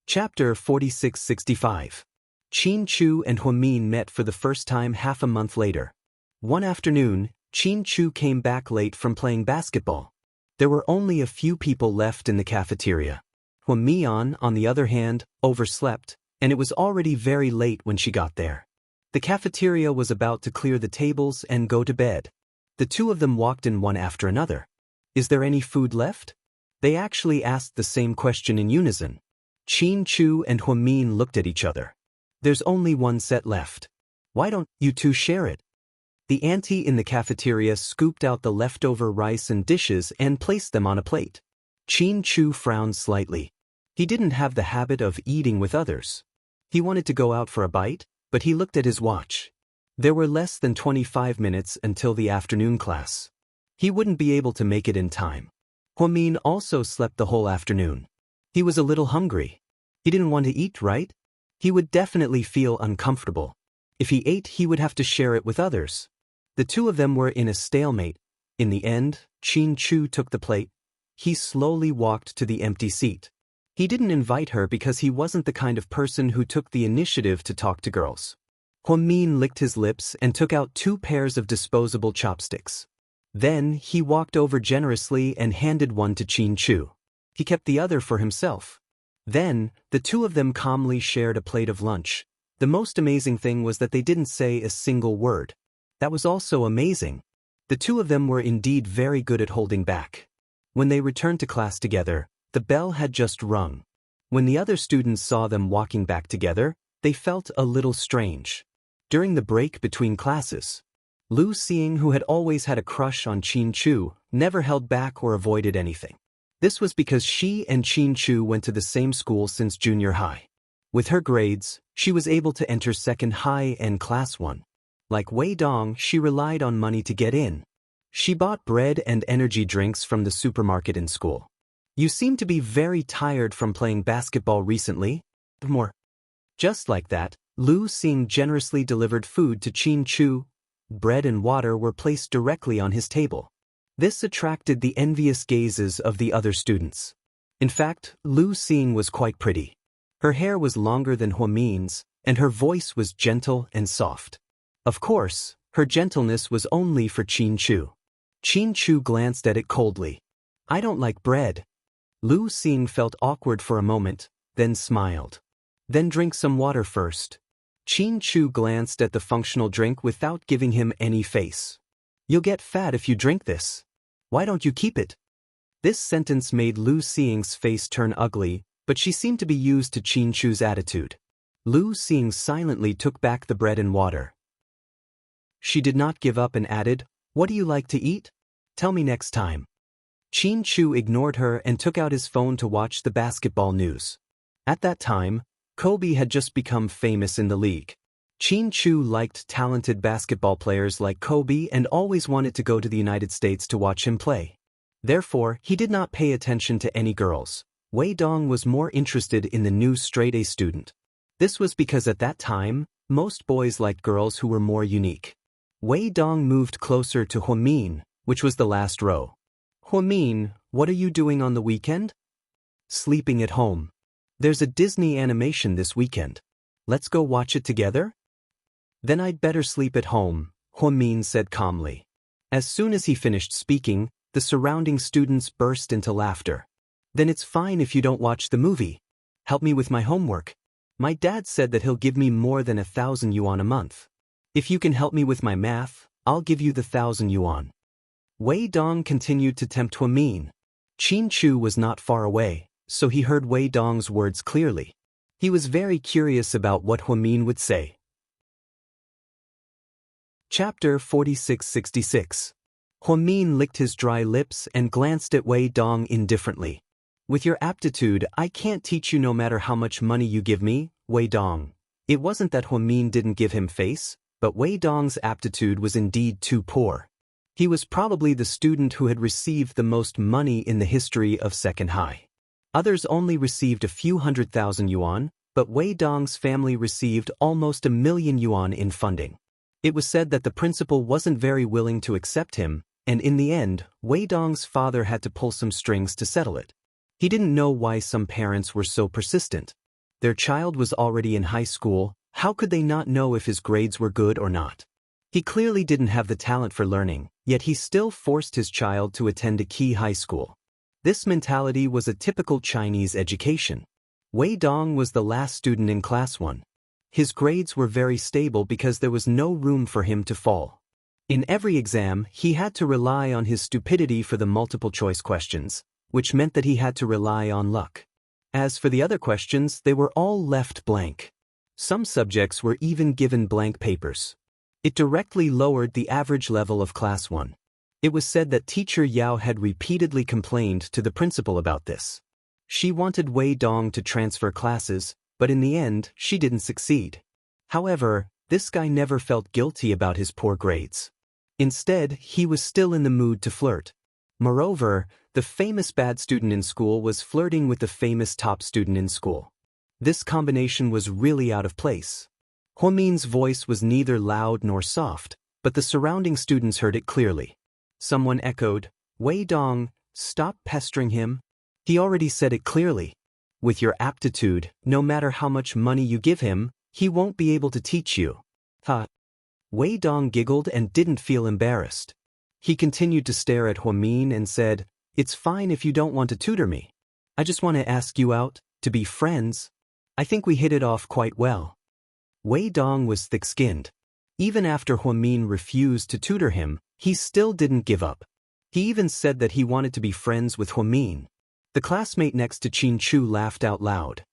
Chapter 4665. Qin Chu and Huamin met for the first time half a month later. One afternoon, Qin Chu came back late from playing basketball. There were only a few people left in the cafeteria. Huamin, on the other hand, overslept, and it was already very late when she got there. The cafeteria was about to clear the tables and go to bed. The two of them walked in one after another. "Is there any food left?" They actually asked the same question in unison. Qin Chu and Huamin looked at each other. "There's only one set left. Why don't you two share it?" The auntie in the cafeteria scooped out the leftover rice and dishes and placed them on a plate. Qin Chu frowned slightly. He didn't have the habit of eating with others. He wanted to go out for a bite, but he looked at his watch. There were less than 25 minutes until the afternoon class. He wouldn't be able to make it in time. Huamin also slept the whole afternoon. He was a little hungry. He didn't want to eat, right? He would definitely feel uncomfortable. If he ate, he would have to share it with others. The two of them were in a stalemate. In the end, Qin Chu took the plate. He slowly walked to the empty seat. He didn't invite her because he wasn't the kind of person who took the initiative to talk to girls. Huamin licked his lips and took out 2 pairs of disposable chopsticks. Then, he walked over generously and handed one to Qin Chu. He kept the other for himself. Then, the two of them calmly shared a plate of lunch. The most amazing thing was that they didn't say a single word. That was also amazing. The two of them were indeed very good at holding back. When they returned to class together, the bell had just rung. When the other students saw them walking back together, they felt a little strange. During the break between classes, Lu Xing, who had always had a crush on Qin Chu, never held back or avoided anything. This was because she and Qin Chu went to the same school since junior high. With her grades, she was able to enter second high and class 1. Like Wei Dong, she relied on money to get in. She bought bread and energy drinks from the supermarket in school. "You seem to be very tired from playing basketball recently. More." Just like that, Lu Xing generously delivered food to Qin Chu. Bread and water were placed directly on his table. This attracted the envious gazes of the other students. In fact, Lu Xing was quite pretty. Her hair was longer than Huamin's, and her voice was gentle and soft. Of course, her gentleness was only for Qin Chu. Qin Chu glanced at it coldly. "I don't like bread." Lu Xing felt awkward for a moment, then smiled. "Then drink some water first." Qin Chu glanced at the functional drink without giving him any face. "You'll get fat if you drink this. Why don't you keep it?" This sentence made Lu Xing's face turn ugly, but she seemed to be used to Qin Chu's attitude. Lu Xing silently took back the bread and water. She did not give up and added, "What do you like to eat? Tell me next time." Qin Chu ignored her and took out his phone to watch the basketball news. At that time, Kobe had just become famous in the league. Qin Chu liked talented basketball players like Kobe and always wanted to go to the United States to watch him play. Therefore, he did not pay attention to any girls. Wei Dong was more interested in the new straight-A student. This was because at that time, most boys liked girls who were more unique. Wei Dong moved closer to Huamin, which was the last row. "Huamin, what are you doing on the weekend?" "Sleeping at home. There's a Disney animation this weekend. Let's go watch it together?" "Then I'd better sleep at home," Huamin said calmly. As soon as he finished speaking, the surrounding students burst into laughter. "Then it's fine if you don't watch the movie. Help me with my homework. My dad said that he'll give me more than 1,000 yuan a month. If you can help me with my math, I'll give you the 1,000 yuan. Wei Dong continued to tempt Huamin. Qin Chu was not far away, so he heard Wei Dong's words clearly. He was very curious about what Huamin would say. Chapter 4666. Huamin licked his dry lips and glanced at Wei Dong indifferently. "With your aptitude, I can't teach you no matter how much money you give me, Wei Dong." It wasn't that Huamin didn't give him face, but Wei Dong's aptitude was indeed too poor. He was probably the student who had received the most money in the history of second high. Others only received a few 100,000 yuan, but Wei Dong's family received almost 1,000,000 yuan in funding. It was said that the principal wasn't very willing to accept him, and in the end, Wei Dong's father had to pull some strings to settle it. He didn't know why some parents were so persistent. Their child was already in high school, how could they not know if his grades were good or not? He clearly didn't have the talent for learning, yet he still forced his child to attend a key high school. This mentality was a typical Chinese education. Wei Dong was the last student in class 1. His grades were very stable because there was no room for him to fall. In every exam, he had to rely on his stupidity for the multiple-choice questions, which meant that he had to rely on luck. As for the other questions, they were all left blank. Some subjects were even given blank papers. It directly lowered the average level of class 1. It was said that teacher Yao had repeatedly complained to the principal about this. She wanted Wei Dong to transfer classes, but in the end, she didn't succeed. However, this guy never felt guilty about his poor grades. Instead, he was still in the mood to flirt. Moreover, the famous bad student in school was flirting with the famous top student in school. This combination was really out of place. Huomin's voice was neither loud nor soft, but the surrounding students heard it clearly. Someone echoed, "Wei Dong, stop pestering him. He already said it clearly. With your aptitude, no matter how much money you give him, he won't be able to teach you." Ha! Wei Dong giggled and didn't feel embarrassed. He continued to stare at Huomin and said, "It's fine if you don't want to tutor me. I just want to ask you out, to be friends. I think we hit it off quite well." Wei Dong was thick-skinned. Even after Huomin refused to tutor him, he still didn't give up. He even said that he wanted to be friends with Huomin. The classmate next to Qin Chu laughed out loud.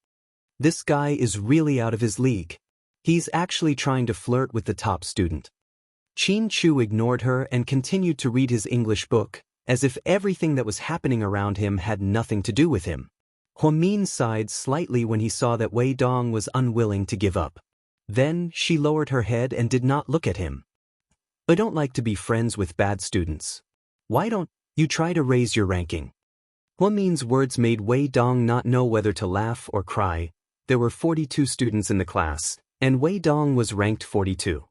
This guy is really out of his league. He's actually trying to flirt with the top student. Qin Chu ignored her and continued to read his English book, as if everything that was happening around him had nothing to do with him. Huomin sighed slightly when he saw that Wei Dong was unwilling to give up. Then she lowered her head and did not look at him. "I don't like to be friends with bad students. Why don't you try to raise your ranking?" Huomin's words made Wei Dong not know whether to laugh or cry. There were 42 students in the class, and Wei Dong was ranked 42.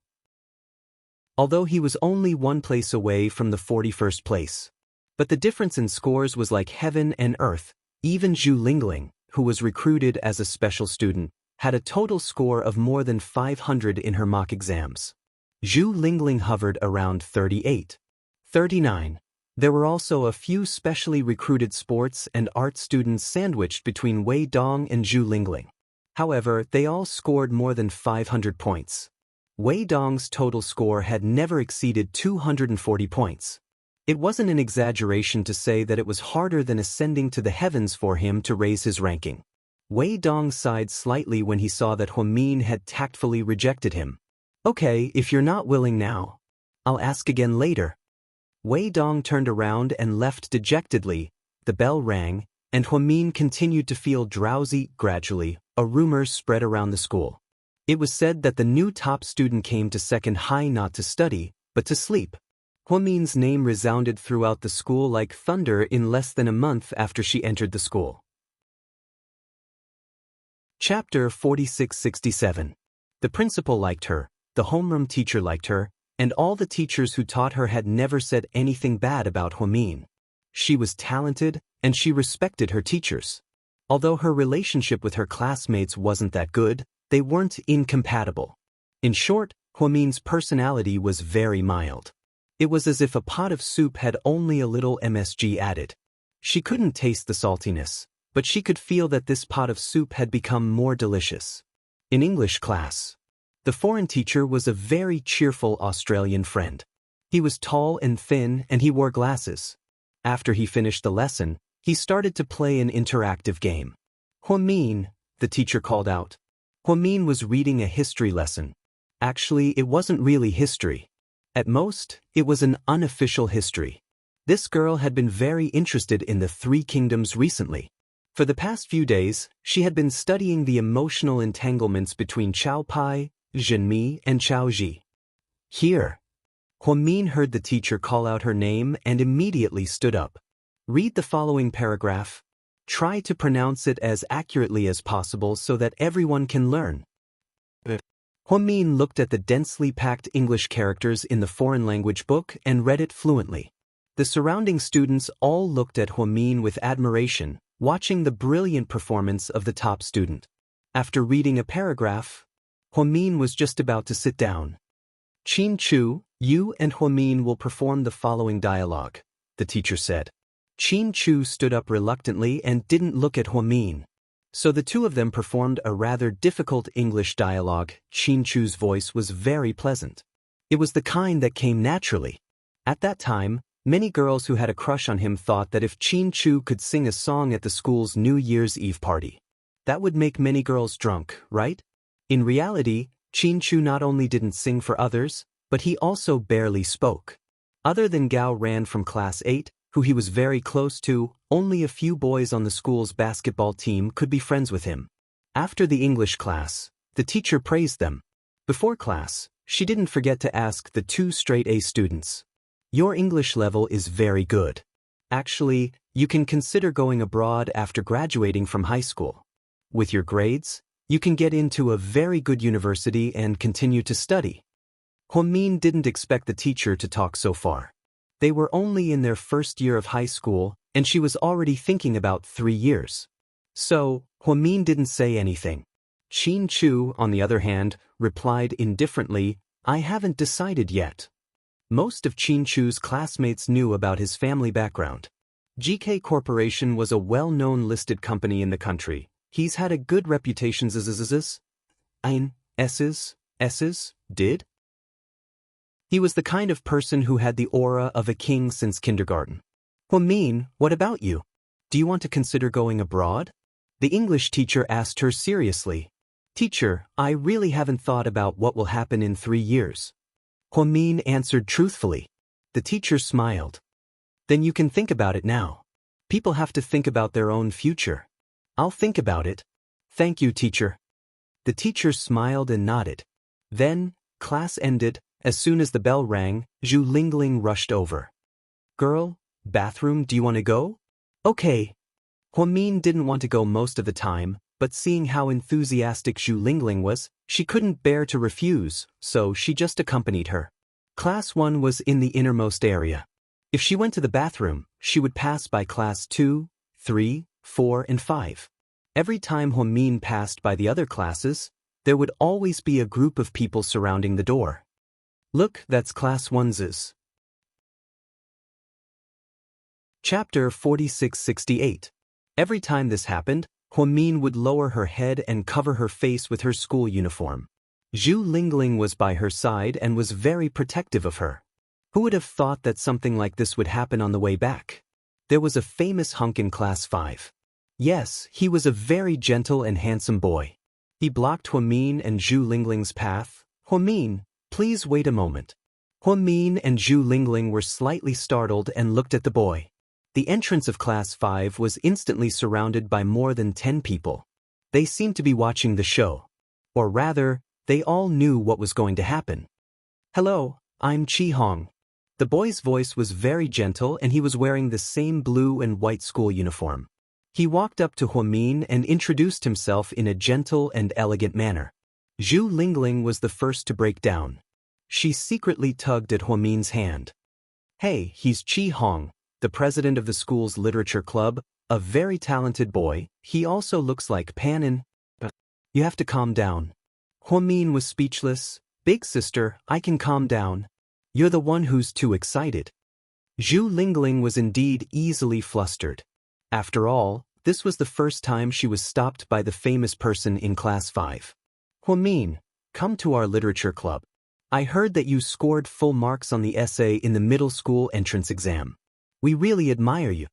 Although he was only one place away from the 41st place. But the difference in scores was like heaven and earth. Even Zhu Lingling, who was recruited as a special student, had a total score of more than 500 in her mock exams. Zhu Lingling hovered around 38. 39. There were also a few specially recruited sports and art students sandwiched between Wei Dong and Zhu Lingling. However, they all scored more than 500 points. Wei Dong's total score had never exceeded 240 points. It wasn't an exaggeration to say that it was harder than ascending to the heavens for him to raise his ranking. Wei Dong sighed slightly when he saw that Huomin had tactfully rejected him. "Okay, if you're not willing now, I'll ask again later." Wei Dong turned around and left dejectedly. The bell rang, and Huomin continued to feel drowsy. Gradually, a rumor spread around the school. It was said that the new top student came to second high not to study, but to sleep. Huomin's name resounded throughout the school like thunder in less than a month after she entered the school. Chapter 4667. The principal liked her, the homeroom teacher liked her, and all the teachers who taught her had never said anything bad about Huomin. She was talented, and she respected her teachers. Although her relationship with her classmates wasn't that good, they weren't incompatible. In short, Huomin's personality was very mild. It was as if a pot of soup had only a little MSG added. She couldn't taste the saltiness, but she could feel that this pot of soup had become more delicious. In English class, the foreign teacher was a very cheerful Australian friend. He was tall and thin, and he wore glasses. After he finished the lesson, he started to play an interactive game. "Huomin," the teacher called out. Huomin was reading a history lesson. Actually, it wasn't really history. At most, it was an unofficial history. This girl had been very interested in the Three Kingdoms recently. For the past few days, she had been studying the emotional entanglements between Chao Pai, Zhenmi, and Chao Ji. "Here." Huomin heard the teacher call out her name and immediately stood up. "Read the following paragraph. Try to pronounce it as accurately as possible so that everyone can learn." Huomin looked at the densely packed English characters in the foreign language book and read it fluently. The surrounding students all looked at Huomin with admiration, watching the brilliant performance of the top student. After reading a paragraph, Huamin was just about to sit down. "Qin Chu, you and Huamin will perform the following dialogue," the teacher said. Qin Chu stood up reluctantly and didn't look at Huamin. So the two of them performed a rather difficult English dialogue. Qin Chu's voice was very pleasant. It was the kind that came naturally. At that time, many girls who had a crush on him thought that if Qin Chu could sing a song at the school's New Year's Eve party, that would make many girls drunk, right? In reality, Qin Chu not only didn't sing for others, but he also barely spoke. Other than Gao Ran from Class 8, who he was very close to, only a few boys on the school's basketball team could be friends with him. After the English class, the teacher praised them. Before class, she didn't forget to ask the two straight-A students, "Your English level is very good. Actually, you can consider going abroad after graduating from high school. With your grades, you can get into a very good university and continue to study." Huamin didn't expect the teacher to talk so far. They were only in their first year of high school, and she was already thinking about 3 years. So, Huamin didn't say anything. Qin Chu, on the other hand, replied indifferently, "I haven't decided yet." Most of Qin Chu's classmates knew about his family background. GK Corporation was a well-known listed company in the country. He's had a good reputation did? He was the kind of person who had the aura of a king since kindergarten. "Huamin, what about you? Do you want to consider going abroad?" The English teacher asked her seriously. "Teacher, I really haven't thought about what will happen in 3 years." Huamin answered truthfully. The teacher smiled. "Then you can think about it now. People have to think about their own future." "I'll think about it. Thank you, teacher." The teacher smiled and nodded. Then, class ended. As soon as the bell rang, Zhu Lingling rushed over. "Girl, bathroom, do you want to go?" "Okay." Huamin didn't want to go most of the time, but seeing how enthusiastic Zhu Lingling was, she couldn't bear to refuse, so she just accompanied her. Class 1 was in the innermost area. If she went to the bathroom, she would pass by Class 2, 3, 4, and 5. Every time Huamin passed by the other classes, there would always be a group of people surrounding the door. "Look, that's Class 1's. Chapter 4668. Every time this happened, Huamin would lower her head and cover her face with her school uniform. Zhu Lingling was by her side and was very protective of her. Who would have thought that something like this would happen on the way back? There was a famous hunk in Class 5. Yes, he was a very gentle and handsome boy. He blocked Huamin and Zhu Lingling's path. "Huamin, please wait a moment." Huamin and Zhu Lingling were slightly startled and looked at the boy. The entrance of Class 5 was instantly surrounded by more than 10 people. They seemed to be watching the show. Or rather, they all knew what was going to happen. "Hello, I'm Chi Hong." The boy's voice was very gentle and he was wearing the same blue and white school uniform. He walked up to Huamin and introduced himself in a gentle and elegant manner. Zhu Lingling was the first to break down. She secretly tugged at Huamin's hand. "Hey, he's Chi Hong, the president of the school's literature club, a very talented boy. He also looks like Panin. But you have to calm down." Huamin was speechless. "Big sister, I can calm down. You're the one who's too excited." Zhu Lingling was indeed easily flustered. After all, this was the first time she was stopped by the famous person in Class 5. "Huamin, come to our literature club. I heard that you scored full marks on the essay in the middle school entrance exam. We really admire you."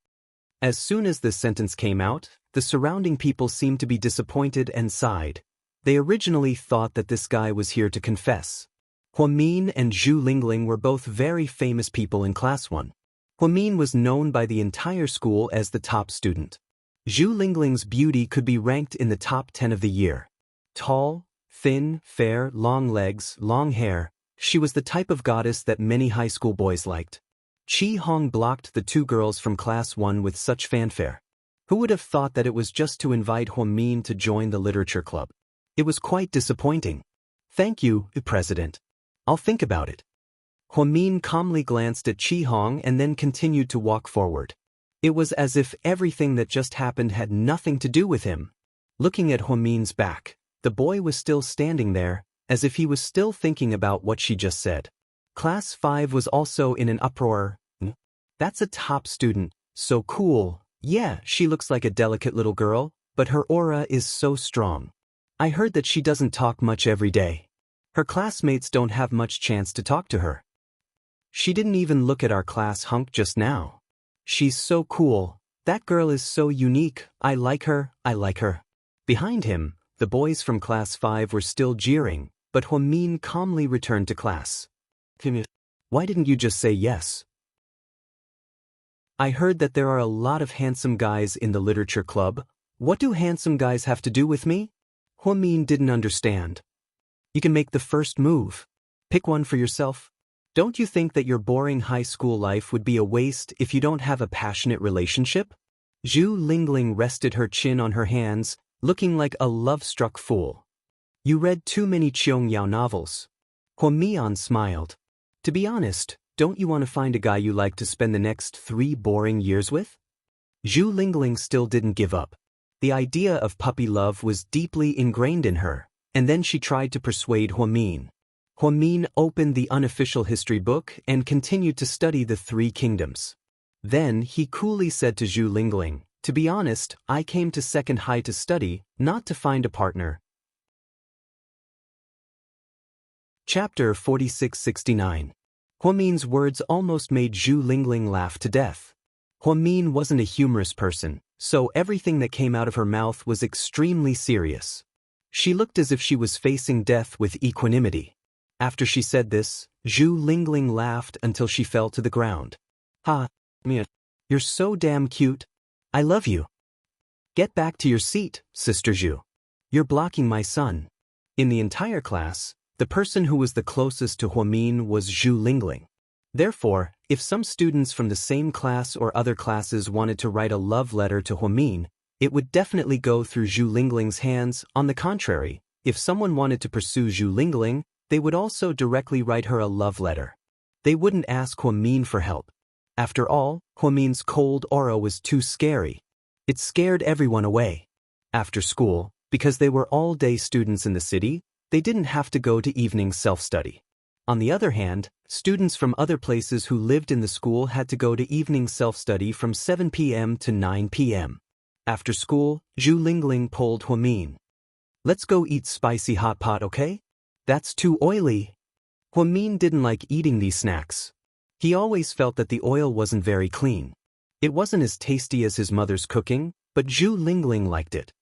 As soon as this sentence came out, the surrounding people seemed to be disappointed and sighed. They originally thought that this guy was here to confess. Huamin and Zhu Lingling were both very famous people in Class 1. Huamin was known by the entire school as the top student. Zhu Lingling's beauty could be ranked in the top 10 of the year. Tall, thin, fair, long legs, long hair, she was the type of goddess that many high school boys liked. Chi Hong blocked the two girls from Class 1 with such fanfare. Who would have thought that it was just to invite Huamin to join the literature club? It was quite disappointing. "Thank you, President. I'll think about it." Huamin calmly glanced at Chi Hong and then continued to walk forward. It was as if everything that just happened had nothing to do with him. Looking at Huamin's back, the boy was still standing there, as if he was still thinking about what she just said. Class 5 was also in an uproar. That's a top student, so cool. Yeah, she looks like a delicate little girl, but her aura is so strong. I heard that she doesn't talk much every day. Her classmates don't have much chance to talk to her. She didn't even look at our class hunk just now. She's so cool. That girl is so unique. I like her, I like her. Behind him, the boys from class 5 were still jeering, but Huamin calmly returned to class. Why didn't you just say yes? I heard that there are a lot of handsome guys in the literature club. What do handsome guys have to do with me? Huamin didn't understand. You can make the first move. Pick one for yourself. Don't you think that your boring high school life would be a waste if you don't have a passionate relationship? Zhu Lingling rested her chin on her hands, looking like a love-struck fool. You read too many Qiong Yao novels. Huamian smiled. To be honest, don't you want to find a guy you like to spend the next 3 boring years with? Zhu Lingling still didn't give up. The idea of puppy love was deeply ingrained in her, and then she tried to persuade Huamin. Huamin opened the unofficial history book and continued to study the 3 kingdoms. Then he coolly said to Zhu Lingling, "To be honest, I came to Second High to study, not to find a partner." Chapter 4669. Huamin's words almost made Zhu Lingling laugh to death. Huamin wasn't a humorous person, so everything that came out of her mouth was extremely serious. She looked as if she was facing death with equanimity. After she said this, Zhu Lingling laughed until she fell to the ground. "Ha, Mia, you're so damn cute. I love you. Get back to your seat, Sister Zhu. You're blocking my sun." In the entire class, the person who was the closest to Huamin was Zhu Lingling. Therefore, if some students from the same class or other classes wanted to write a love letter to Huamin, it would definitely go through Zhu Lingling's hands. On the contrary, if someone wanted to pursue Zhu Lingling, they would also directly write her a love letter. They wouldn't ask Huamin for help. After all, Huamin's cold aura was too scary. It scared everyone away. After school, because they were all-day students in the city, they didn't have to go to evening self-study. On the other hand, students from other places who lived in the school had to go to evening self-study from 7 p.m. to 9 p.m. After school, Zhu Lingling pulled Huamin. "Let's go eat spicy hot pot, okay? That's too oily." Huamin didn't like eating these snacks. He always felt that the oil wasn't very clean. It wasn't as tasty as his mother's cooking, but Zhu Lingling liked it.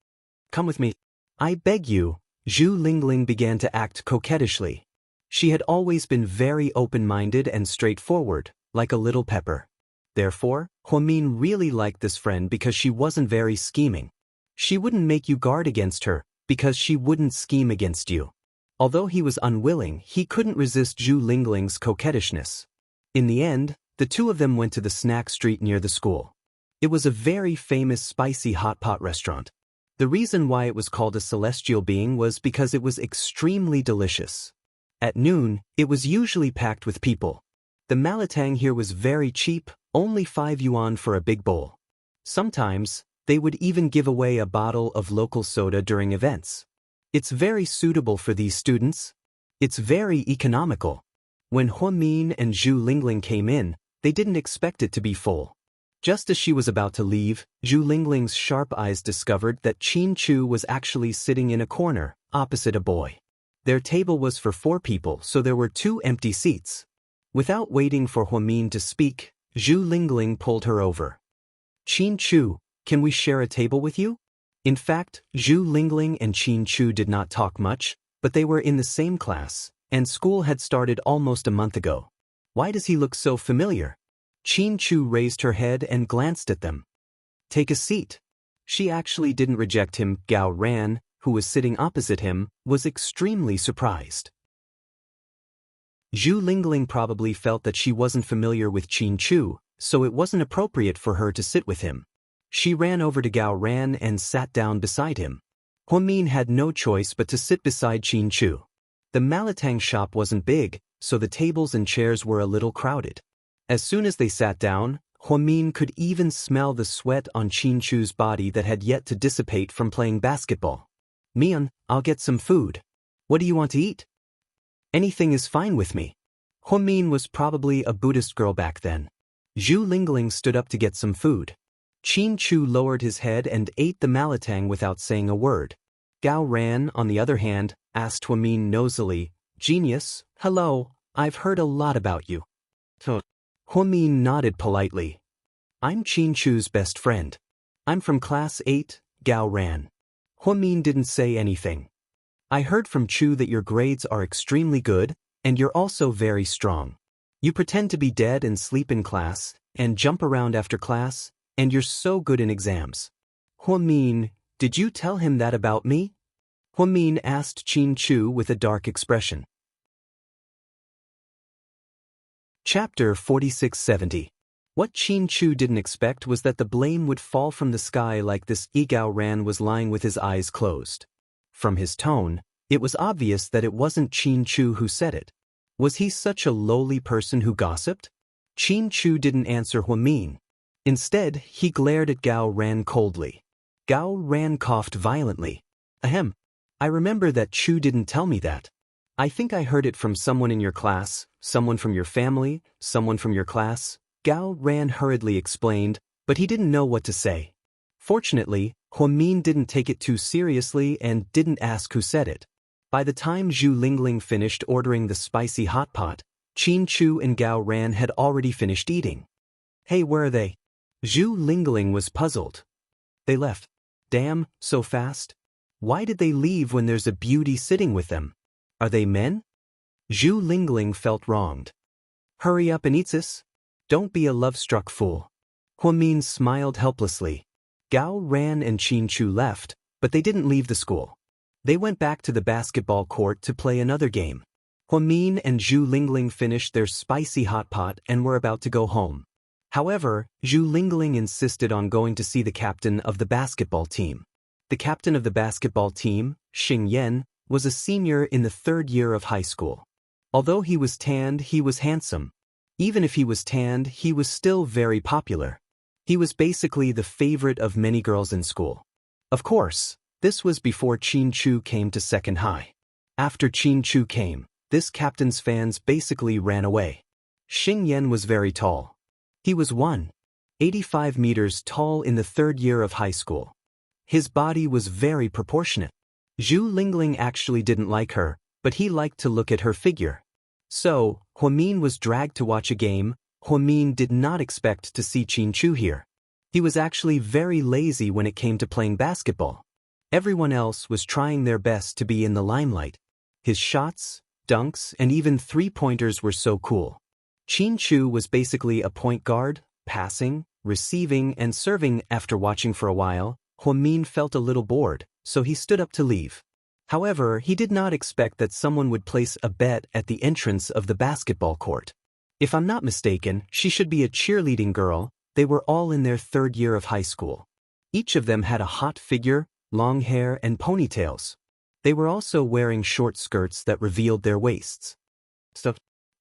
"Come with me. I beg you." Zhu Lingling began to act coquettishly. She had always been very open-minded and straightforward, like a little pepper. Therefore, Huamin really liked this friend because she wasn't very scheming. She wouldn't make you guard against her, because she wouldn't scheme against you. Although he was unwilling, he couldn't resist Zhu Lingling's coquettishness. In the end, the two of them went to the snack street near the school. It was a very famous spicy hot pot restaurant. The reason why it was called a celestial being was because it was extremely delicious. At noon, it was usually packed with people. The malatang here was very cheap, only 5 yuan for a big bowl. Sometimes, they would even give away a bottle of local soda during events. It's very suitable for these students. It's very economical. When Huamin and Zhu Lingling came in, they didn't expect it to be full. Just as she was about to leave, Zhu Lingling's sharp eyes discovered that Qin Chu was actually sitting in a corner, opposite a boy. Their table was for 4 people, so there were 2 empty seats. Without waiting for Huamin to speak, Zhu Lingling pulled her over. "Qin Chu, can we share a table with you?" In fact, Zhu Lingling and Qin Chu did not talk much, but they were in the same class, and school had started almost a month ago. Why does he look so familiar? Qin Chu raised her head and glanced at them. "Take a seat." She actually didn't reject him. Gao Ran, who was sitting opposite him, was extremely surprised. Zhu Lingling probably felt that she wasn't familiar with Qin Chu, so it wasn't appropriate for her to sit with him. She ran over to Gao Ran and sat down beside him. Huamin had no choice but to sit beside Qin Chu. The malatang shop wasn't big, so the tables and chairs were a little crowded. As soon as they sat down, Huamin could even smell the sweat on Qin Chu's body that had yet to dissipate from playing basketball. Mian, I'll get some food. What do you want to eat? Anything is fine with me. Huamin was probably a Buddhist girl back then. Zhu Lingling stood up to get some food. Qin Chu lowered his head and ate the malatang without saying a word. Gao Ran, on the other hand, asked Huamin nosily, "Genius, hello, I've heard a lot about you." Huamin nodded politely. "I'm Qin Chu's best friend. I'm from class 8, Gao Ran." Huamin didn't say anything. "I heard from Chu that your grades are extremely good, and you're also very strong. You pretend to be dead and sleep in class, and jump around after class, and you're so good in exams." "Huamin, did you tell him that about me?" Huamin asked Qin Chu with a dark expression. Chapter 4670. What Qin Chu didn't expect was that the blame would fall from the sky like this. Gao Ran was lying with his eyes closed. From his tone, it was obvious that it wasn't Qin Chu who said it. Was he such a lowly person who gossiped? Qin Chu didn't answer Huamin. Instead, he glared at Gao Ran coldly. Gao Ran coughed violently. "Ahem. I remember that Chu didn't tell me that. I think I heard it from someone in your class, someone from your family, someone from your class," Gao Ran hurriedly explained, but he didn't know what to say. Fortunately, Huamin didn't take it too seriously and didn't ask who said it. By the time Zhu Lingling finished ordering the spicy hot pot, Qin Chu and Gao Ran had already finished eating. "Hey, where are they?" Zhu Lingling was puzzled. "They left." "Damn, so fast? Why did they leave when there's a beauty sitting with them? Are they men?" Zhu Lingling felt wronged. "Hurry up and eat this. Don't be a love-struck fool." Huamin smiled helplessly. Gao Ran and Qin Chu left, but they didn't leave the school. They went back to the basketball court to play another game. Huamin and Zhu Lingling finished their spicy hot pot and were about to go home. However, Zhu Lingling insisted on going to see the captain of the basketball team. The captain of the basketball team, Xing Yan, was a senior in the 3rd year of high school. Although he was tanned, he was handsome. Even if he was tanned, he was still very popular. He was basically the favorite of many girls in school. Of course, this was before Qin Chu came to 2nd high. After Qin Chu came, this captain's fans basically ran away. Xing Yan was very tall. He was 1.85 meters tall in the 3rd year of high school. His body was very proportionate. Zhu Lingling actually didn't like her, but he liked to look at her figure. So, Huamin was dragged to watch a game. Huamin did not expect to see Qin Chu here. He was actually very lazy when it came to playing basketball. Everyone else was trying their best to be in the limelight. His shots, dunks, and even three-pointers were so cool. Qin Chu was basically a point guard, passing, receiving, and serving. After watching for a while, Huamin felt a little bored, so he stood up to leave. However, he did not expect that someone would place a bet at the entrance of the basketball court. If I'm not mistaken, she should be a cheerleading girl. They were all in their 3rd year of high school. Each of them had a hot figure, long hair, and ponytails. They were also wearing short skirts that revealed their waists.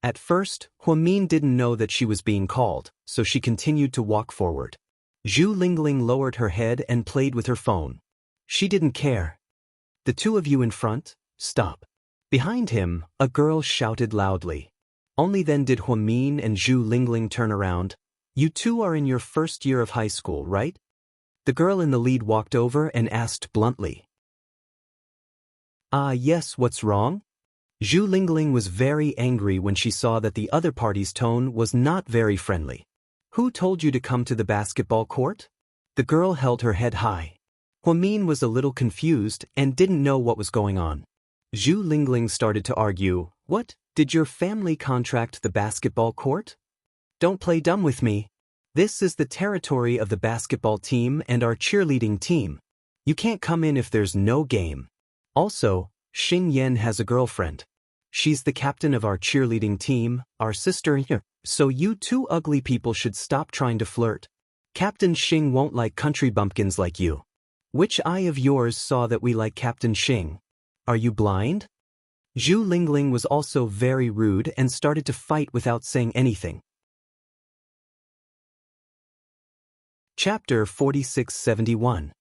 At first, Huamin didn't know that she was being called, so she continued to walk forward. Zhu Lingling lowered her head and played with her phone. She didn't care. "The two of you in front, stop." Behind him, a girl shouted loudly. Only then did Huamin and Zhu Lingling turn around. "You two are in your 1st year of high school, right?" The girl in the lead walked over and asked bluntly. Yes, what's wrong?" Zhu Lingling was very angry when she saw that the other party's tone was not very friendly. "Who told you to come to the basketball court?" The girl held her head high. Huamin was a little confused and didn't know what was going on. Zhu Lingling started to argue. "What? Did your family contract the basketball court? Don't play dumb with me. This is the territory of the basketball team and our cheerleading team. You can't come in if there's no game. Also, Xing Yan has a girlfriend. She's the captain of our cheerleading team, our sister here, so you two ugly people should stop trying to flirt. Captain Xing won't like country bumpkins like you. Which eye of yours saw that we like Captain Xing? Are you blind?" Zhu Lingling was also very rude and started to fight without saying anything. Chapter 4671.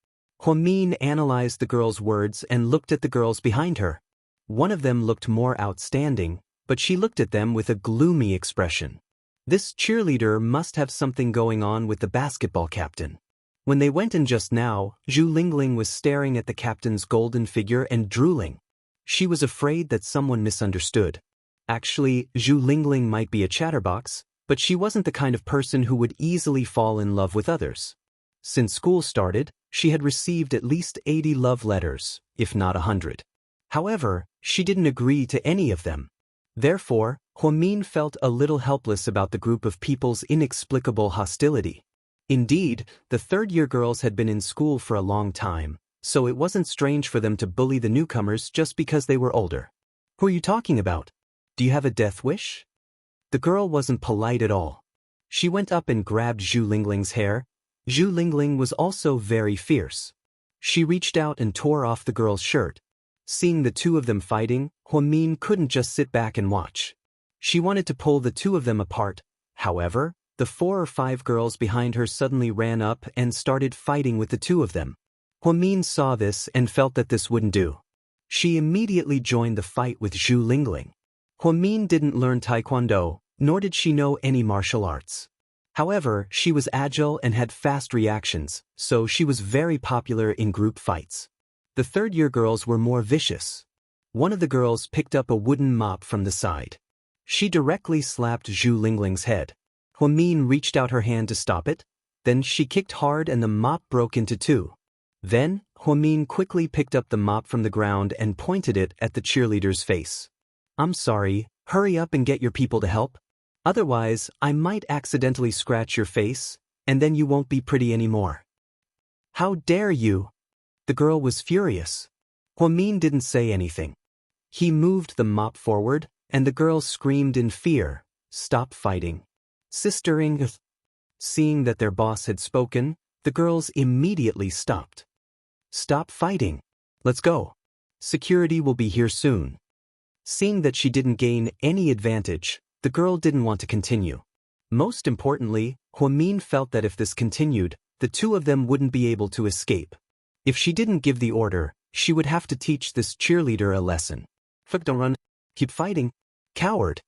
Huamin analyzed the girl's words and looked at the girls behind her. One of them looked more outstanding, but she looked at them with a gloomy expression. This cheerleader must have something going on with the basketball captain. When they went in just now, Zhu Lingling was staring at the captain's golden figure and drooling. She was afraid that someone misunderstood. Actually, Zhu Lingling might be a chatterbox, but she wasn't the kind of person who would easily fall in love with others. Since school started, she had received at least 80 love letters, if not 100. However, she didn't agree to any of them. Therefore, Huamin felt a little helpless about the group of people's inexplicable hostility. Indeed, the third-year girls had been in school for a long time, so it wasn't strange for them to bully the newcomers just because they were older. Who are you talking about? Do you have a death wish? The girl wasn't polite at all. She went up and grabbed Zhu Lingling's hair. Zhu Lingling was also very fierce. She reached out and tore off the girl's shirt. Seeing the two of them fighting, Huamin couldn't just sit back and watch. She wanted to pull the two of them apart. However, the 4 or 5 girls behind her suddenly ran up and started fighting with the two of them. Huamin saw this and felt that this wouldn't do. She immediately joined the fight with Zhu Lingling. Huamin didn't learn Taekwondo, nor did she know any martial arts. However, she was agile and had fast reactions, so she was very popular in group fights. The third-year girls were more vicious. One of the girls picked up a wooden mop from the side. She directly slapped Zhu Lingling's head. Huamin reached out her hand to stop it. Then she kicked hard and the mop broke into 2. Then, Huamin quickly picked up the mop from the ground and pointed it at the cheerleader's face. I'm sorry, hurry up and get your people to help. Otherwise, I might accidentally scratch your face, and then you won't be pretty anymore. How dare you? The girl was furious. Huamin didn't say anything. He moved the mop forward, and the girl screamed in fear, "Stop fighting." Sistering. Seeing that their boss had spoken, the girls immediately stopped. Stop fighting. Let's go. Security will be here soon. Seeing that she didn't gain any advantage, the girl didn't want to continue. Most importantly, Huamin felt that if this continued, the two of them wouldn't be able to escape. If she didn't give the order, she would have to teach this cheerleader a lesson. Fuck, don't run. Keep fighting. Coward.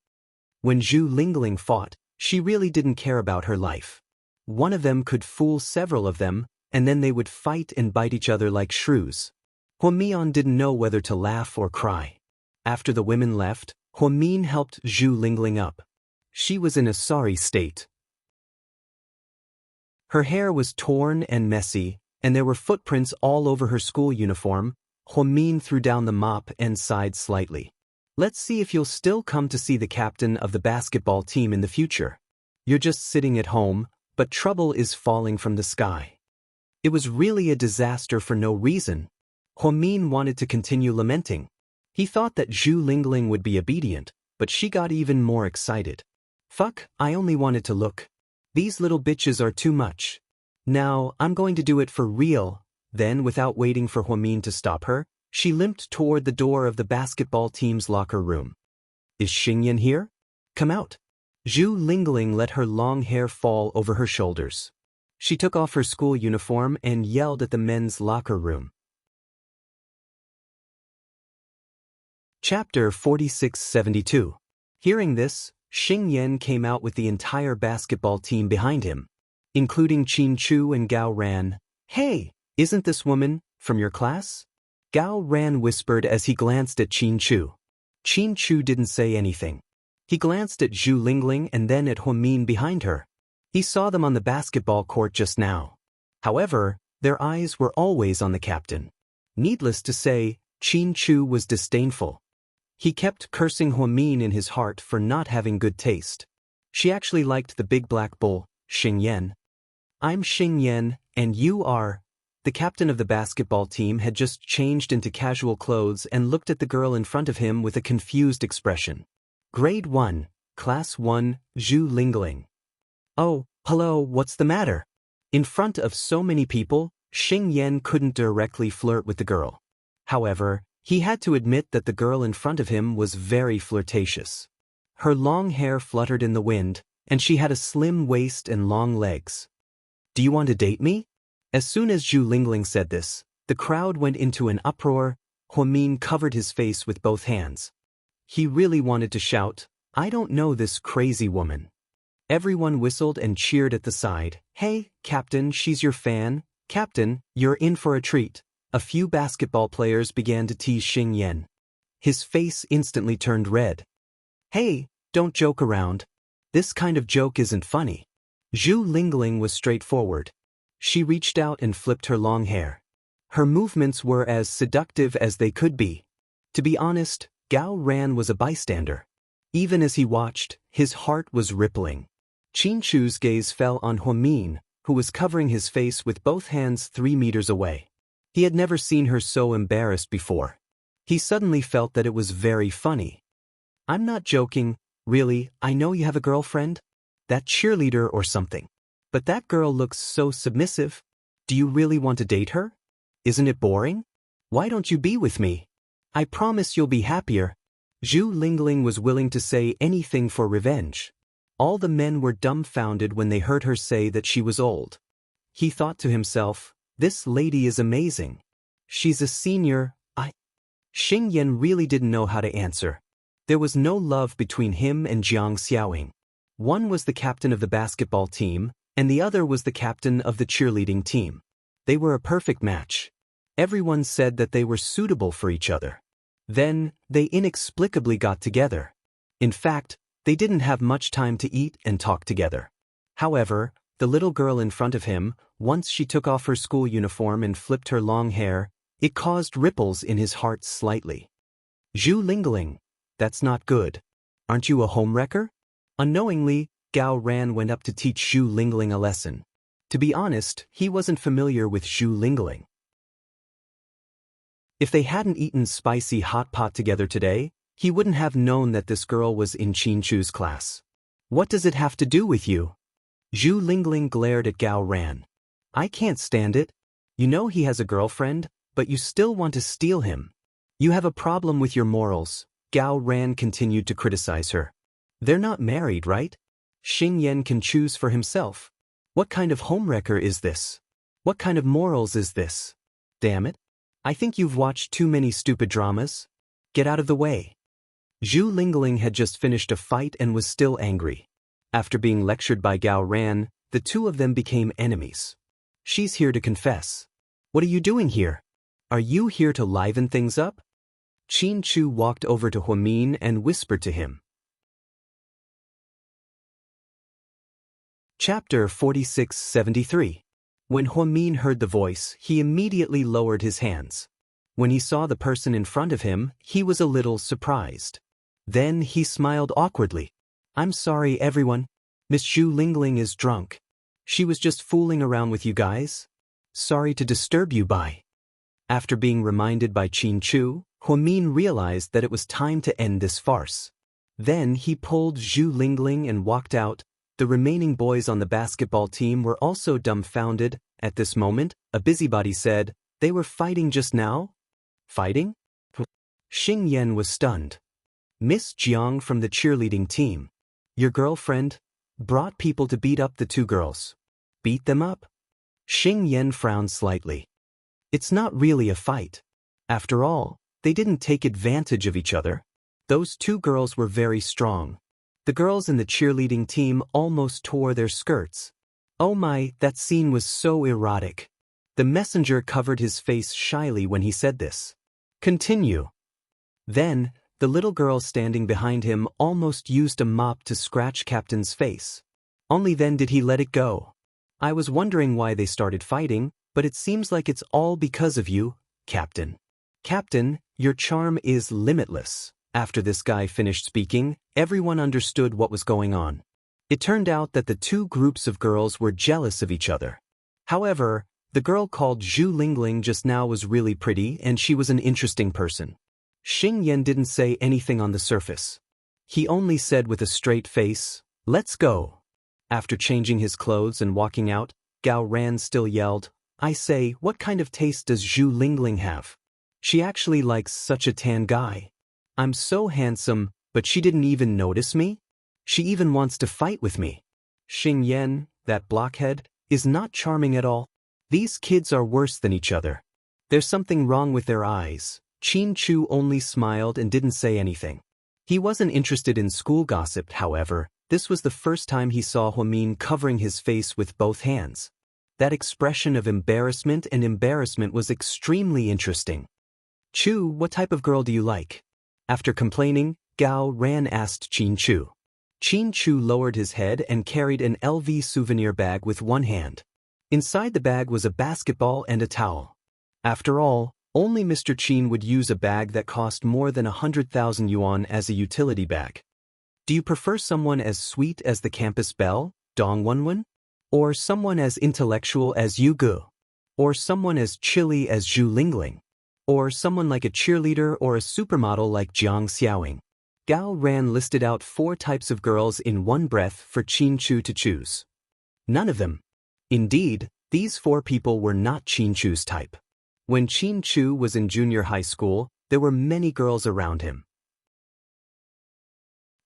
When Zhu Lingling fought, she really didn't care about her life. One of them could fool several of them, and then they would fight and bite each other like shrews. Huamin didn't know whether to laugh or cry. After the women left, Huamin helped Zhu Lingling up. She was in a sorry state. Her hair was torn and messy, and there were footprints all over her school uniform. Huamin threw down the mop and sighed slightly. Let's see if you'll still come to see the captain of the basketball team in the future. You're just sitting at home, but trouble is falling from the sky. It was really a disaster for no reason. Huamin wanted to continue lamenting. He thought that Zhu Lingling would be obedient, but she got even more excited. Fuck, I only wanted to look. These little bitches are too much. Now, I'm going to do it for real. Then, without waiting for Huamin to stop her, she limped toward the door of the basketball team's locker room. Is Xianxia here? Come out. Zhu Lingling let her long hair fall over her shoulders. She took off her school uniform and yelled at the men's locker room. Chapter 4672. Hearing this, Xianxia came out with the entire basketball team behind him, including Qin Chu and Gao Ran. Hey, isn't this woman from your class? Gao Ran whispered as he glanced at Qin Chu. Qin Chu didn't say anything. He glanced at Zhu Lingling and then at Huamin behind her. He saw them on the basketball court just now. However, their eyes were always on the captain. Needless to say, Qin Chu was disdainful. He kept cursing Huamin in his heart for not having good taste. She actually liked the big black bull, Xianxia. I'm Xianxia, and you are... The captain of the basketball team had just changed into casual clothes and looked at the girl in front of him with a confused expression. Grade 1, Class 1, Zhu Lingling. Oh, hello, what's the matter? In front of so many people, Xianxia couldn't directly flirt with the girl. However, he had to admit that the girl in front of him was very flirtatious. Her long hair fluttered in the wind, and she had a slim waist and long legs. Do you want to date me? As soon as Zhu Lingling said this, the crowd went into an uproar. Huamin covered his face with both hands. He really wanted to shout, "I don't know this crazy woman." Everyone whistled and cheered at the side. "Hey, Captain, she's your fan. Captain, you're in for a treat." A few basketball players began to tease Xing Yan. His face instantly turned red. "Hey, don't joke around. This kind of joke isn't funny." Zhu Lingling was straightforward. She reached out and flipped her long hair. Her movements were as seductive as they could be. To be honest, Gao Ran was a bystander. Even as he watched, his heart was rippling. Qin Chu's gaze fell on Huamin, who was covering his face with both hands 3 meters away. He had never seen her so embarrassed before. He suddenly felt that it was very funny. "I'm not joking, really. I know you have a girlfriend. That cheerleader or something. But that girl looks so submissive. Do you really want to date her? Isn't it boring? Why don't you be with me? I promise you'll be happier." Zhu Lingling was willing to say anything for revenge. All the men were dumbfounded when they heard her say that she was old. He thought to himself, "This lady is amazing. She's a senior." Xing Yan really didn't know how to answer. There was no love between him and Jiang Xiaoying. One was the captain of the basketball team, and the other was the captain of the cheerleading team. They were a perfect match. Everyone said that they were suitable for each other. Then, they inexplicably got together. In fact, they didn't have much time to eat and talk together. However, the little girl in front of him, once she took off her school uniform and flipped her long hair, it caused ripples in his heart slightly. "Zhu Lingling, that's not good. Aren't you a homewrecker?" Unknowingly, Gao Ran went up to teach Zhu Lingling a lesson. To be honest, he wasn't familiar with Zhu Lingling. If they hadn't eaten spicy hot pot together today, he wouldn't have known that this girl was in Qin Chu's class. "What does it have to do with you?" Zhu Lingling glared at Gao Ran. "I can't stand it. You know he has a girlfriend, but you still want to steal him. You have a problem with your morals." Gao Ran continued to criticize her. "They're not married, right? Xing Yan can choose for himself. What kind of homewrecker is this? What kind of morals is this? Damn it. I think you've watched too many stupid dramas. Get out of the way." Zhu Lingling had just finished a fight and was still angry. After being lectured by Gao Ran, the two of them became enemies. "She's here to confess. What are you doing here? Are you here to liven things up?" Qin Chu walked over to Huamin and whispered to him. Chapter 4673. When Huamin heard the voice, he immediately lowered his hands. When he saw the person in front of him, he was a little surprised. Then he smiled awkwardly. "I'm sorry, everyone. Miss Zhu Lingling is drunk. She was just fooling around with you guys. Sorry to disturb you by." After being reminded by Qin Chu, Huamin realized that it was time to end this farce. Then he pulled Zhu Lingling and walked out. The remaining boys on the basketball team were also dumbfounded. At this moment, a busybody said, "They were fighting just now?" "Fighting?" Xing Yan was stunned. "Miss Jiang from the cheerleading team. Your girlfriend brought people to beat up the two girls. Beat them up?" Xing Yan frowned slightly. "It's not really a fight. After all, they didn't take advantage of each other. Those two girls were very strong. The girls in the cheerleading team almost tore their skirts. Oh my, that scene was so erotic." The messenger covered his face shyly when he said this. "Continue." Then, the little girl standing behind him almost used a mop to scratch Captain's face. Only then did he let it go. "I was wondering why they started fighting, but it seems like it's all because of you, Captain. Captain, your charm is limitless." After this guy finished speaking, everyone understood what was going on. It turned out that the two groups of girls were jealous of each other. However, the girl called Zhu Lingling just now was really pretty and she was an interesting person. Xing Yan didn't say anything on the surface. He only said with a straight face, "Let's go." After changing his clothes and walking out, Gao Ran still yelled, "I say, what kind of taste does Zhu Lingling have? She actually likes such a tan guy. I'm so handsome, but she didn't even notice me? She even wants to fight with me. Xing Yan, that blockhead, is not charming at all. These kids are worse than each other. There's something wrong with their eyes. Qin Chu only smiled and didn't say anything. He wasn't interested in school gossip, however. This was the first time he saw Huamin covering his face with both hands. That expression of embarrassment was extremely interesting. Chu, what type of girl do you like? After complaining, Gao Ran asked Qin Chu. Qin Chu lowered his head and carried an LV souvenir bag with one hand. Inside the bag was a basketball and a towel. After all, only Mr. Qin would use a bag that cost more than 100,000 yuan as a utility bag. Do you prefer someone as sweet as the campus belle, Dong Wenwen? Or someone as intellectual as Yu Gu? Or someone as chilly as Zhu Lingling? Or someone like a cheerleader or a supermodel like Jiang Xiaoying? Gao Ran listed out 4 types of girls in one breath for Qin Chu to choose. None of them. Indeed, these 4 people were not Qin Chu's type. When Qin Chu was in junior high school, there were many girls around him.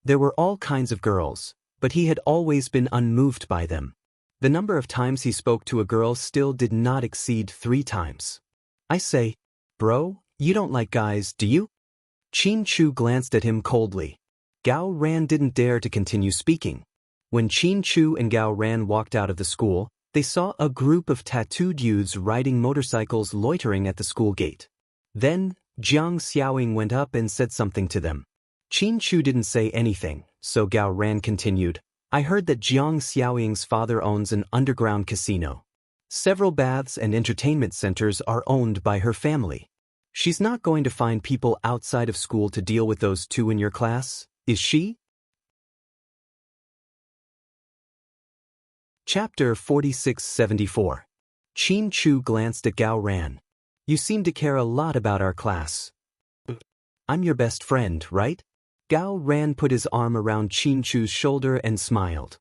There were all kinds of girls, but he had always been unmoved by them. The number of times he spoke to a girl still did not exceed 3 times. I say, bro, you don't like guys, do you? Qin Chu glanced at him coldly. Gao Ran didn't dare to continue speaking. When Qin Chu and Gao Ran walked out of the school, they saw a group of tattooed youths riding motorcycles loitering at the school gate. Then, Jiang Xiaoying went up and said something to them. Qin Chu didn't say anything, so Gao Ran continued, I heard that Jiang Xiaoying's father owns an underground casino. Several baths and entertainment centers are owned by her family. She's not going to find people outside of school to deal with those 2 in your class, is she? Chapter 4674. Qin Chu glanced at Gao Ran. You seem to care a lot about our class. I'm your best friend, right? Gao Ran put his arm around Qin Chu's shoulder and smiled.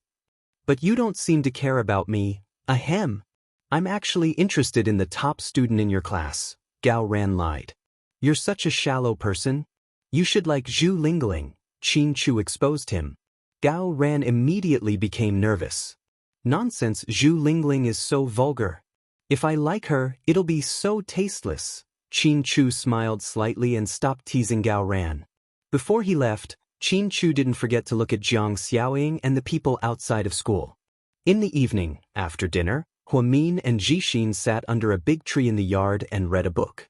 But you don't seem to care about me. Ahem. I'm actually interested in the top student in your class, Gao Ran lied. You're such a shallow person. You should like Zhu Lingling. Qin Chu exposed him. Gao Ran immediately became nervous. Nonsense, Zhu Lingling is so vulgar. If I like her, it'll be so tasteless. Qin Chu smiled slightly and stopped teasing Gao Ran. Before he left, Qin Chu didn't forget to look at Jiang Xiaoying and the people outside of school. In the evening, after dinner, Huamin and Jixin sat under a big tree in the yard and read a book.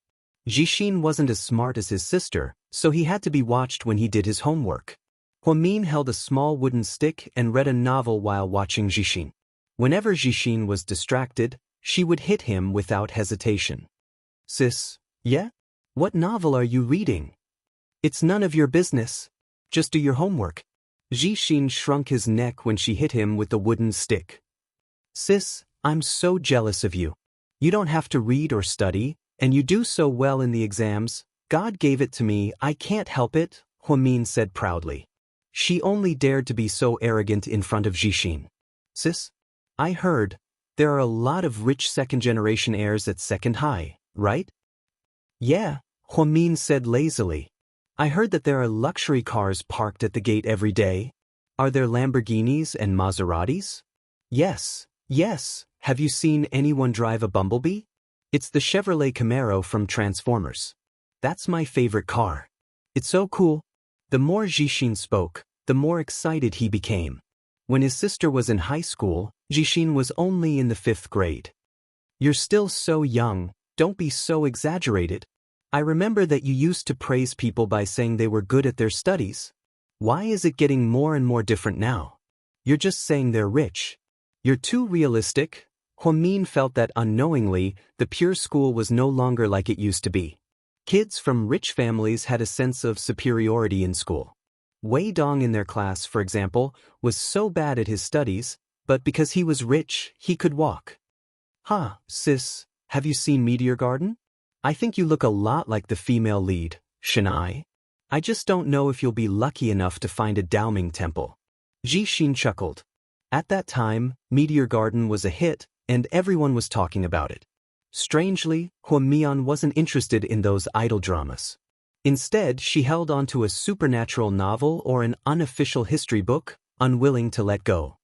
Jixin wasn't as smart as his sister, so he had to be watched when he did his homework. Huamin held a small wooden stick and read a novel while watching Jixin. Whenever Jixin was distracted, she would hit him without hesitation. Sis, yeah? What novel are you reading? It's none of your business. Just do your homework. Jixin shrunk his neck when she hit him with the wooden stick. Sis, I'm so jealous of you. You don't have to read or study, and you do so well in the exams. God gave it to me, I can't help it, Huamin said proudly. She only dared to be so arrogant in front of Jixin. Sis? I heard, there are a lot of rich second-generation heirs at Second High, right? Yeah, Huamin said lazily. I heard that there are luxury cars parked at the gate every day. Are there Lamborghinis and Maseratis? Yes. Have you seen anyone drive a Bumblebee? It's the Chevrolet Camaro from Transformers. That's my favorite car. It's so cool. The more Jixin spoke, the more excited he became. When his sister was in high school, Jixin was only in the 5th grade. You're still so young, don't be so exaggerated. I remember that you used to praise people by saying they were good at their studies. Why is it getting more and more different now? You're just saying they're rich. You're too realistic. Huamin felt that unknowingly, the pure school was no longer like it used to be. Kids from rich families had a sense of superiority in school. Wei Dong in their class, for example, was so bad at his studies, but because he was rich, he could walk. Sis, have you seen Meteor Garden? I think you look a lot like the female lead, Shanai. I just don't know if you'll be lucky enough to find a Daoming temple. Jixin chuckled. At that time, Meteor Garden was a hit, and everyone was talking about it. Strangely, Huamian wasn't interested in those idol dramas. Instead, she held on to a supernatural novel or an unofficial history book, unwilling to let go.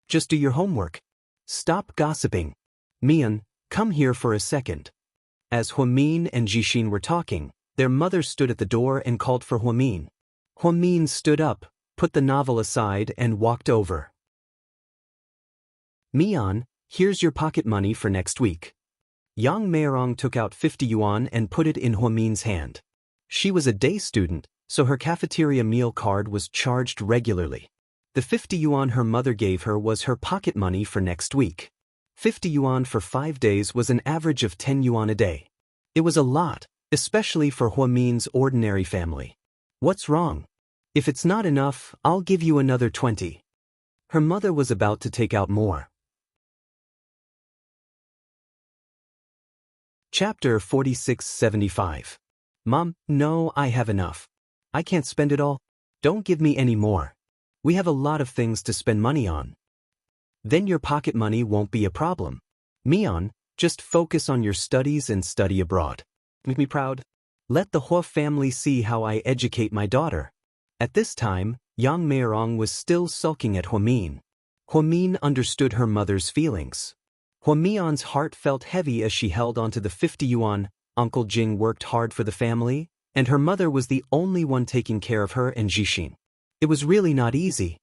Just do your homework. Stop gossiping. Mian, come here for a second. As Huamin and Jixin were talking, their mother stood at the door and called for Huamin. Huamin stood up, put the novel aside and walked over. Mian, here's your pocket money for next week. Yang Meirong took out 50 yuan and put it in Huamin's hand. She was a day student, so her cafeteria meal card was charged regularly. The 50 yuan her mother gave her was her pocket money for next week. 50 yuan for 5 days was an average of 10 yuan a day. It was a lot, especially for Huamin's ordinary family. What's wrong? If it's not enough, I'll give you another 20. Her mother was about to take out more. Chapter 4675. Mom, no, I have enough. I can't spend it all. Don't give me any more. We have a lot of things to spend money on. Then your pocket money won't be a problem. Mian, just focus on your studies and study abroad. Make me proud. Let the Hua family see how I educate my daughter. At this time, Yang Meirong was still sulking at Huamin. Huamin understood her mother's feelings. Huamian's heart felt heavy as she held onto the 50 yuan. Uncle Jing worked hard for the family, and her mother was the only one taking care of her and Jixin. It was really not easy.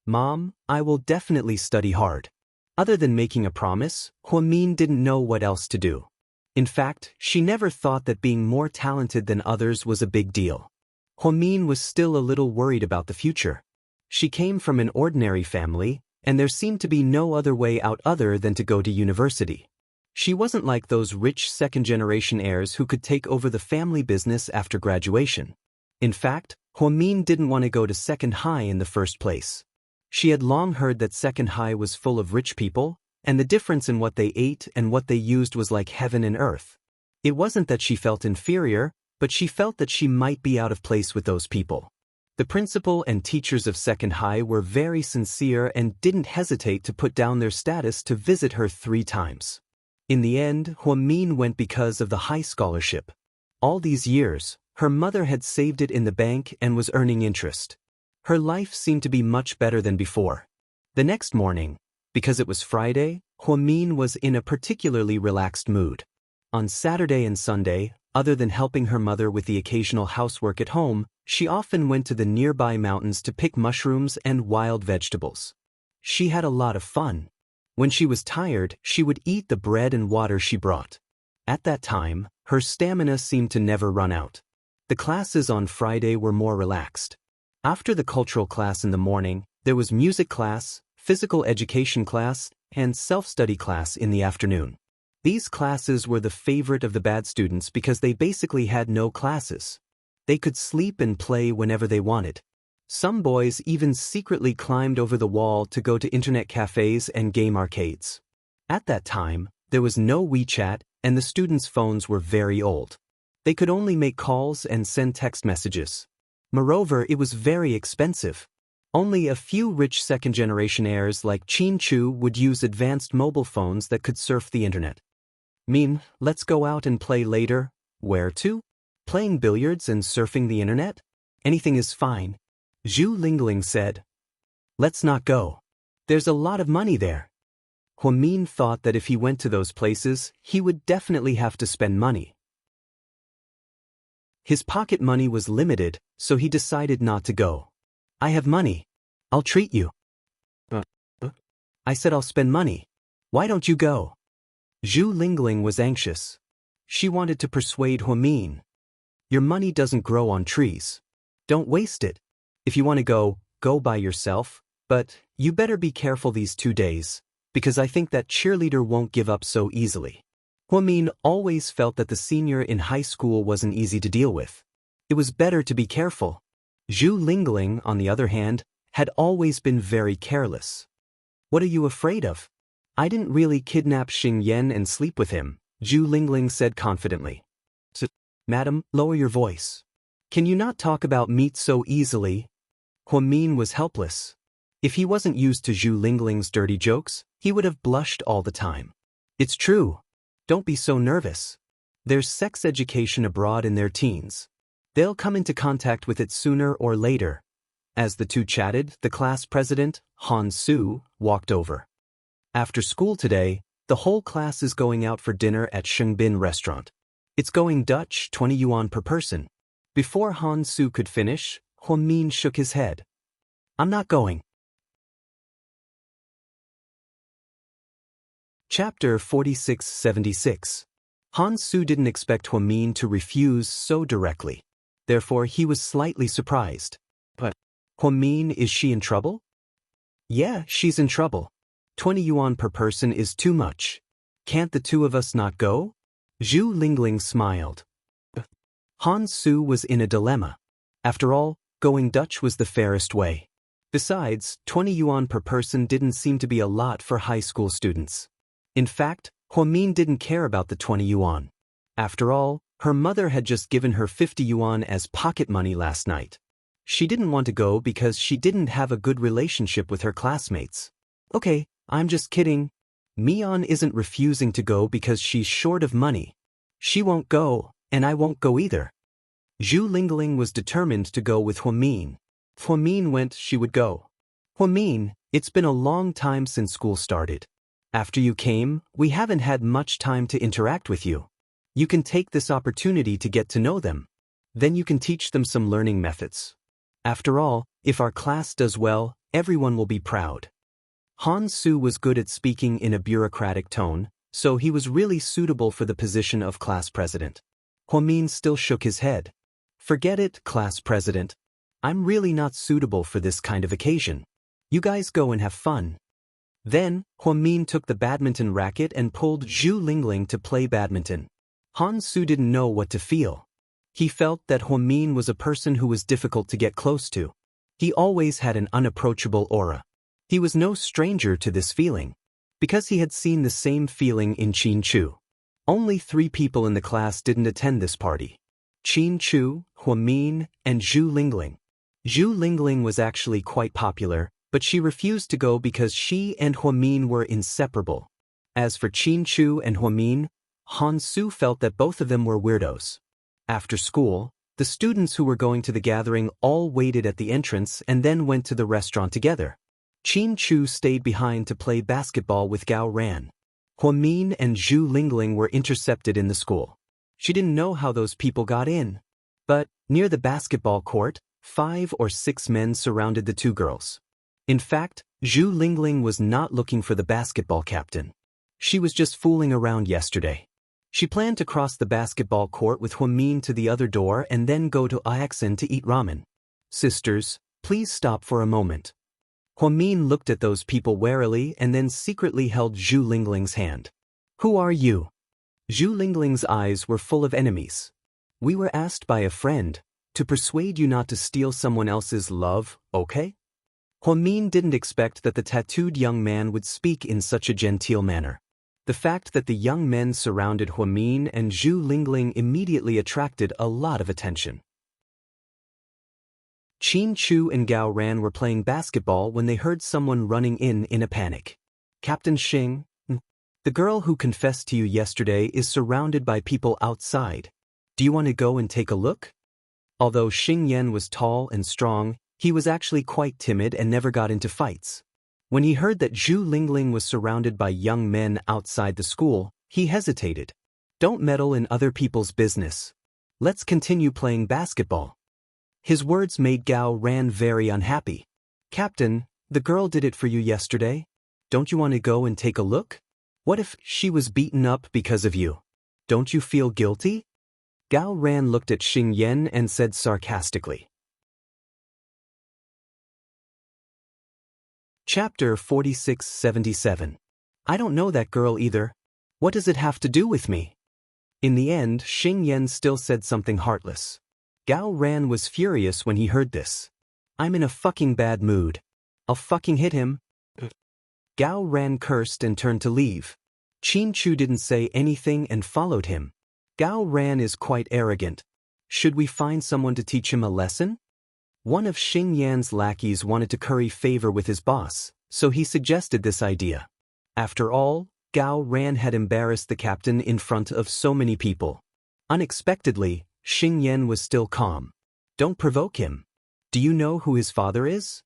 Mom, I will definitely study hard. Other than making a promise, Huamin didn't know what else to do. In fact, she never thought that being more talented than others was a big deal. Huamin was still a little worried about the future. She came from an ordinary family, and there seemed to be no other way out other than to go to university. She wasn't like those rich second-generation heirs who could take over the family business after graduation. In fact, Huamin didn't want to go to second high in the first place. She had long heard that second high was full of rich people, and the difference in what they ate and what they used was like heaven and earth. It wasn't that she felt inferior, but she felt that she might be out of place with those people. The principal and teachers of second high were very sincere and didn't hesitate to put down their status to visit her 3 times. In the end, Huamin went because of the high scholarship. All these years, her mother had saved it in the bank and was earning interest. Her life seemed to be much better than before. The next morning, because it was Friday, Huamin was in a particularly relaxed mood. On Saturday and Sunday, other than helping her mother with the occasional housework at home, she often went to the nearby mountains to pick mushrooms and wild vegetables. She had a lot of fun. When she was tired, she would eat the bread and water she brought. At that time, her stamina seemed to never run out. The classes on Friday were more relaxed. After the cultural class in the morning, there was music class, physical education class, and self-study class in the afternoon. These classes were the favorite of the bad students because they basically had no classes. They could sleep and play whenever they wanted. Some boys even secretly climbed over the wall to go to internet cafes and game arcades. At that time, there was no WeChat, and the students' phones were very old. They could only make calls and send text messages. Moreover, it was very expensive. Only a few rich second-generation heirs like Qin Chu would use advanced mobile phones that could surf the internet. Meme, let's go out and play later. Where to? Playing billiards and surfing the internet? Anything is fine. Zhu Lingling said. Let's not go. There's a lot of money there. Huamin thought that if he went to those places, he would definitely have to spend money. His pocket money was limited, so he decided not to go. I have money. I'll treat you. I said I'll spend money. Why don't you go? Zhu Lingling was anxious. She wanted to persuade Huamin. Your money doesn't grow on trees. Don't waste it. If you want to go, go by yourself, but you better be careful these 2 days, because I think that cheerleader won't give up so easily. Huamin always felt that the senior in high school wasn't easy to deal with. It was better to be careful. Zhu Lingling, on the other hand, had always been very careless. What are you afraid of? I didn't really kidnap Xing Yan and sleep with him, Zhu Lingling said confidently. Madam, lower your voice. Can you not talk about meat so easily? Huamin was helpless. If he wasn't used to Zhu Lingling's dirty jokes, he would have blushed all the time. It's true. Don't be so nervous. There's sex education abroad in their teens. They'll come into contact with it sooner or later. As the two chatted, the class president, Han Su, walked over. After school today, the whole class is going out for dinner at Shengbin restaurant. It's going Dutch, 20 yuan per person. Before Han Su could finish, Huamin shook his head. I'm not going. Chapter 4676. Han Su didn't expect Huamin to refuse so directly. Therefore, he was slightly surprised. But, Huamin, is she in trouble? Yeah, she's in trouble. 20 yuan per person is too much. Can't the two of us not go? Zhu Lingling smiled. Han Su was in a dilemma. After all, going Dutch was the fairest way. Besides, 20 yuan per person didn't seem to be a lot for high school students. In fact, Huamin didn't care about the 20 yuan. After all, her mother had just given her 50 yuan as pocket money last night. She didn't want to go because she didn't have a good relationship with her classmates. Okay, I'm just kidding. Mian isn't refusing to go because she's short of money. She won't go, and I won't go either. Zhu Lingling was determined to go with Huamin. If Huamin went, she would go. Huamin, it's been a long time since school started. After you came, we haven't had much time to interact with you. You can take this opportunity to get to know them. Then you can teach them some learning methods. After all, if our class does well, everyone will be proud. Han Su was good at speaking in a bureaucratic tone, so he was really suitable for the position of class president. Huamin still shook his head. Forget it, class president. I'm really not suitable for this kind of occasion. You guys go and have fun. Then, Huamin took the badminton racket and pulled Zhu Lingling to play badminton. Han Su didn't know what to feel. He felt that Huamin was a person who was difficult to get close to. He always had an unapproachable aura. He was no stranger to this feeling, because he had seen the same feeling in Qin Chu. Only 3 people in the class didn't attend this party. Qin Chu, Huamin, and Zhu Lingling. Zhu Lingling was actually quite popular, but she refused to go because she and Huamin were inseparable. As for Qin Chu and Huamin, Han Su felt that both of them were weirdos. After school, the students who were going to the gathering all waited at the entrance and then went to the restaurant together. Qin Chu stayed behind to play basketball with Gao Ran. Huamin and Zhu Lingling were intercepted in the school. She didn't know how those people got in. But, near the basketball court, 5 or 6 men surrounded the 2 girls. In fact, Zhu Lingling was not looking for the basketball captain. She was just fooling around yesterday. She planned to cross the basketball court with Huamin to the other door and then go to Iaxin to eat ramen. Sisters, please stop for a moment. Huamin looked at those people warily and then secretly held Zhu Lingling's hand. Who are you? Zhu Lingling's eyes were full of enemies. We were asked by a friend to persuade you not to steal someone else's love, okay? Huamin didn't expect that the tattooed young man would speak in such a genteel manner. The fact that the young men surrounded Huamin and Zhu Lingling immediately attracted a lot of attention. Qin Chu and Gao Ran were playing basketball when they heard someone running in a panic. Captain Xing, the girl who confessed to you yesterday is surrounded by people outside. Do you want to go and take a look? Although Xing Yan was tall and strong, he was actually quite timid and never got into fights. When he heard that Zhu Lingling was surrounded by young men outside the school, he hesitated. Don't meddle in other people's business. Let's continue playing basketball. His words made Gao Ran very unhappy. Captain, the girl did it for you yesterday. Don't you want to go and take a look? What if she was beaten up because of you? Don't you feel guilty? Gao Ran looked at Xing Yan and said sarcastically. Chapter 4677. I don't know that girl either. What does it have to do with me? In the end, Xing Yan still said something heartless. Gao Ran was furious when he heard this. I'm in a fucking bad mood. I'll fucking hit him. Gao Ran cursed and turned to leave. Qin Chu didn't say anything and followed him. Gao Ran is quite arrogant. Should we find someone to teach him a lesson? One of Xing Yan's lackeys wanted to curry favor with his boss, so he suggested this idea. After all, Gao Ran had embarrassed the captain in front of so many people. Unexpectedly, Xing Yan was still calm. Don't provoke him. Do you know who his father is?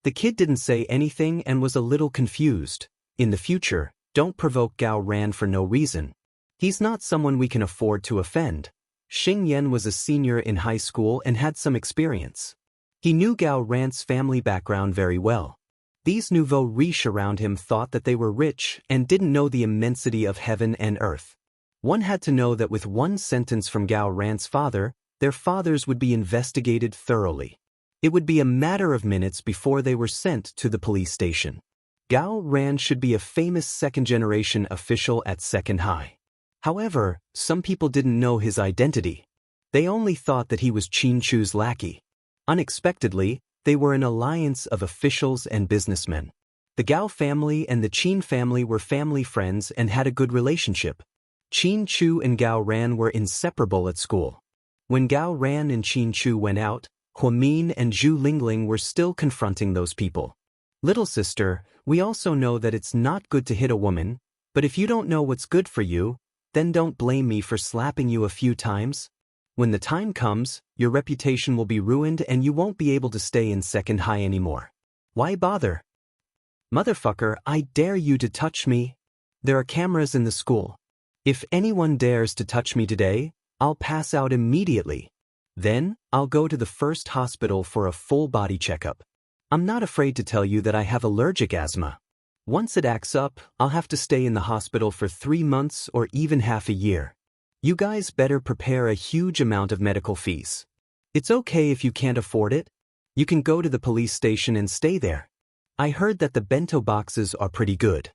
The kid didn't say anything and was a little confused. In the future, don't provoke Gao Ran for no reason. He's not someone we can afford to offend. Xing Yan was a senior in high school and had some experience. He knew Gao Ran's family background very well. These nouveau riche around him thought that they were rich and didn't know the immensity of heaven and earth. One had to know that with one sentence from Gao Ran's father, their fathers would be investigated thoroughly. It would be a matter of minutes before they were sent to the police station. Gao Ran should be a famous second-generation official at Second High. However, some people didn't know his identity. They only thought that he was Qin Chu's lackey. Unexpectedly, they were an alliance of officials and businessmen. The Gao family and the Qin family were family friends and had a good relationship. Qin Chu and Gao Ran were inseparable at school. When Gao Ran and Qin Chu went out, Huamin and Zhu Lingling were still confronting those people. Little sister, we also know that it's not good to hit a woman, but if you don't know what's good for you, then don't blame me for slapping you a few times. When the time comes, your reputation will be ruined and you won't be able to stay in Second High anymore. Why bother? Motherfucker, I dare you to touch me. There are cameras in the school. If anyone dares to touch me today, I'll pass out immediately. Then, I'll go to the first hospital for a full body checkup. I'm not afraid to tell you that I have allergic asthma. Once it acts up, I'll have to stay in the hospital for 3 months or even half a year. You guys better prepare a huge amount of medical fees. It's okay if you can't afford it. You can go to the police station and stay there. I heard that the bento boxes are pretty good.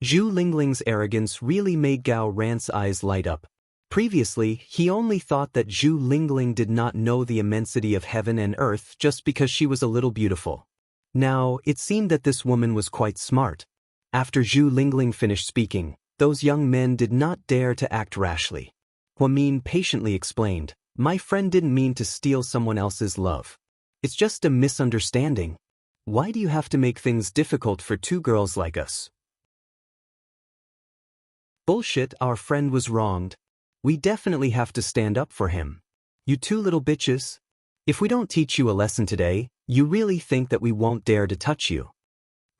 Zhu Lingling's arrogance really made Gao Ran's eyes light up. Previously, he only thought that Zhu Lingling did not know the immensity of heaven and earth just because she was a little beautiful. Now, it seemed that this woman was quite smart. After Zhu Lingling finished speaking, those young men did not dare to act rashly. Huamin patiently explained, "My friend didn't mean to steal someone else's love. It's just a misunderstanding. Why do you have to make things difficult for two girls like us?" Bullshit, our friend was wronged. We definitely have to stand up for him. You two little bitches. If we don't teach you a lesson today, you really think that we won't dare to touch you.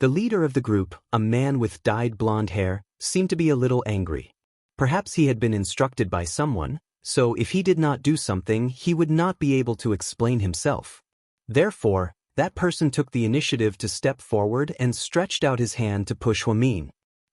The leader of the group, a man with dyed blonde hair, seemed to be a little angry. Perhaps he had been instructed by someone, so if he did not do something, he would not be able to explain himself. Therefore, that person took the initiative to step forward and stretched out his hand to push Huamin.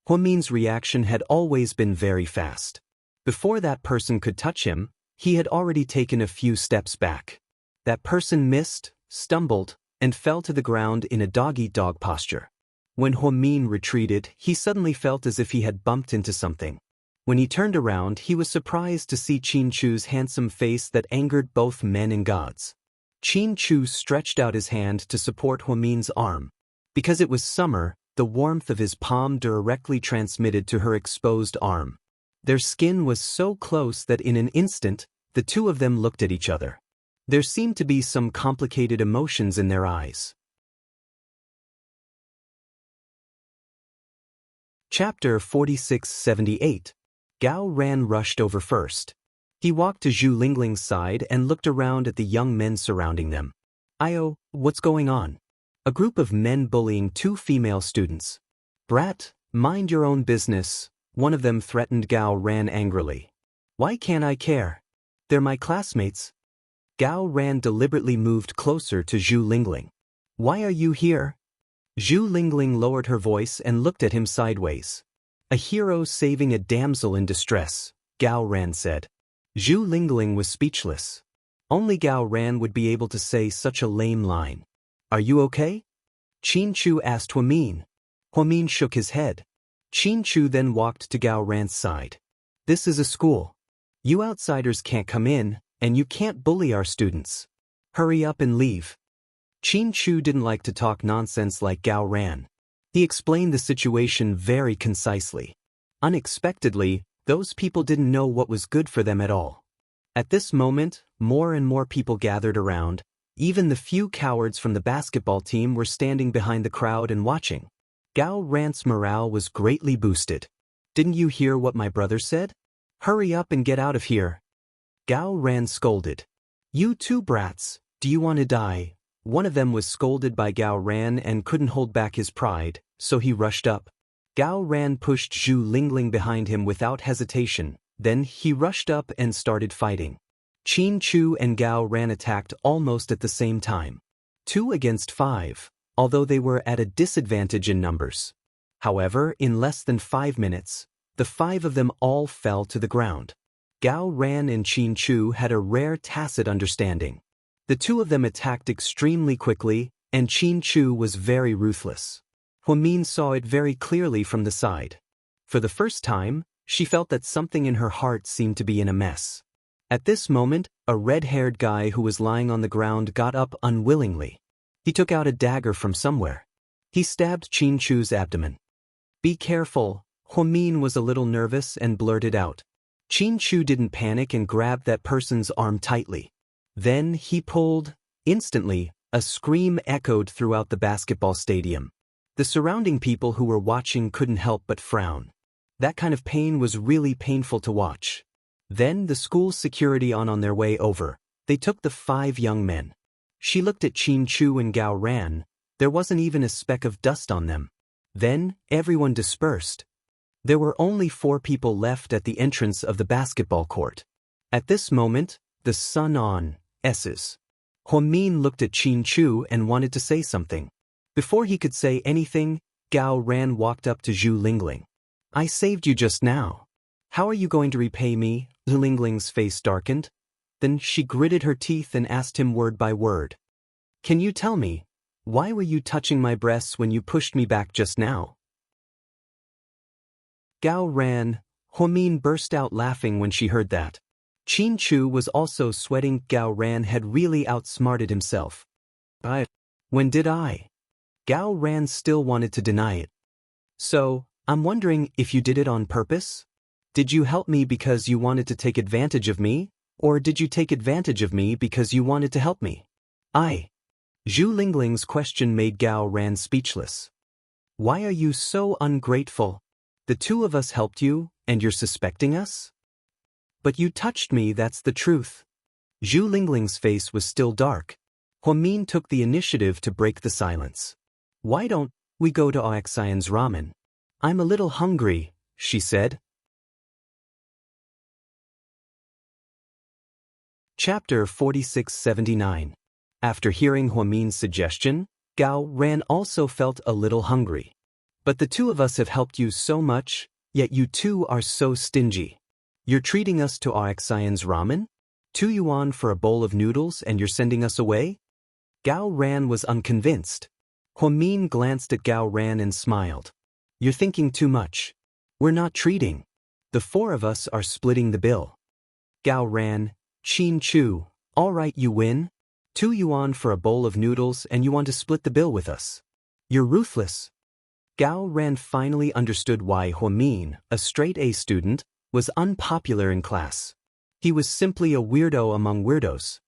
Huamin's reaction had always been very fast. Before that person could touch him, he had already taken a few steps back. That person missed, stumbled, and fell to the ground in a dog-eat-dog posture. When Huamin retreated, he suddenly felt as if he had bumped into something. When he turned around, he was surprised to see Qin Chu's handsome face that angered both men and gods. Qin Chu stretched out his hand to support Huamin's arm. Because it was summer, the warmth of his palm directly transmitted to her exposed arm. Their skin was so close that in an instant, the two of them looked at each other. There seemed to be some complicated emotions in their eyes. Chapter 4678. Gao Ran rushed over first. He walked to Zhu Lingling's side and looked around at the young men surrounding them. "Io, what's going on?" A group of men bullying two female students. "Brat, mind your own business," one of them threatened Gao Ran angrily. "Why can't I care? They're my classmates." Gao Ran deliberately moved closer to Zhu Lingling. "Why are you here?" Zhu Lingling lowered her voice and looked at him sideways. "A hero saving a damsel in distress," Gao Ran said. Zhu Lingling was speechless. Only Gao Ran would be able to say such a lame line. "Are you okay?" Qin Chu asked Huamin. Huamin shook his head. Qin Chu then walked to Gao Ran's side. "This is a school. You outsiders can't come in, and you can't bully our students. Hurry up and leave." Qin Chu didn't like to talk nonsense like Gao Ran. He explained the situation very concisely. Unexpectedly, those people didn't know what was good for them at all. At this moment, more and more people gathered around. Even the few cowards from the basketball team were standing behind the crowd and watching. Gao Ran's morale was greatly boosted. "Didn't you hear what my brother said? Hurry up and get out of here." Gao Ran scolded. "You two brats, do you want to die?" One of them was scolded by Gao Ran and couldn't hold back his pride, so he rushed up. Gao Ran pushed Zhu Lingling behind him without hesitation, then he rushed up and started fighting. Qin Chu and Gao Ran attacked almost at the same time. 2 against 5, although they were at a disadvantage in numbers. However, in less than 5 minutes, the 5 of them all fell to the ground. Gao Ran and Qin Chu had a rare tacit understanding. The 2 of them attacked extremely quickly, and Qin Chu was very ruthless. Huamin saw it very clearly from the side. For the first time, she felt that something in her heart seemed to be in a mess. At this moment, a red-haired guy who was lying on the ground got up unwillingly. He took out a dagger from somewhere. He stabbed Qin Chu's abdomen. "Be careful," Huamin was a little nervous and blurted out. Qin Chu didn't panic and grabbed that person's arm tightly. Then he pulled. Instantly, a scream echoed throughout the basketball stadium. The surrounding people who were watching couldn't help but frown. That kind of pain was really painful to watch. Then the school security on their way over, they took the 5 young men. She looked at Qin Chu and Gao Ran. There wasn't even a speck of dust on them. Then, everyone dispersed. There were only 4 people left at the entrance of the basketball court. At this moment, the sun on S's. Huamin looked at Qin Chu and wanted to say something. Before he could say anything, Gao Ran walked up to Zhu Lingling. "I saved you just now. How are you going to repay me?" Zhu Lingling's face darkened. Then she gritted her teeth and asked him word by word. "Can you tell me, why were you touching my breasts when you pushed me back just now?" Gao Ran. Huamin burst out laughing when she heard that. Qin Chu was also sweating. Gao Ran had really outsmarted himself. When did I? Gao Ran still wanted to deny it. "So, I'm wondering if you did it on purpose? Did you help me because you wanted to take advantage of me, or did you take advantage of me because you wanted to help me?" Zhu Lingling's question made Gao Ran speechless. "Why are you so ungrateful? The 2 of us helped you, and you're suspecting us? But you touched me, that's the truth." Zhu Lingling's face was still dark. Huamin took the initiative to break the silence. "Why don't we go to Xianxia's ramen? I'm a little hungry," she said. Chapter 4679. After hearing Huamin's suggestion, Gao Ran also felt a little hungry. "But the 2 of us have helped you so much, yet you 2 are so stingy. You're treating us to Xianxia's ramen? 2 yuan for a bowl of noodles and you're sending us away?" Gao Ran was unconvinced. Huamin glanced at Gao Ran and smiled. "You're thinking too much. We're not treating. The 4 of us are splitting the bill." Gao Ran. Qin Chu. "All right, you win. 2 yuan for a bowl of noodles and you want to split the bill with us. You're ruthless." Gao Ran finally understood why Huamin, a straight-A student, was unpopular in class. He was simply a weirdo among weirdos.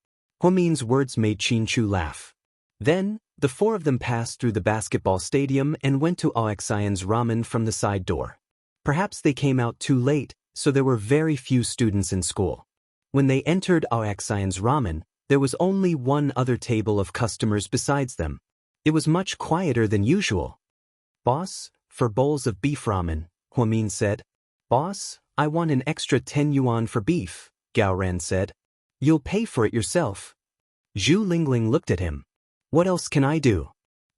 Huamin's words made Qin Chu laugh. Then, the 4 of them passed through the basketball stadium and went to Xianxia's ramen from the side door. Perhaps they came out too late, so there were very few students in school. When they entered Xianxia's ramen, there was only 1 other table of customers besides them. It was much quieter than usual. "Boss, for bowls of beef ramen," Huamin said. "Boss, I want an extra 10 yuan for beef," Gao Ran said. "You'll pay for it yourself." Zhu Lingling looked at him. "What else can I do?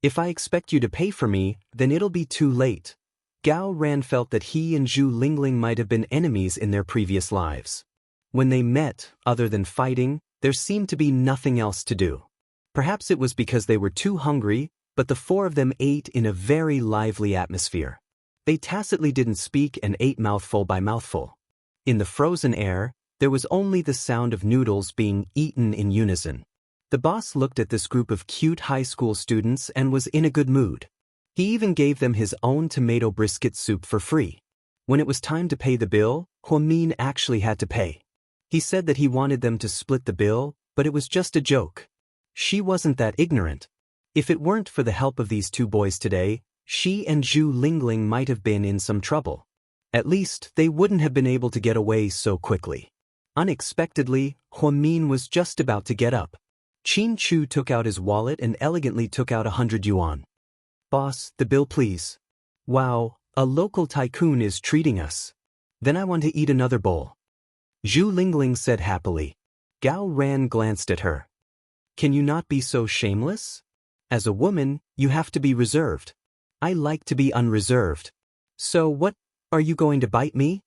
If I expect you to pay for me, then it'll be too late." Gao Ran felt that he and Zhu Lingling might have been enemies in their previous lives. When they met, other than fighting, there seemed to be nothing else to do. Perhaps it was because they were too hungry, but the 4 of them ate in a very lively atmosphere. They tacitly didn't speak and ate mouthful by mouthful. In the frozen air, there was only the sound of noodles being eaten in unison. The boss looked at this group of cute high school students and was in a good mood. He even gave them his own tomato brisket soup for free. When it was time to pay the bill, Huamin actually had to pay. He said that he wanted them to split the bill, but it was just a joke. She wasn't that ignorant. If it weren't for the help of these 2 boys today, she and Zhu Lingling might have been in some trouble. At least, they wouldn't have been able to get away so quickly. Unexpectedly, Huamin was just about to get up. Qin Chu took out his wallet and elegantly took out 100 yuan. "Boss, the bill please." "Wow, A local tycoon is treating us. Then I want to eat another bowl. Zhu Lingling said happily. Gao Ran glanced at her. Can you not be so shameless? As a woman, you have to be reserved. I like to be unreserved. So what, are you going to bite me?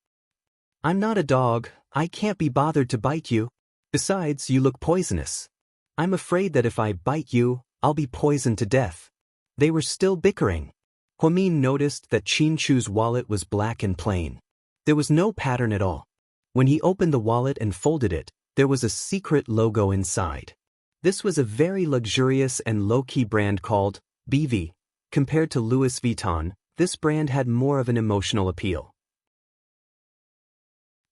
I'm not a dog, I can't be bothered to bite you. Besides, you look poisonous. I'm afraid that if I bite you, I'll be poisoned to death. They were still bickering. Huamin noticed that Qin Chu's wallet was black and plain. There was no pattern at all. When he opened the wallet and folded it, there was a secret logo inside. This was a very luxurious and low-key brand called BV. Compared to Louis Vuitton, this brand had more of an emotional appeal.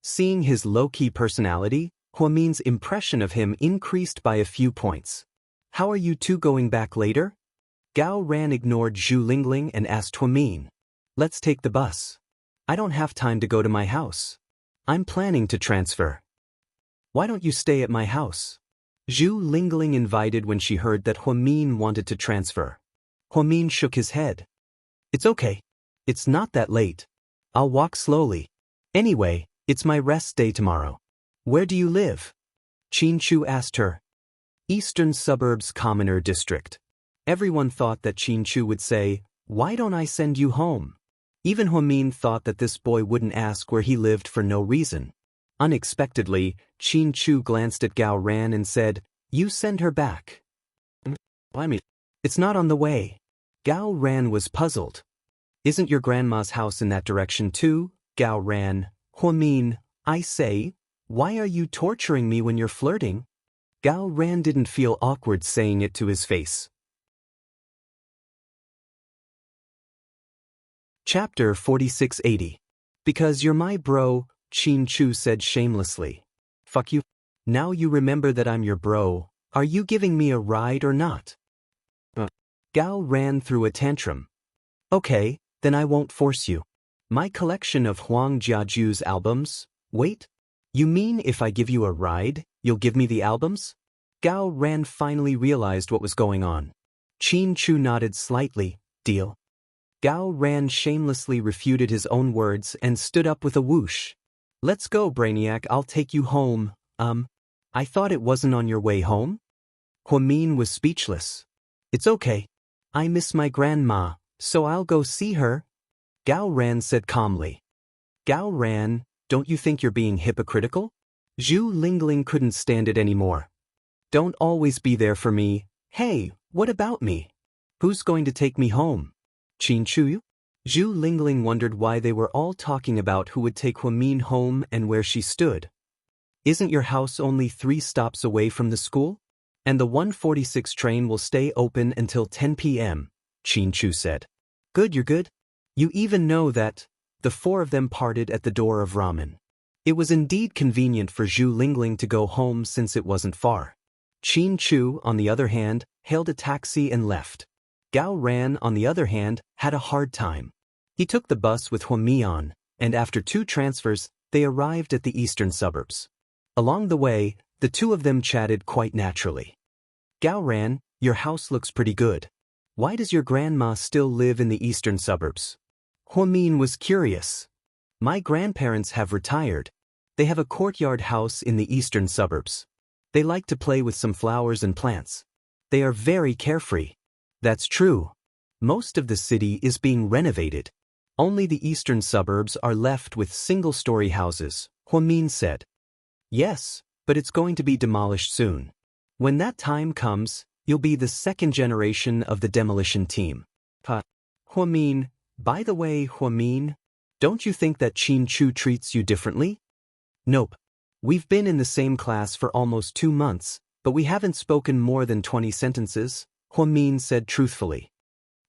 Seeing his low-key personality, Huamin's impression of him increased by a few points. How are you two going back later? Gao Ran ignored Zhu Lingling and asked Huamin. Let's take the bus. I don't have time to go to my house. I'm planning to transfer. Why don't you stay at my house? Zhu Lingling invited when she heard that Huamin wanted to transfer. Huamin shook his head. It's okay. It's not that late. I'll walk slowly. Anyway, it's my rest day tomorrow. Where do you live? Qin Chu asked her. Eastern Suburbs Commoner District. Everyone thought that Qin Chu would say, why don't I send you home? Even Huamin thought that this boy wouldn't ask where he lived for no reason. Unexpectedly, Qin Chu glanced at Gao Ran and said, you send her back. It's not on the way. Gao Ran was puzzled. Isn't your grandma's house in that direction too? Gao Ran. Huamin, I say, why are you torturing me when you're flirting? Gao Ran didn't feel awkward saying it to his face. Chapter 4680. Because you're my bro, Qin Chu said shamelessly. Fuck you. Now you remember that I'm your bro, are you giving me a ride or not? Gao ran through a tantrum. Okay, then I won't force you. My collection of Huang Jiaju's albums? Wait? You mean if I give you a ride, you'll give me the albums? Gao Ran finally realized what was going on. Qin Chu nodded slightly. Deal. Gao Ran shamelessly refuted his own words and stood up with a whoosh. Let's go, Brainiac, I'll take you home. I thought it wasn't on your way home? Huamin was speechless. It's okay. I miss my grandma, so I'll go see her. Gao Ran said calmly. Gao Ran, don't you think you're being hypocritical? Zhu Lingling couldn't stand it anymore. Don't always be there for me. Hey, what about me? Who's going to take me home? Qin Chu? Zhu Lingling wondered why they were all talking about who would take Huamin home and where she stood. Isn't your house only 3 stops away from the school? And the 146 train will stay open until 10 p.m., Qin Chu said. Good, you're good. You even know that. The 4 of them parted at the door of ramen. It was indeed convenient for Zhu Lingling to go home since it wasn't far. Qin Chu, on the other hand, hailed a taxi and left. Gao Ran, on the other hand, had a hard time. He took the bus with Huamian, and after 2 transfers, they arrived at the eastern suburbs. Along the way, the 2 of them chatted quite naturally. Gao Ran, your house looks pretty good. Why does your grandma still live in the eastern suburbs? Huamin was curious. My grandparents have retired. They have a courtyard house in the eastern suburbs. They like to play with some flowers and plants. They are very carefree. That's true. Most of the city is being renovated. Only the eastern suburbs are left with single-story houses, Huamin said. Yes, but it's going to be demolished soon. When that time comes, you'll be the 2nd generation of the demolition team. Huamin, by the way, Huamin, don't you think that Qin Chu treats you differently? Nope. We've been in the same class for almost 2 months, but we haven't spoken more than 20 sentences, Huamin said truthfully.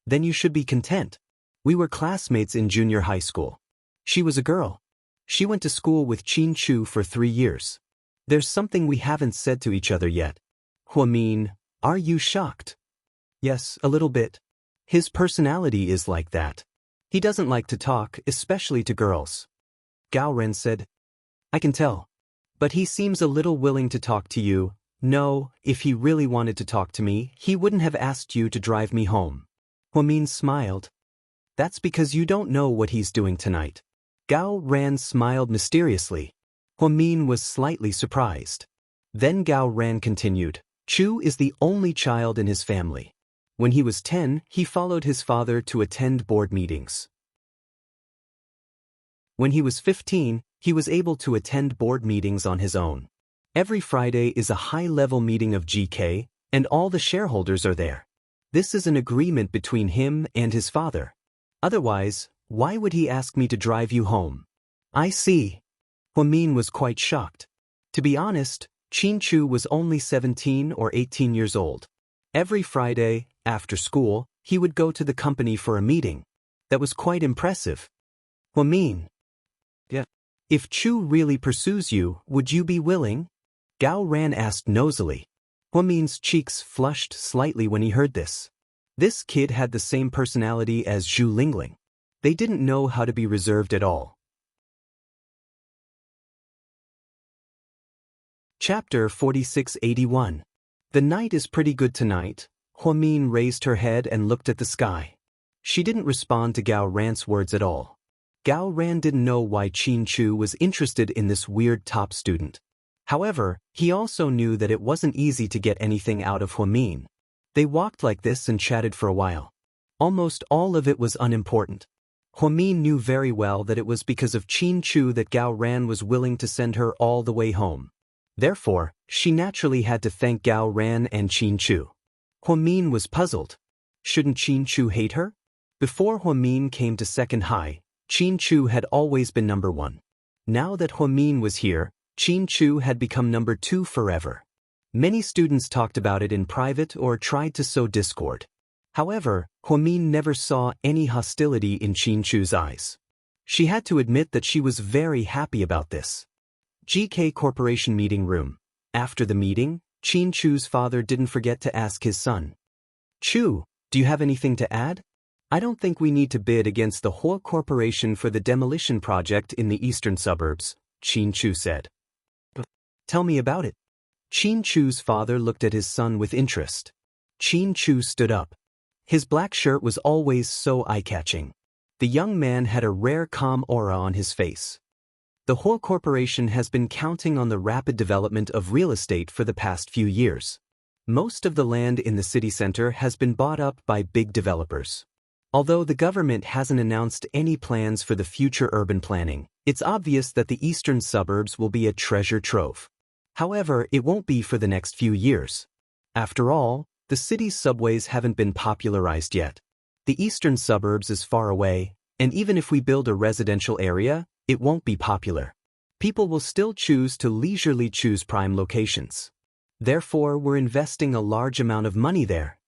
Then you should be content. We were classmates in junior high school. She was a girl. She went to school with Qin Chu for 3 years. There's something we haven't said to each other yet. Huamin, are you shocked? Yes, a little bit. His personality is like that. He doesn't like to talk, especially to girls. Gao Ren said, I can tell. But he seems a little willing to talk to you. No, if he really wanted to talk to me, he wouldn't have asked you to drive me home. Huamin smiled. That's because you don't know what he's doing tonight. Gao Ran smiled mysteriously. Huamin was slightly surprised. Then Gao Ran continued, Chu is the only child in his family. When he was 10, he followed his father to attend board meetings. When he was 15, he was able to attend board meetings on his own. Every Friday is a high-level meeting of GK, and all the shareholders are there. This is an agreement between him and his father. Otherwise, why would he ask me to drive you home? I see. Huamin was quite shocked. To be honest, Qin Chu was only 17 or 18 years old. Every Friday, after school, he would go to the company for a meeting. That was quite impressive. Huamin. Yeah. If Chu really pursues you, would you be willing? Gao Ran asked nosily. Huamin's cheeks flushed slightly when he heard this. This kid had the same personality as Zhu Lingling. They didn't know how to be reserved at all. Chapter 4681. The night is pretty good tonight. Huamin raised her head and looked at the sky. She didn't respond to Gao Ran's words at all. Gao Ran didn't know why Qin Chu was interested in this weird top student. However, he also knew that it wasn't easy to get anything out of Huamin. They walked like this and chatted for a while. Almost all of it was unimportant. Huamin knew very well that it was because of Qin Chu that Gao Ran was willing to send her all the way home. Therefore, she naturally had to thank Gao Ran and Qin Chu. Huamin was puzzled. Shouldn't Qin Chu hate her? Before Huamin came to second high, Qin Chu had always been number 1. Now that Huamin was here, Qin Chu had become number 2 forever. Many students talked about it in private or tried to sow discord. However, Huamin never saw any hostility in Qin Chu's eyes. She had to admit that she was very happy about this. GK Corporation meeting room. After the meeting, Qin Chu's father didn't forget to ask his son. Chu, do you have anything to add? I don't think we need to bid against the whole corporation for the demolition project in the eastern suburbs, Qin Chu said. Tell me about it. Qin Chu's father looked at his son with interest. Qin Chu stood up. His black shirt was always so eye-catching. The young man had a rare calm aura on his face. The whole corporation has been counting on the rapid development of real estate for the past few years. Most of the land in the city center has been bought up by big developers. Although the government hasn't announced any plans for the future urban planning, it's obvious that the eastern suburbs will be a treasure trove. However, it won't be for the next few years. After all, the city's subways haven't been popularized yet. The eastern suburbs is far away, and even if we build a residential area, it won't be popular. People will still choose to leisurely choose prime locations. Therefore, we're investing a large amount of money there.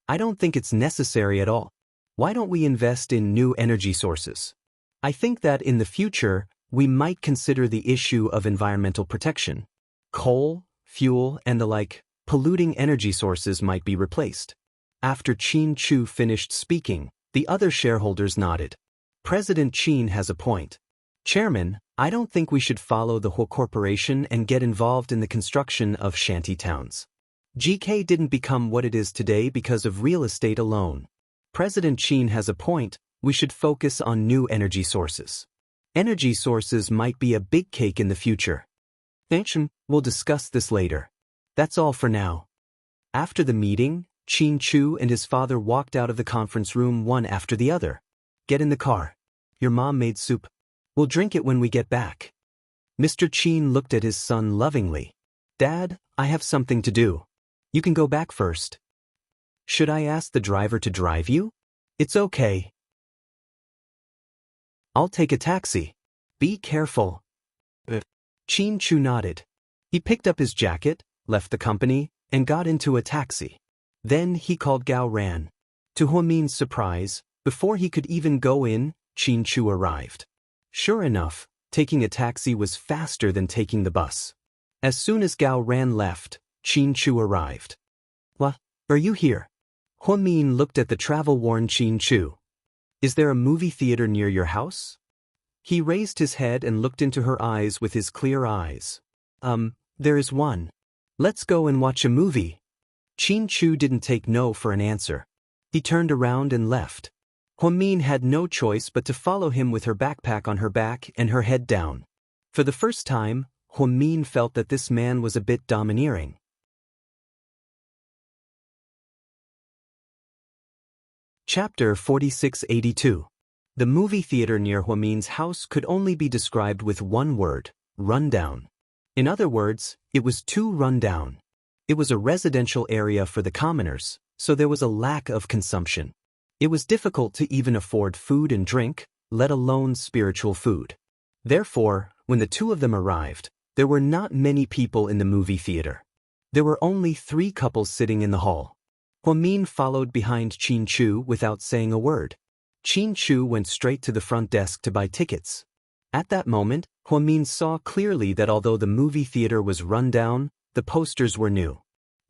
I don't think it's necessary at all. Why don't we invest in new energy sources? I think that in the future, we might consider the issue of environmental protection. Coal, fuel, and the like, polluting energy sources might be replaced. After Qin Chu finished speaking, the other shareholders nodded. President Qin has a point. Chairman, I don't think we should follow the whole corporation and get involved in the construction of shanty towns. GK didn't become what it is today because of real estate alone. President Qin has a point, we should focus on new energy sources. Energy sources might be a big cake in the future. We'll discuss this later. That's all for now. After the meeting, Qin Chu and his father walked out of the conference room one after the other. Get in the car. Your mom made soup. We'll drink it when we get back. Mr. Qin looked at his son lovingly. Dad, I have something to do. You can go back first. Should I ask the driver to drive you? It's okay. I'll take a taxi. Be careful. Qin Chu nodded. He picked up his jacket, left the company, and got into a taxi. Then he called Gao Ran. To Huamin's surprise, before he could even go in, Qin Chu arrived. Sure enough, taking a taxi was faster than taking the bus. As soon as Gao Ran left, Qin Chu arrived. What? Are you here? Huamin looked at the travel-worn Qin Chu. Is there a movie theater near your house? He raised his head and looked into her eyes with his clear eyes. There is one. Let's go and watch a movie. Qin Chu didn't take no for an answer. He turned around and left. Huamin had no choice but to follow him with her backpack on her back and her head down. For the first time, Huamin felt that this man was a bit domineering. Chapter 4682. The movie theater near Huamin's house could only be described with one word: rundown. In other words, it was too rundown. It was a residential area for the commoners, so there was a lack of consumption. It was difficult to even afford food and drink, let alone spiritual food. Therefore, when the two of them arrived, there were not many people in the movie theater. There were only 3 couples sitting in the hall. Huamin followed behind Qin Chu without saying a word. Qin Chu went straight to the front desk to buy tickets. At that moment, Huamin saw clearly that although the movie theater was run down, the posters were new.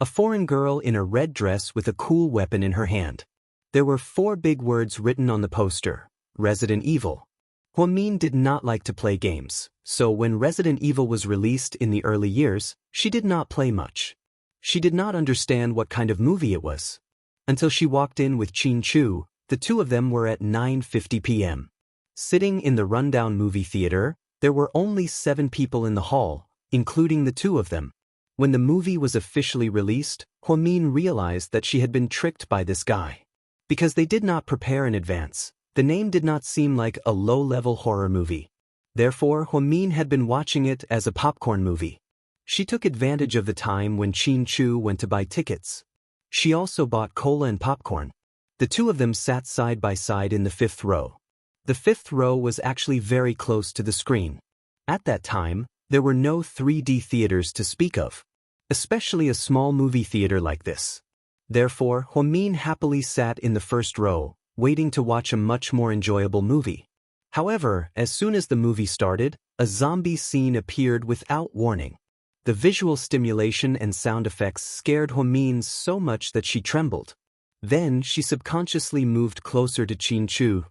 A foreign girl in a red dress with a cool weapon in her hand. There were 4 big words written on the poster: Resident Evil. Huamin did not like to play games, so when Resident Evil was released in the early years, she did not play much. She did not understand what kind of movie it was. Until she walked in with Qin Chu, the two of them were at 9:50 p.m. Sitting in the rundown movie theater, there were only 7 people in the hall, including the two of them. When the movie was officially released, Huamin realized that she had been tricked by this guy. Because they did not prepare in advance, the name did not seem like a low-level horror movie. Therefore, Huamin had been watching it as a popcorn movie. She took advantage of the time when Qin Chu went to buy tickets. She also bought cola and popcorn. The two of them sat side by side in the 5th row. The 5th row was actually very close to the screen. At that time, there were no 3D theaters to speak of, especially a small movie theater like this. Therefore, Huamin happily sat in the 1st row, waiting to watch a much more enjoyable movie. However, as soon as the movie started, a zombie scene appeared without warning. The visual stimulation and sound effects scared Huamin so much that she trembled. Then she subconsciously moved closer to Qin Chu.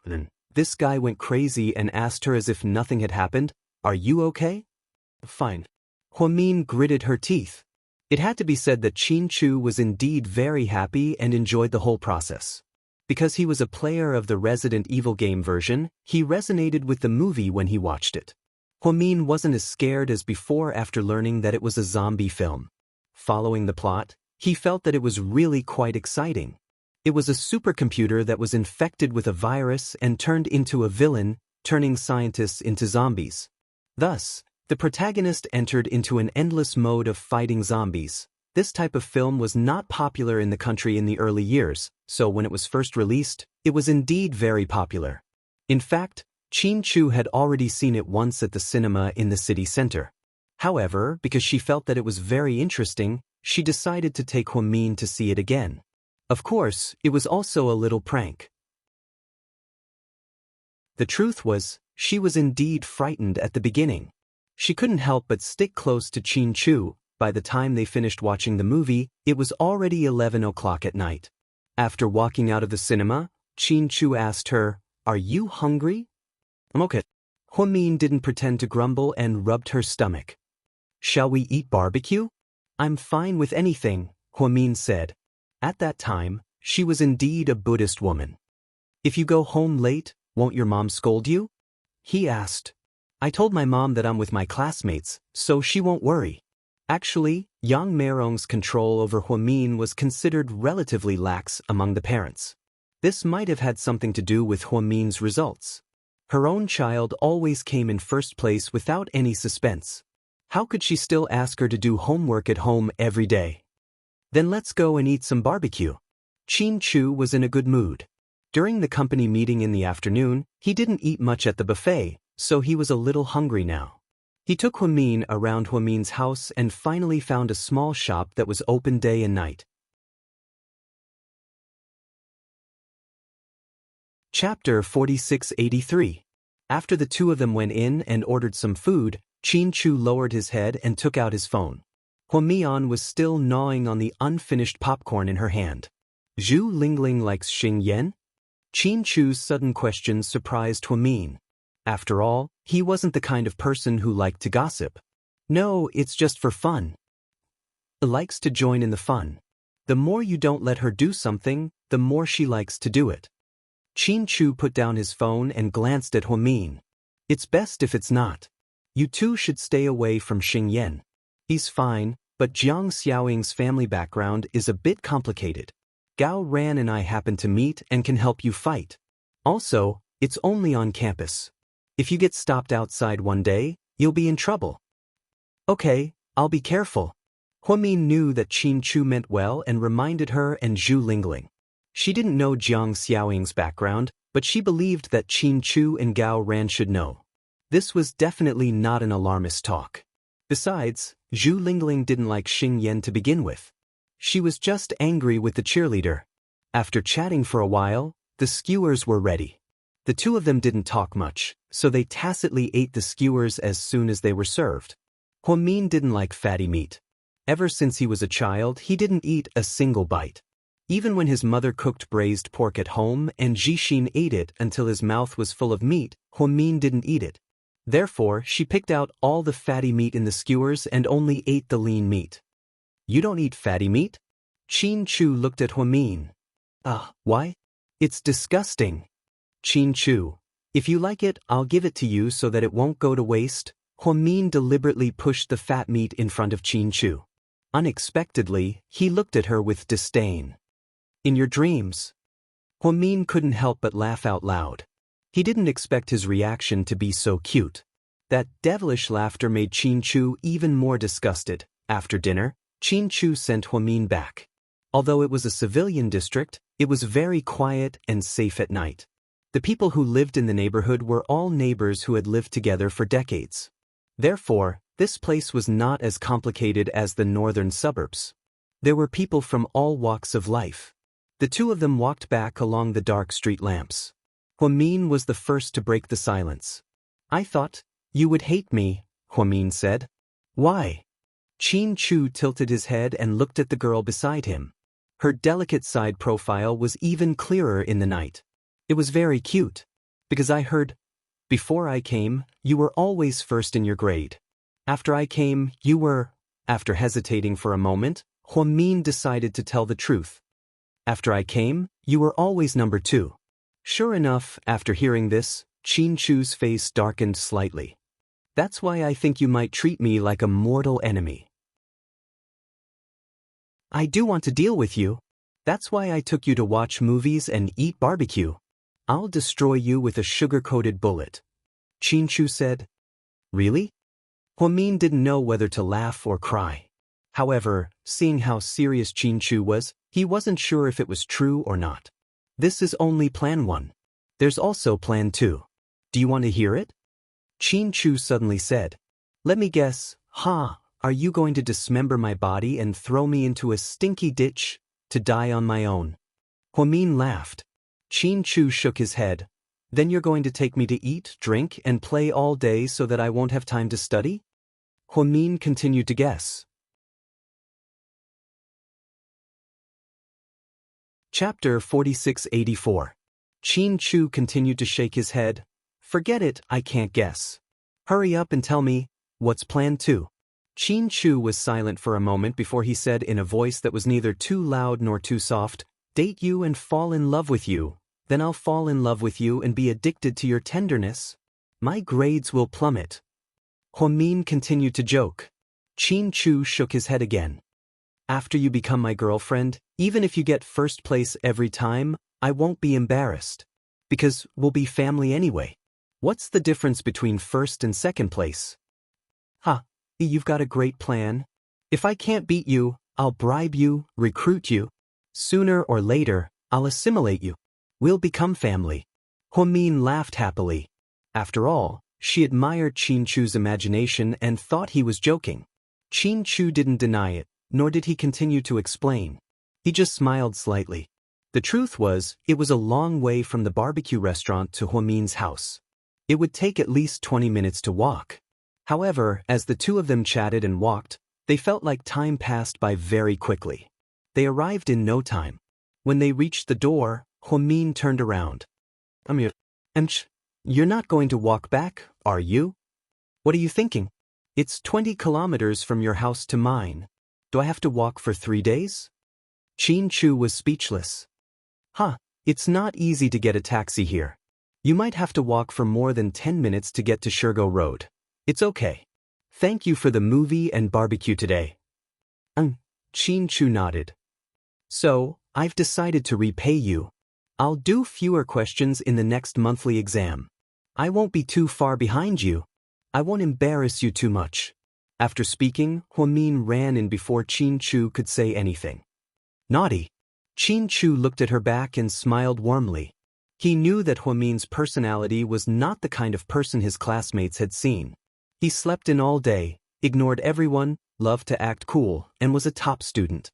This guy went crazy and asked her as if nothing had happened, "Are you okay?" "Fine." Huamin gritted her teeth. It had to be said that Qin Chu was indeed very happy and enjoyed the whole process. Because he was a player of the Resident Evil game version, he resonated with the movie when he watched it. Huamin wasn't as scared as before after learning that it was a zombie film. Following the plot, he felt that it was really quite exciting. It was a supercomputer that was infected with a virus and turned into a villain, turning scientists into zombies. Thus, the protagonist entered into an endless mode of fighting zombies. This type of film was not popular in the country in the early years, so when it was first released, it was indeed very popular. In fact, Qin Chu had already seen it once at the cinema in the city center. However, because she felt that it was very interesting, she decided to take Huamin to see it again. Of course, it was also a little prank. The truth was, she was indeed frightened at the beginning. She couldn't help but stick close to Qin Chu. By the time they finished watching the movie, it was already 11 o'clock at night. After walking out of the cinema, Qin Chu asked her, "Are you hungry?" "I'm okay." Huamin didn't pretend to grumble and rubbed her stomach. "Shall we eat barbecue?" "I'm fine with anything," Huamin said. At that time, she was indeed a Buddhist woman. "If you go home late, won't your mom scold you?" he asked. "I told my mom that I'm with my classmates, so she won't worry." Actually, Yang Meirong's control over Huamin was considered relatively lax among the parents. This might have had something to do with Huamin's results. Her own child always came in first place without any suspense. How could she still ask her to do homework at home every day? "Then let's go and eat some barbecue." Qin Chu was in a good mood. During the company meeting in the afternoon, he didn't eat much at the buffet, so he was a little hungry now. He took Huamin around Huamin's house and finally found a small shop that was open day and night. Chapter 4683. After the two of them went in and ordered some food, Qin Chu lowered his head and took out his phone. Huamian was still gnawing on the unfinished popcorn in her hand. "Zhu Lingling likes Xing Yan?" Qin Chu's sudden question surprised Huamin. After all, he wasn't the kind of person who liked to gossip. "No, it's just for fun." She likes to join in the fun. The more you don't let her do something, the more she likes to do it. Qin Chu put down his phone and glanced at Huamin. It's best if it's not. You two should stay away from Xing Yan. He's fine, but Jiang Xiaoying's family background is a bit complicated. Gao Ran and I happen to meet and can help you fight. Also, it's only on campus. If you get stopped outside one day, you'll be in trouble. Okay, I'll be careful. Huamin knew that Qin Chu meant well and reminded her and Zhu Lingling. She didn't know Jiang Xiaoying's background, but she believed that Qin Chu and Gao Ran should know. This was definitely not an alarmist talk. Besides, Zhu Lingling didn't like Xing Yan to begin with. She was just angry with the cheerleader. After chatting for a while, the skewers were ready. The two of them didn't talk much, so they tacitly ate the skewers as soon as they were served. Huamin didn't like fatty meat. Ever since he was a child, he didn't eat a single bite. Even when his mother cooked braised pork at home and Jixin ate it until his mouth was full of meat, Huamin didn't eat it. Therefore, she picked out all the fatty meat in the skewers and only ate the lean meat. You don't eat fatty meat? Qin Chu looked at Huamin. Why? It's disgusting. Qin Chu, if you like it, I'll give it to you so that it won't go to waste. Huamin deliberately pushed the fat meat in front of Qin Chu. Unexpectedly, he looked at her with disdain. In your dreams? Huamin couldn't help but laugh out loud. He didn't expect his reaction to be so cute. That devilish laughter made Qin Chu even more disgusted. After dinner, Qin Chu sent Huamin back. Although it was a civilian district, it was very quiet and safe at night. The people who lived in the neighborhood were all neighbors who had lived together for decades. Therefore, this place was not as complicated as the northern suburbs. There were people from all walks of life. The two of them walked back along the dark street lamps. Huamin was the first to break the silence. I thought you would hate me, Huamin said. Why? Qin Chu tilted his head and looked at the girl beside him. Her delicate side profile was even clearer in the night. It was very cute. Because I heard, before I came, you were always first in your grade. After I came, you were... After hesitating for a moment, Huamin decided to tell the truth. After I came, you were always number 2. Sure enough, after hearing this, Qin Chu's face darkened slightly. That's why I think you might treat me like a mortal enemy. I do want to deal with you. That's why I took you to watch movies and eat barbecue. I'll destroy you with a sugar-coated bullet. Qin Chu said. Really? Huamin didn't know whether to laugh or cry. However, seeing how serious Qin Chu was, he wasn't sure if it was true or not. This is only plan 1. There's also plan 2. Do you want to hear it? Qin Chu suddenly said. Let me guess, are you going to dismember my body and throw me into a stinky ditch, to die on my own? Huamin laughed. Qin Chu shook his head. Then you're going to take me to eat, drink, and play all day so that I won't have time to study? Huamin continued to guess. Chapter 4684. Qin Chu continued to shake his head. Forget it, I can't guess. Hurry up and tell me, what's plan 2? Qin Chu was silent for a moment before he said in a voice that was neither too loud nor too soft, date you and fall in love with you. Then I'll fall in love with you and be addicted to your tenderness. My grades will plummet. Huamin continued to joke. Qin Chu shook his head again. After you become my girlfriend, even if you get first place every time, I won't be embarrassed. Because we'll be family anyway. What's the difference between first and second place? You've got a great plan. If I can't beat you, I'll bribe you, recruit you. Sooner or later, I'll assimilate you. We'll become family. Huamin laughed happily. After all, she admired Qin Chu's imagination and thought he was joking. Qin Chu didn't deny it, nor did he continue to explain. He just smiled slightly. The truth was, it was a long way from the barbecue restaurant to Huamin's house. It would take at least 20 minutes to walk. However, as the two of them chatted and walked, they felt like time passed by very quickly. They arrived in no time. When they reached the door, Huamin turned around. You're not going to walk back, are you? What are you thinking? It's 20 kilometers from your house to mine. Do I have to walk for 3 days? Qin Chu was speechless. It's not easy to get a taxi here. You might have to walk for more than 10 minutes to get to Shergo Road. It's okay. Thank you for the movie and barbecue today. Xianxia nodded. So, I've decided to repay you. I'll do fewer questions in the next monthly exam. I won't be too far behind you. I won't embarrass you too much. After speaking, Huamin ran in before Xianxia could say anything. Naughty. Xianxia looked at her back and smiled warmly. He knew that Huamin's personality was not the kind of person his classmates had seen. He slept in all day, ignored everyone, loved to act cool, and was a top student.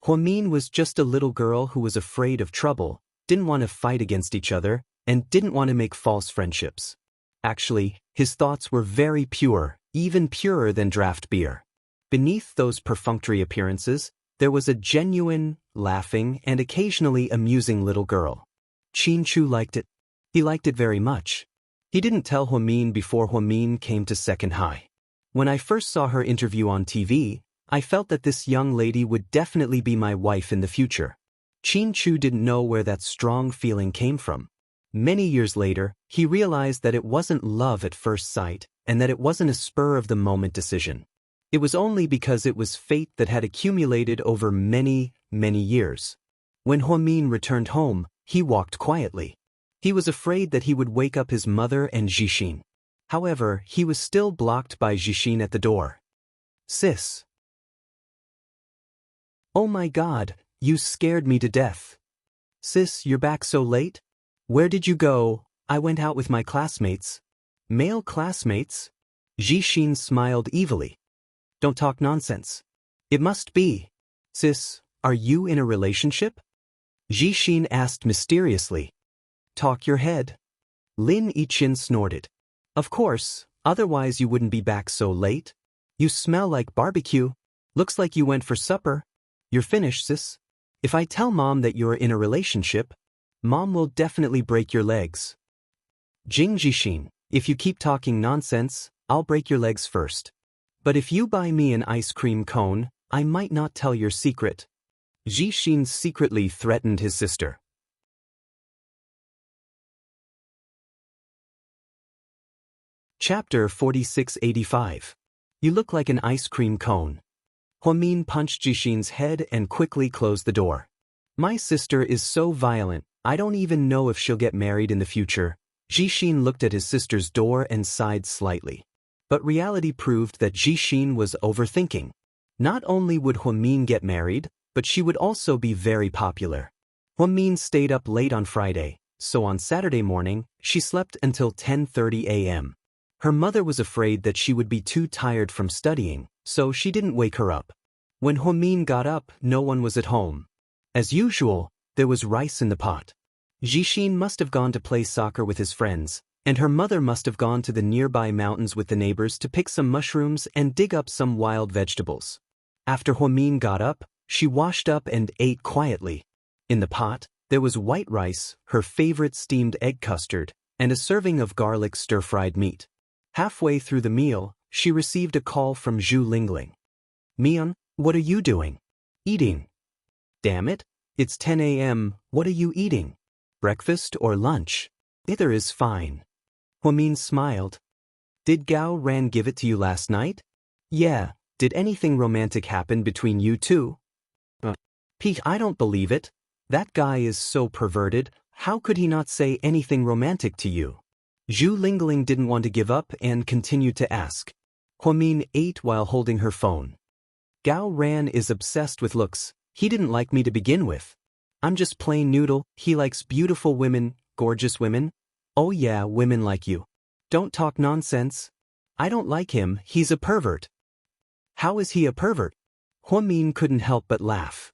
Huamin was just a little girl who was afraid of trouble, didn't want to fight against each other, and didn't want to make false friendships. Actually, his thoughts were very pure, even purer than draft beer. Beneath those perfunctory appearances, there was a genuine, laughing, and occasionally amusing little girl. Xianxia liked it. He liked it very much. He didn't tell Huamin before Huamin came to second high. When I first saw her interview on TV, I felt that this young lady would definitely be my wife in the future. Xianxia didn't know where that strong feeling came from. Many years later, he realized that it wasn't love at first sight, and that it wasn't a spur-of-the-moment decision. It was only because it was fate that had accumulated over many, many years. When Huamin returned home, he walked quietly. He was afraid that he would wake up his mother and Zhixin. However, he was still blocked by Zhixin at the door. Sis. Oh my God, you scared me to death. Sis, you're back so late? Where did you go? I went out with my classmates. Male classmates? Zhixin smiled evilly. Don't talk nonsense. It must be. Sis, are you in a relationship? Zhixin asked mysteriously. Talk your head. Lin Yichin snorted. Of course, otherwise you wouldn't be back so late. You smell like barbecue. Looks like you went for supper. You're finished, sis. If I tell Mom that you're in a relationship, Mom will definitely break your legs. Jing Zhixin, if you keep talking nonsense, I'll break your legs first. But if you buy me an ice cream cone, I might not tell your secret. Zhixin secretly threatened his sister. Chapter 4685. You look like an ice cream cone. Huamin punched Zhixin's head and quickly closed the door. My sister is so violent, I don't even know if she'll get married in the future. Zhixin looked at his sister's door and sighed slightly. But reality proved that Zhixin was overthinking. Not only would Huamin get married, but she would also be very popular. Huamin stayed up late on Friday, so on Saturday morning, she slept until 10:30 a.m. Her mother was afraid that she would be too tired from studying, so she didn't wake her up. When Huamin got up, no one was at home. As usual, there was rice in the pot. Zhixin must have gone to play soccer with his friends, and her mother must have gone to the nearby mountains with the neighbors to pick some mushrooms and dig up some wild vegetables. After Huamin got up, she washed up and ate quietly. In the pot, there was white rice, her favorite steamed egg custard, and a serving of garlic stir-fried meat. Halfway through the meal, she received a call from Zhu Lingling. Mian, what are you doing? Eating. Damn it, it's 10 a.m., what are you eating? Breakfast or lunch? Either is fine. Huamin smiled. Did Gao Ran give it to you last night? Yeah, did anything romantic happen between you two? Pete, I don't believe it. That guy is so perverted, how could he not say anything romantic to you? Zhu Lingling didn't want to give up and continued to ask. Huamin ate while holding her phone. Gao Ran is obsessed with looks, he didn't like me to begin with. I'm just plain noodle, he likes beautiful women, gorgeous women. Oh yeah, women like you. Don't talk nonsense. I don't like him, he's a pervert. How is he a pervert? Huamin couldn't help but laugh.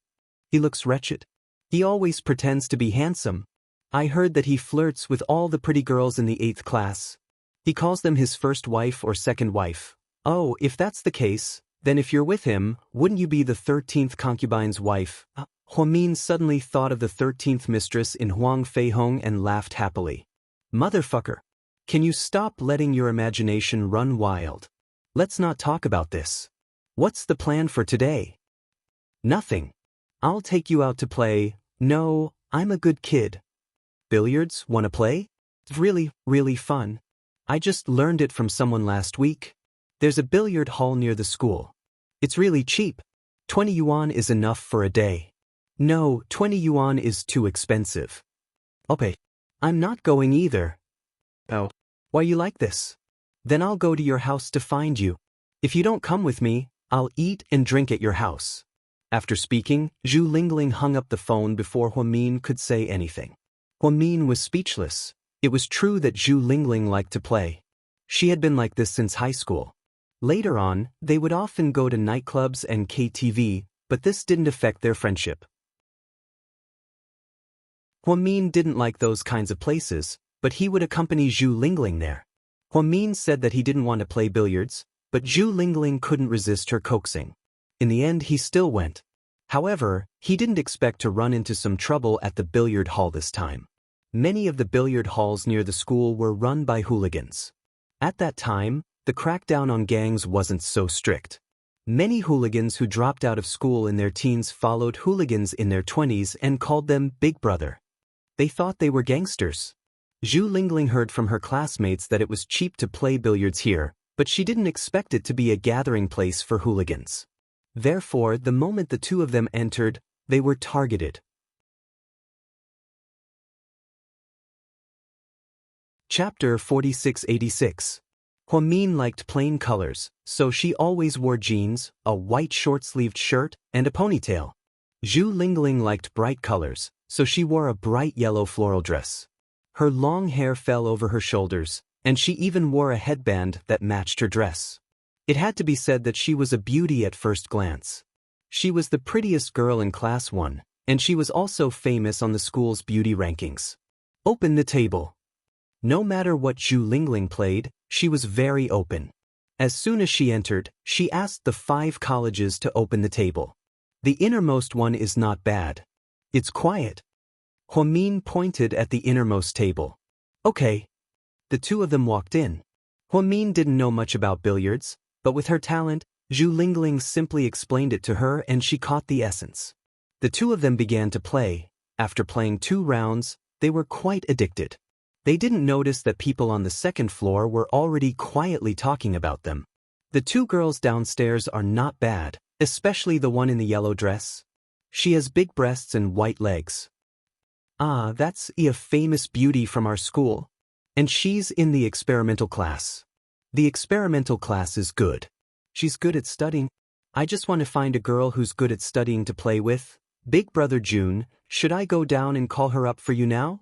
He looks wretched. He always pretends to be handsome. I heard that he flirts with all the pretty girls in the 8th class. He calls them his first wife or second wife. Oh, if that's the case, then if you're with him, wouldn't you be the 13th concubine's wife? Huamin suddenly thought of the 13th mistress in Huang Feihong and laughed happily. Motherfucker. Can you stop letting your imagination run wild? Let's not talk about this. What's the plan for today? Nothing. I'll take you out to play. No, I'm a good kid. Billiards, wanna play? It's really, really fun. I just learned it from someone last week. There's a billiard hall near the school. It's really cheap. 20 yuan is enough for a day. No, 20 yuan is too expensive. Okay. I'm not going either. Oh. Why you like this? Then I'll go to your house to find you. If you don't come with me, I'll eat and drink at your house. After speaking, Zhu Lingling hung up the phone before Huamin could say anything. Huamin was speechless. It was true that Zhu Lingling liked to play. She had been like this since high school. Later on, they would often go to nightclubs and KTV, but this didn't affect their friendship. Huamin didn't like those kinds of places, but he would accompany Zhu Lingling there. Huamin said that he didn't want to play billiards, but Zhu Lingling couldn't resist her coaxing. In the end, he still went. However, he didn't expect to run into some trouble at the billiard hall this time. Many of the billiard halls near the school were run by hooligans. At that time, the crackdown on gangs wasn't so strict. Many hooligans who dropped out of school in their teens followed hooligans in their 20s and called them Big Brother. They thought they were gangsters. Zhu Lingling heard from her classmates that it was cheap to play billiards here, but she didn't expect it to be a gathering place for hooligans. Therefore, the moment the two of them entered, they were targeted. Chapter 4686. Huamin liked plain colors, so she always wore jeans, a white short-sleeved shirt, and a ponytail. Zhu Lingling liked bright colors, so she wore a bright yellow floral dress. Her long hair fell over her shoulders, and she even wore a headband that matched her dress. It had to be said that she was a beauty at first glance. She was the prettiest girl in Class 1, and she was also famous on the school's beauty rankings. Open the table. No matter what Zhu Lingling played, she was very open. As soon as she entered, she asked the 5 colleges to open the table. The innermost one is not bad. It's quiet. Huamin pointed at the innermost table. Okay. The two of them walked in. Huamin didn't know much about billiards, but with her talent, Zhu Lingling simply explained it to her and she caught the essence. The two of them began to play. After playing 2 rounds, they were quite addicted. They didn't notice that people on the second floor were already quietly talking about them. The 2 girls downstairs are not bad, especially the one in the yellow dress. She has big breasts and white legs. Ah, that's a famous beauty from our school. And she's in the experimental class. The experimental class is good. She's good at studying. I just want to find a girl who's good at studying to play with. Big Brother June, should I go down and call her up for you now?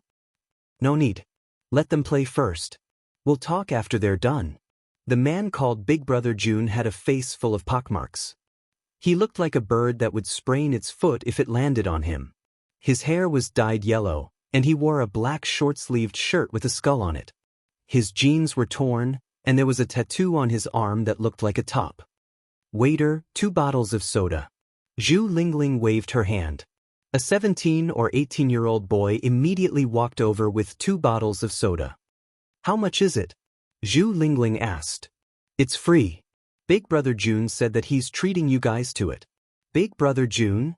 No need. Let them play first. We'll talk after they're done. The man called Big Brother June had a face full of pockmarks. He looked like a bird that would sprain its foot if it landed on him. His hair was dyed yellow, and he wore a black short-sleeved shirt with a skull on it. His jeans were torn, and there was a tattoo on his arm that looked like a top. Waiter, 2 bottles of soda. Zhu Lingling waved her hand. A 17 or 18-year-old boy immediately walked over with 2 bottles of soda. How much is it? Zhu Lingling asked. It's free. Big Brother June said that he's treating you guys to it. Big Brother June?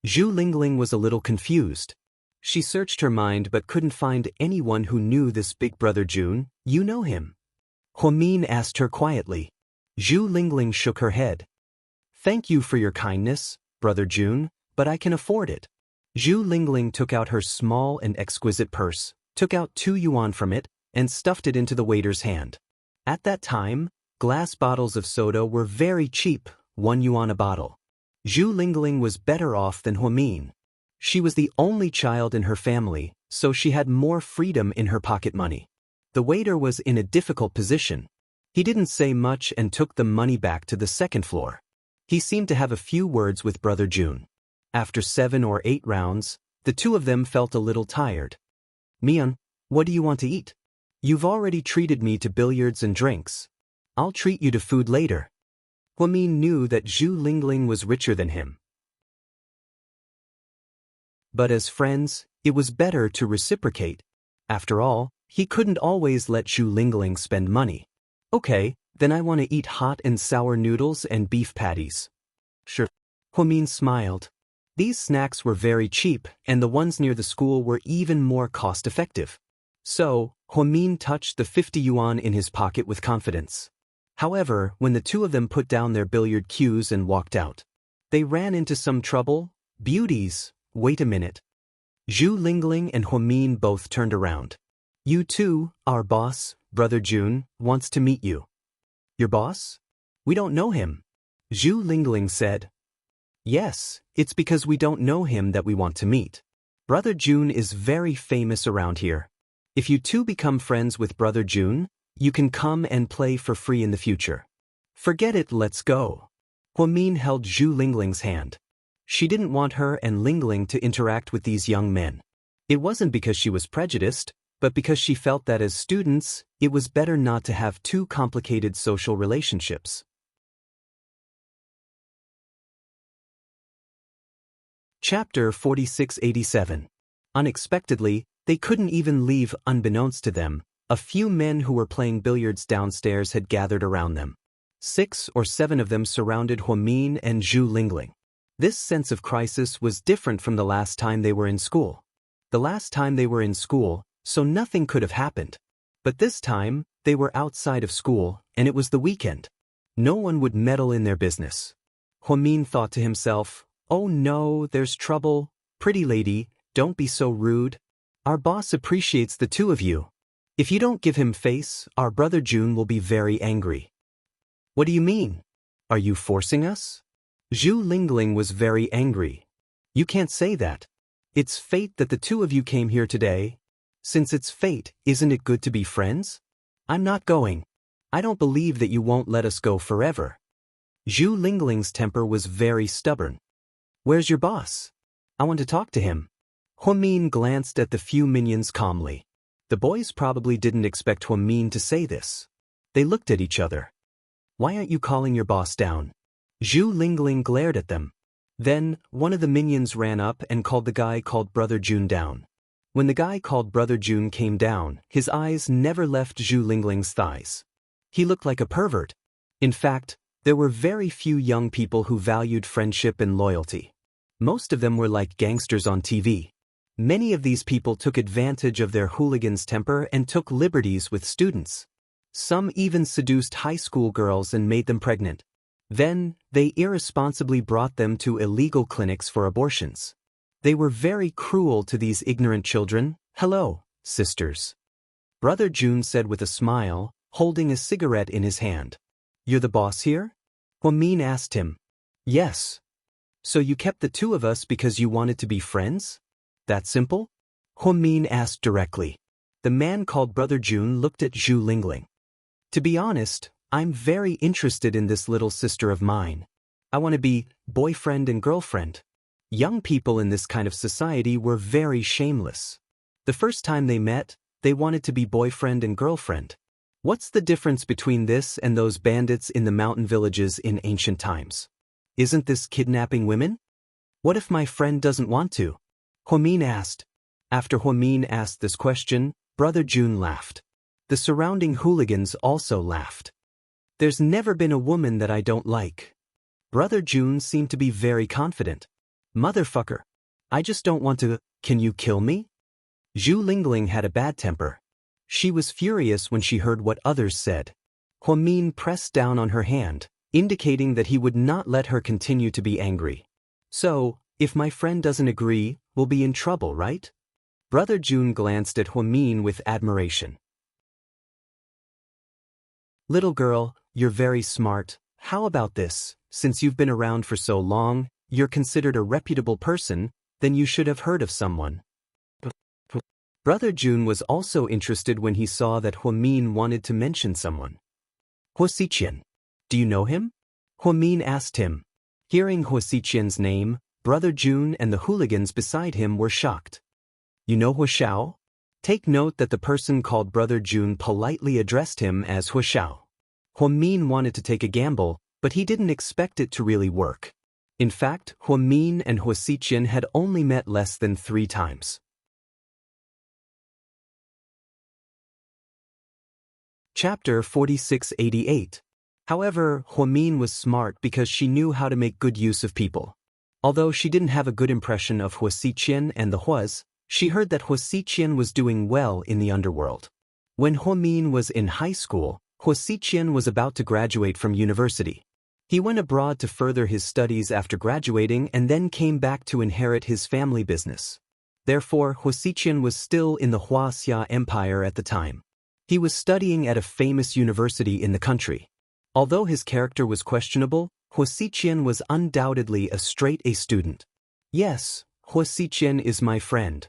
Zhu Lingling was a little confused. She searched her mind but couldn't find anyone who knew this Big Brother June. You know him? Huamin asked her quietly. Zhu Lingling shook her head. Thank you for your kindness, Brother June, but I can afford it. Zhu Lingling took out her small and exquisite purse, took out 2 yuan from it, and stuffed it into the waiter's hand. At that time, glass bottles of soda were very cheap, 1 yuan a bottle. Zhu Lingling was better off than Huamin. She was the only child in her family, so she had more freedom in her pocket money. The waiter was in a difficult position. He didn't say much and took the money back to the second floor. He seemed to have a few words with Brother June. After 7 or 8 rounds, the two of them felt a little tired. Mian, what do you want to eat? You've already treated me to billiards and drinks. I'll treat you to food later. Huamin knew that Zhu Lingling was richer than him. But as friends, it was better to reciprocate. After all, he couldn't always let Zhu Lingling spend money. Okay, then I want to eat hot and sour noodles and beef patties. Sure. Huamin smiled. These snacks were very cheap, and the ones near the school were even more cost-effective. So, Huamin touched the 50 yuan in his pocket with confidence. However, when the two of them put down their billiard cues and walked out, they ran into some trouble. Beauties, wait a minute. Zhu Lingling and Huamin both turned around. You too, our boss, Brother Jun, wants to meet you. Your boss? We don't know him. Zhu Lingling said. Yes, it's because we don't know him that we want to meet. Brother Jun is very famous around here. If you two become friends with Brother Jun, you can come and play for free in the future. Forget it, let's go. Huamin held Zhu Lingling's hand. She didn't want her and Lingling to interact with these young men. It wasn't because she was prejudiced, but because she felt that as students, it was better not to have too complicated social relationships. Chapter 4687. Unexpectedly, they couldn't even leave. Unbeknownst to them, a few men who were playing billiards downstairs had gathered around them. 6 or 7 of them surrounded Huamin and Zhu Lingling. This sense of crisis was different from the last time they were in school. The last time they were in school, so nothing could have happened. But this time, they were outside of school, and it was the weekend. No one would meddle in their business. Huamin thought to himself, oh no, there's trouble. Pretty lady, don't be so rude. Our boss appreciates the two of you. If you don't give him face, our brother Jun will be very angry. What do you mean? Are you forcing us? Zhu Lingling was very angry. You can't say that. It's fate that the two of you came here today. Since it's fate, isn't it good to be friends? I'm not going. I don't believe that you won't let us go forever. Zhu Lingling's temper was very stubborn. Where's your boss? I want to talk to him. Huamin glanced at the few minions calmly. The boys probably didn't expect Huamin to say this. They looked at each other. Why aren't you calling your boss down? Zhu Lingling glared at them. Then, one of the minions ran up and called the guy called Brother Jun down. When the guy called Brother Jun came down, his eyes never left Zhu Lingling's thighs. He looked like a pervert. In fact, there were very few young people who valued friendship and loyalty. Most of them were like gangsters on TV. Many of these people took advantage of their hooligans' temper and took liberties with students. Some even seduced high school girls and made them pregnant. Then, they irresponsibly brought them to illegal clinics for abortions. They were very cruel to these ignorant children. Hello, sisters. Brother Jun said with a smile, holding a cigarette in his hand. You're the boss here? Huamin asked him. Yes. So you kept the two of us because you wanted to be friends? That simple? Huamin asked directly. The man called Brother Jun looked at Zhu Lingling. To be honest, I'm very interested in this little sister of mine. I want to be boyfriend and girlfriend. Young people in this kind of society were very shameless. The first time they met, they wanted to be boyfriend and girlfriend. What's the difference between this and those bandits in the mountain villages in ancient times? Isn't this kidnapping women? What if my friend doesn't want to? Huamin asked. After Huamin asked this question, Brother Jun laughed. The surrounding hooligans also laughed. There's never been a woman that I don't like. Brother Jun seemed to be very confident. Motherfucker. I just don't want to. Can you kill me? Zhu Lingling had a bad temper. She was furious when she heard what others said. Huamin pressed down on her hand, indicating that he would not let her continue to be angry. So, if my friend doesn't agree, we'll be in trouble, right? Brother Jun glanced at Huamin with admiration. Little girl, you're very smart. How about this? Since you've been around for so long, you're considered a reputable person, then you should have heard of someone. Brother Jun was also interested when he saw that Huamin wanted to mention someone. Huaxiqian. Do you know him? Huamin asked him. Hearing Huaxiqian's name, Brother Jun and the hooligans beside him were shocked. You know Huaxiao? Take note that the person called Brother Jun politely addressed him as Huaxiao. Huamin wanted to take a gamble, but he didn't expect it to really work. In fact, Huamin and Huaxiqian had only met less than 3 times. Chapter 4688. However, Huamin was smart because she knew how to make good use of people. Although she didn't have a good impression of Wuxia and the Huas, she heard that Wuxia was doing well in the underworld. When Huamin was in high school, Wuxia was about to graduate from university. He went abroad to further his studies after graduating and then came back to inherit his family business. Therefore, Wuxia was still in the Wuxia Empire at the time. He was studying at a famous university in the country. Although his character was questionable, Wuxia was undoubtedly a straight-A student. Yes, Wuxia is my friend.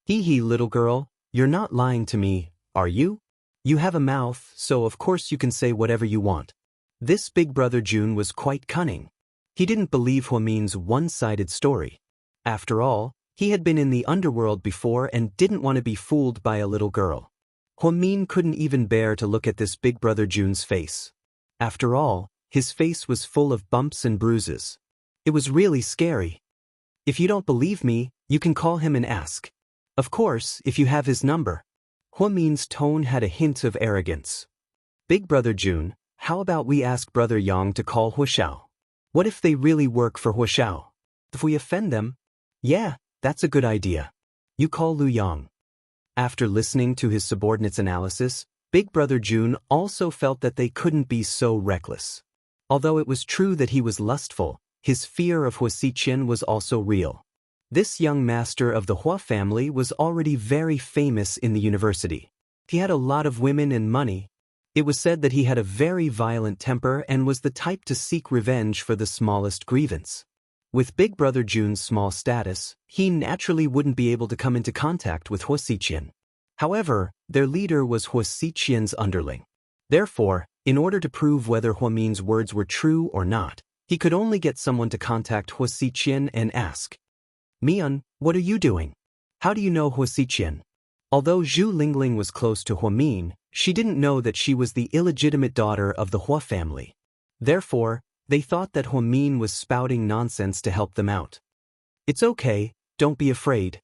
Hee, little girl, you're not lying to me, are you? You have a mouth, so of course you can say whatever you want. This big brother Jun was quite cunning. He didn't believe Huamin's one-sided story. After all, he had been in the underworld before and didn't want to be fooled by a little girl. Huamin couldn't even bear to look at this big brother Jun's face. After all, his face was full of bumps and bruises. It was really scary. If you don't believe me, you can call him and ask. Of course, if you have his number. Huamin's tone had a hint of arrogance. Big brother Jun, how about we ask brother Yang to call Huxiao? What if they really work for Huxiao? If we offend them? Yeah, that's a good idea. You call Lu Yang. After listening to his subordinate's analysis, Big Brother Jun also felt that they couldn't be so reckless. Although it was true that he was lustful, his fear of Wuxia was also real. This young master of the Hua family was already very famous in the university. He had a lot of women and money. It was said that he had a very violent temper and was the type to seek revenge for the smallest grievance. With Big Brother Jun's small status, he naturally wouldn't be able to come into contact with Wuxia. However, their leader was Wuxia's underling. Therefore, in order to prove whether Huamin's words were true or not, he could only get someone to contact Wuxia and ask, Mian, what are you doing? How do you know Wuxia? Although Zhu Lingling was close to Huamin, she didn't know that she was the illegitimate daughter of the Hua family. Therefore, they thought that Huamin was spouting nonsense to help them out. It's okay, don't be afraid.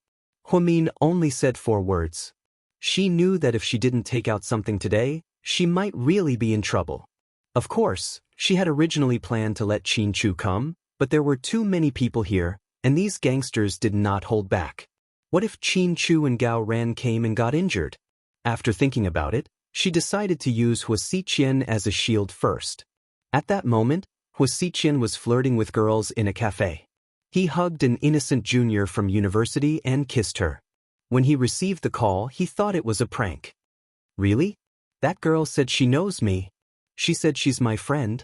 Huamin only said 4 words. She knew that if she didn't take out something today, she might really be in trouble. Of course, she had originally planned to let Qin Chu come, but there were too many people here, and these gangsters did not hold back. What if Qin Chu and Gao Ran came and got injured? After thinking about it, she decided to use Wuxia as a shield first. At that moment, Wuxia was flirting with girls in a cafe. He hugged an innocent junior from university and kissed her. When he received the call, he thought it was a prank. Really? That girl said she knows me. She said she's my friend.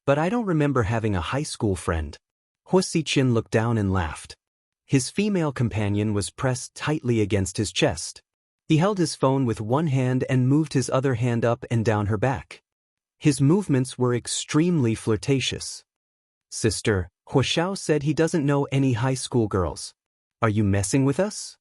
But I don't remember having a high school friend. Wuxia looked down and laughed. His female companion was pressed tightly against his chest. He held his phone with one hand and moved his other hand up and down her back. His movements were extremely flirtatious. Sister, Huxiao said he doesn't know any high school girls. Are you messing with us?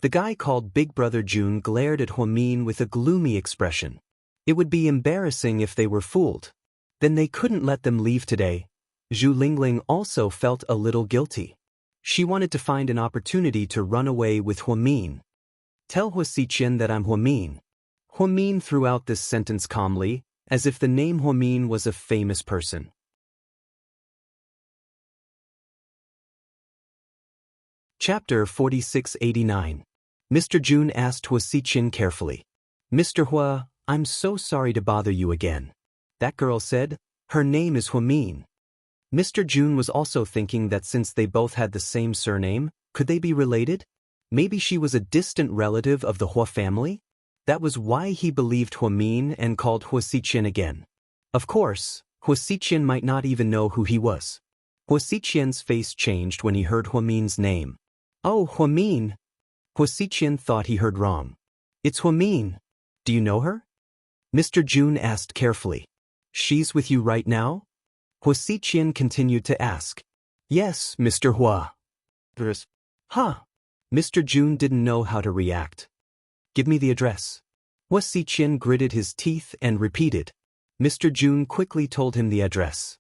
The guy called Big Brother Jun glared at Huamin with a gloomy expression. It would be embarrassing if they were fooled. Then they couldn't let them leave today. Zhu Lingling also felt a little guilty. She wanted to find an opportunity to run away with Huamin. Tell Wuxia that I'm Huamin. Huamin threw out this sentence calmly, as if the name Huamin was a famous person. Chapter 4689. Mr. Jun asked Wuxia carefully. Mr. Hua, I'm so sorry to bother you again. That girl said, her name is Huamin. Mr. Jun was also thinking that since they both had the same surname, could they be related? Maybe she was a distant relative of the Hua family? That was why he believed Huamin and called Wuxia again. Of course, Wuxia might not even know who he was. Wuxia's face changed when he heard Huamin's name. Oh, Huamin! Wuxia thought he heard wrong. It's Huamin. Do you know her? Mr. Jun asked carefully. She's with you right now? Wuxia continued to ask. Yes, Mr. Hua. Huh. Mr. Jun didn't know how to react. Give me the address. Wuxia gritted his teeth and repeated. Mr. Jun quickly told him the address.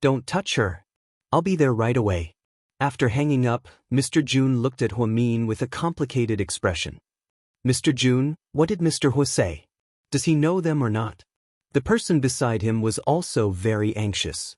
Don't touch her. I'll be there right away. After hanging up, Mr. Jun looked at Huamin with a complicated expression. Mr. Jun, what did Mr. Hua say? Does he know them or not? The person beside him was also very anxious.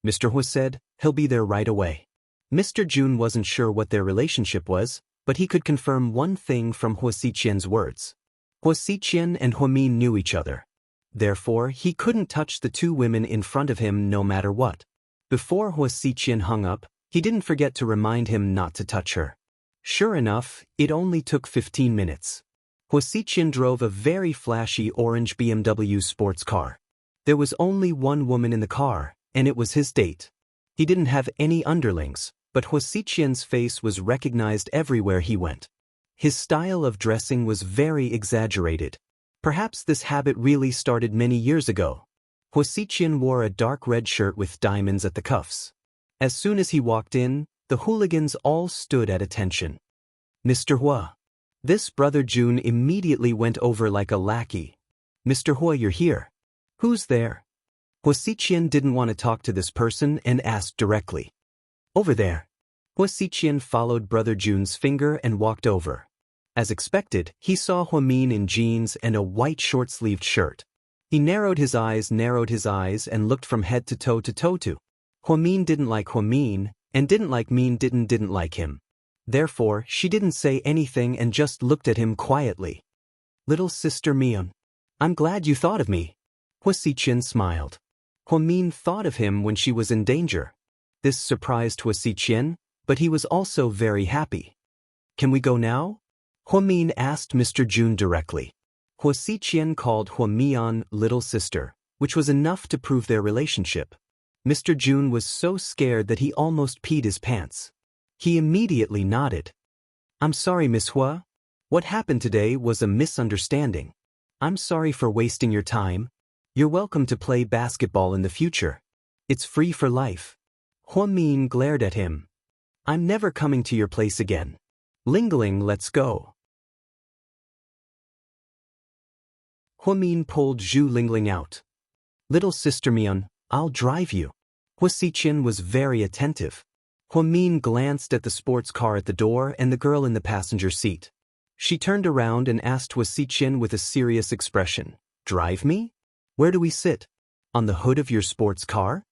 Mr. Hua said, "He'll be there right away." Mr. Jun wasn't sure what their relationship was, but he could confirm one thing from Hua Xiqian's words. Hua Xiqian and Hua Min knew each other. Therefore, he couldn't touch the two women in front of him no matter what. Before Hua Xiqian hung up, he didn't forget to remind him not to touch her. Sure enough, it only took 15 minutes. Hua Xiqian drove a very flashy orange BMW sports car. There was only one woman in the car, and it was his date. He didn't have any underlings, but Hua Xiqian's face was recognized everywhere he went. His style of dressing was very exaggerated. Perhaps this habit really started many years ago. Hua Xiqian wore a dark red shirt with diamonds at the cuffs. As soon as he walked in, the hooligans all stood at attention. "Mr. Hua." This brother Jun immediately went over like a lackey. "Mr. Hua, you're here. Who's there?" Hua Xiqian didn't want to talk to this person and asked directly. "Over there." Hua Xiqian followed brother Jun's finger and walked over. As expected, he saw Hua Min in jeans and a white short-sleeved shirt. He narrowed his eyes and looked from head to toe to. Hua Min didn't like Hua Min, and didn't like Min didn't like him. Therefore, she didn't say anything and just looked at him quietly. "Little sister Mian, I'm glad you thought of me." Hua Xiqian smiled. Hua Min thought of him when she was in danger. This surprised Hua Xiqian, but he was also very happy. "Can we go now?" Hua Min asked Mr. Jun directly. Hua Xiqian called Hua Mian little sister, which was enough to prove their relationship. Mr. Jun was so scared that he almost peed his pants. He immediately nodded. "I'm sorry, Miss Hua. What happened today was a misunderstanding. I'm sorry for wasting your time. You're welcome to play basketball in the future. It's free for life." Hua Min glared at him. "I'm never coming to your place again. Lingling, let's go." Hua Min pulled Zhu Lingling out. "Little sister Mian, I'll drive you." Hua Xiqian was very attentive. Hua Min glanced at the sports car at the door and the girl in the passenger seat. She turned around and asked Hua Xiqian with a serious expression, "Drive me? Where do we sit? On the hood of your sports car?"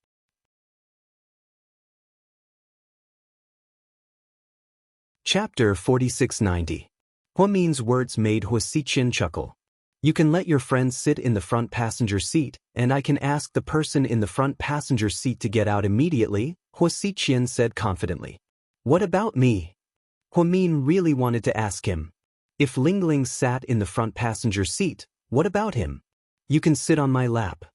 Chapter 4690. Hua Min's words made Hua Xiqian chuckle. "You can let your friends sit in the front passenger seat, and I can ask the person in the front passenger seat to get out immediately," Hua Xiqian said confidently. "What about me?" Hua Min really wanted to ask him. If Lingling sat in the front passenger seat, what about him? "You can sit on my lap."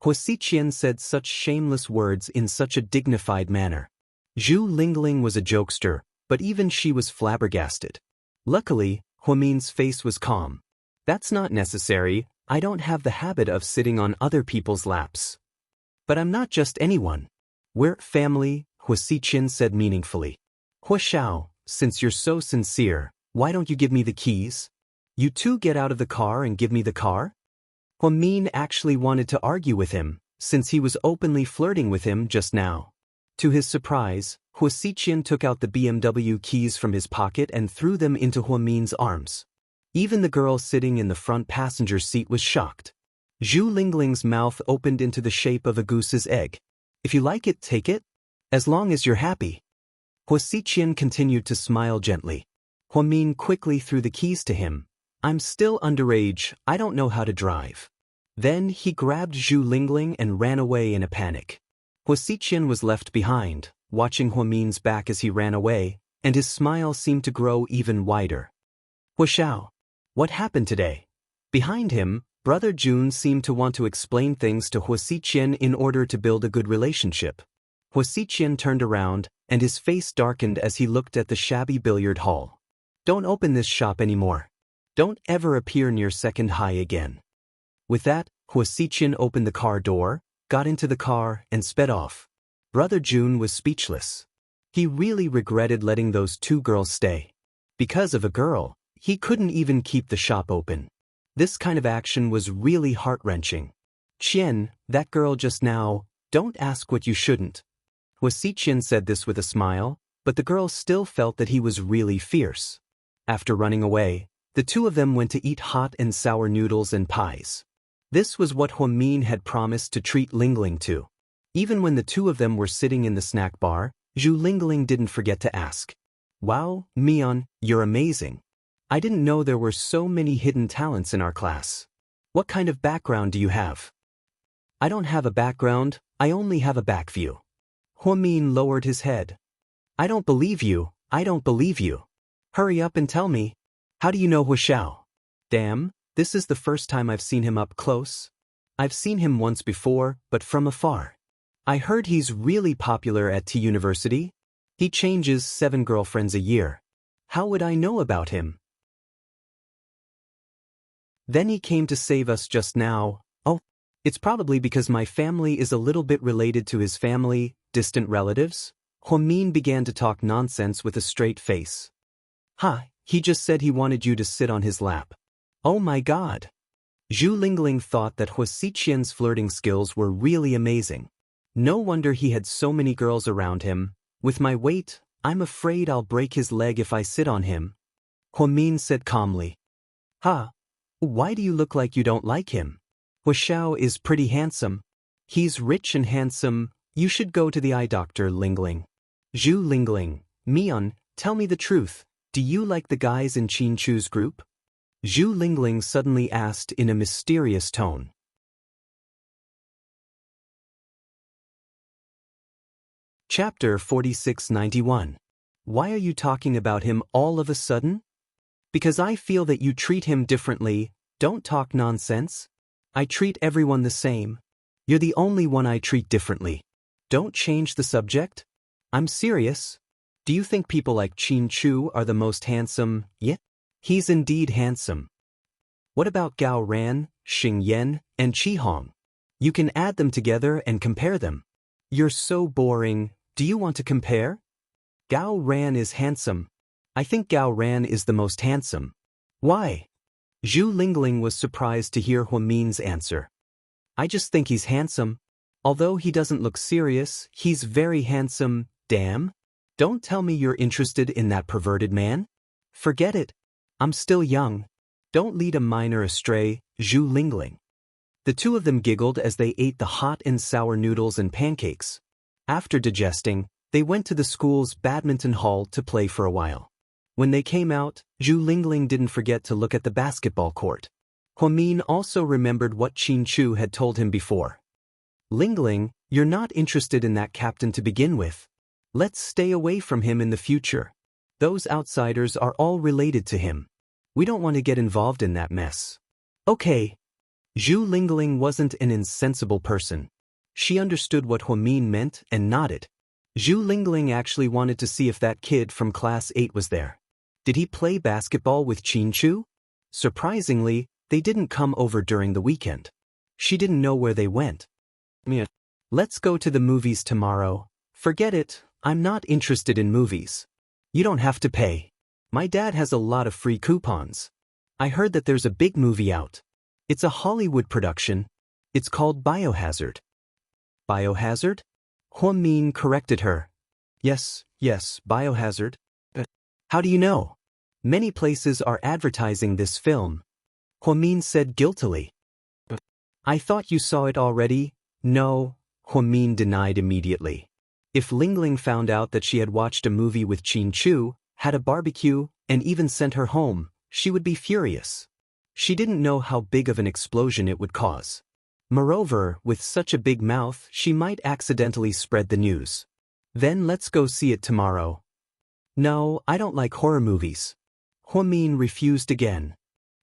Hua Xiqian said such shameless words in such a dignified manner. Zhu Lingling was a jokester, but even she was flabbergasted. Luckily, Hua Min's face was calm. "That's not necessary. I don't have the habit of sitting on other people's laps." "But I'm not just anyone. We're family," Hua Xiqian said meaningfully. "Hua Xiao, since you're so sincere, why don't you give me the keys? You two get out of the car and give me the car?" Hua Min actually wanted to argue with him, since he was openly flirting with him just now. To his surprise, Hua Xiqian took out the BMW keys from his pocket and threw them into Hua Min's arms. Even the girl sitting in the front passenger seat was shocked. Zhu Lingling's mouth opened into the shape of a goose's egg. "If you like it, take it. As long as you're happy." Hua Xiqian continued to smile gently. Hua Min quickly threw the keys to him. "I'm still underage, I don't know how to drive." Then he grabbed Zhu Lingling and ran away in a panic. Hua Xiqian was left behind, watching Hua Min's back as he ran away, and his smile seemed to grow even wider. "Hua Xiao, what happened today?" Behind him, brother Jun seemed to want to explain things to Hua Xiqian in order to build a good relationship. Hua Xiqian turned around, and his face darkened as he looked at the shabby billiard hall. "Don't open this shop anymore. Don't ever appear near Second High again." With that, Hua Xiqian opened the car door, got into the car, and sped off. Brother Jun was speechless. He really regretted letting those two girls stay. Because of a girl, he couldn't even keep the shop open. This kind of action was really heart-wrenching. "Qian, that girl just now, don't ask what you shouldn't." Hua Xiqian said this with a smile, but the girl still felt that he was really fierce. After running away, the two of them went to eat hot and sour noodles and pies. This was what Hua Min had promised to treat Lingling to. Even when the two of them were sitting in the snack bar, Zhu Lingling didn't forget to ask. Wow, Mian, you're amazing. I didn't know there were so many hidden talents in our class. What kind of background do you have? I don't have a background, I only have a back view. Huamin lowered his head. I don't believe you, I don't believe you. Hurry up and tell me. How do you know Huxiao? Damn, this is the first time I've seen him up close. I've seen him once before, but from afar. I heard he's really popular at T University. He changes 7 girlfriends a year. How would I know about him? Then he came to save us just now. Oh, it's probably because my family is a little bit related to his family, distant relatives. Huamin began to talk nonsense with a straight face. He just said he wanted you to sit on his lap. Oh my god. Zhu Lingling thought that Hua Xiqian's flirting skills were really amazing. No wonder he had so many girls around him. With my weight, I'm afraid I'll break his leg if I sit on him. Huamin said calmly. Why do you look like you don't like him? Huxiao is pretty handsome. He's rich and handsome. You should go to the eye doctor, Lingling. Zhu Lingling, Mian, tell me the truth. Do you like the guys in Qin Chu's group? Zhu Lingling suddenly asked in a mysterious tone. Chapter 4691. Why are you talking about him all of a sudden? Because I feel that you treat him differently. Don't talk nonsense. I treat everyone the same. You're the only one I treat differently. Don't change the subject. I'm serious. Do you think people like Qin Chu are the most handsome? Yeah. He's indeed handsome. What about Gao Ran, Xing Yan, and Qi Hong? You can add them together and compare them. You're so boring. Do you want to compare? Gao Ran is handsome. I think Gao Ran is the most handsome. Why? Zhu Lingling was surprised to hear Huamin's answer. I just think he's handsome. Although he doesn't look serious, he's very handsome. Damn. Don't tell me you're interested in that perverted man. Forget it. I'm still young. Don't lead a minor astray, Zhu Lingling. The two of them giggled as they ate the hot and sour noodles and pancakes. After digesting, they went to the school's badminton hall to play for a while. When they came out, Zhu Lingling didn't forget to look at the basketball court. Huamin also remembered what Qin Chu had told him before. Lingling, you're not interested in that captain to begin with. Let's stay away from him in the future. Those outsiders are all related to him. We don't want to get involved in that mess. Okay. Zhu Lingling wasn't an insensible person. She understood what Huamin meant and nodded. Zhu Lingling actually wanted to see if that kid from class 8 was there. Did he play basketball with Qin Chu? Surprisingly, they didn't come over during the weekend. She didn't know where they went. Let's go to the movies tomorrow. Forget it, I'm not interested in movies. You don't have to pay. My dad has a lot of free coupons. I heard that there's a big movie out. It's a Hollywood production. It's called Biohazard. Biohazard? Huamin corrected her. Yes, Biohazard. How do you know? Many places are advertising this film. Huamin said guiltily. I thought you saw it already. No, Huamin denied immediately. If Lingling found out that she had watched a movie with Qin Chu, had a barbecue, and even sent her home, she would be furious. She didn't know how big of an explosion it would cause. Moreover, with such a big mouth, she might accidentally spread the news. Then let's go see it tomorrow. No, I don't like horror movies. Huamin refused again.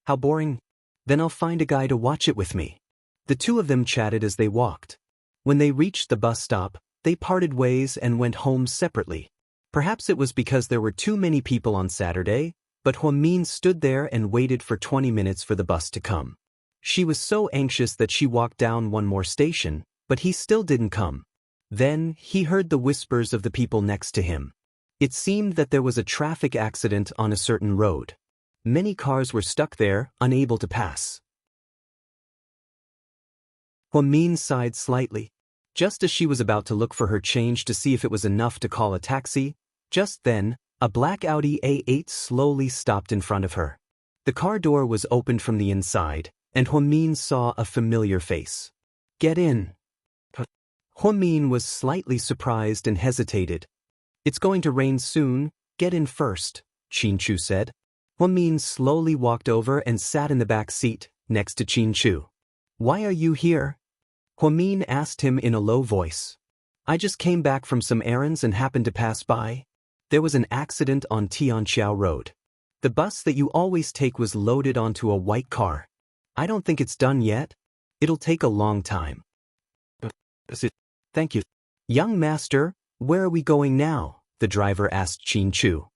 How boring. Then I'll find a guy to watch it with me. The two of them chatted as they walked. When they reached the bus stop, they parted ways and went home separately. Perhaps it was because there were too many people on Saturday, but Huamin stood there and waited for 20 minutes for the bus to come. She was so anxious that she walked down one more station, but he still didn't come. Then, he heard the whispers of the people next to him. It seemed that there was a traffic accident on a certain road. Many cars were stuck there, unable to pass. Huamin sighed slightly. Just as she was about to look for her change to see if it was enough to call a taxi, just then, a black Audi A8 slowly stopped in front of her. The car door was opened from the inside, and Huamin saw a familiar face. Get in. Huamin was slightly surprised and hesitated. It's going to rain soon, get in first, Qin said. Huamin slowly walked over and sat in the back seat, next to Qin. Why are you here? Huamin asked him in a low voice. I just came back from some errands and happened to pass by. There was an accident on Tianqiao Road. The bus that you always take was loaded onto a white car. I don't think it's done yet. It'll take a long time. Thank you. Young master, where are we going now? The driver asked Qin.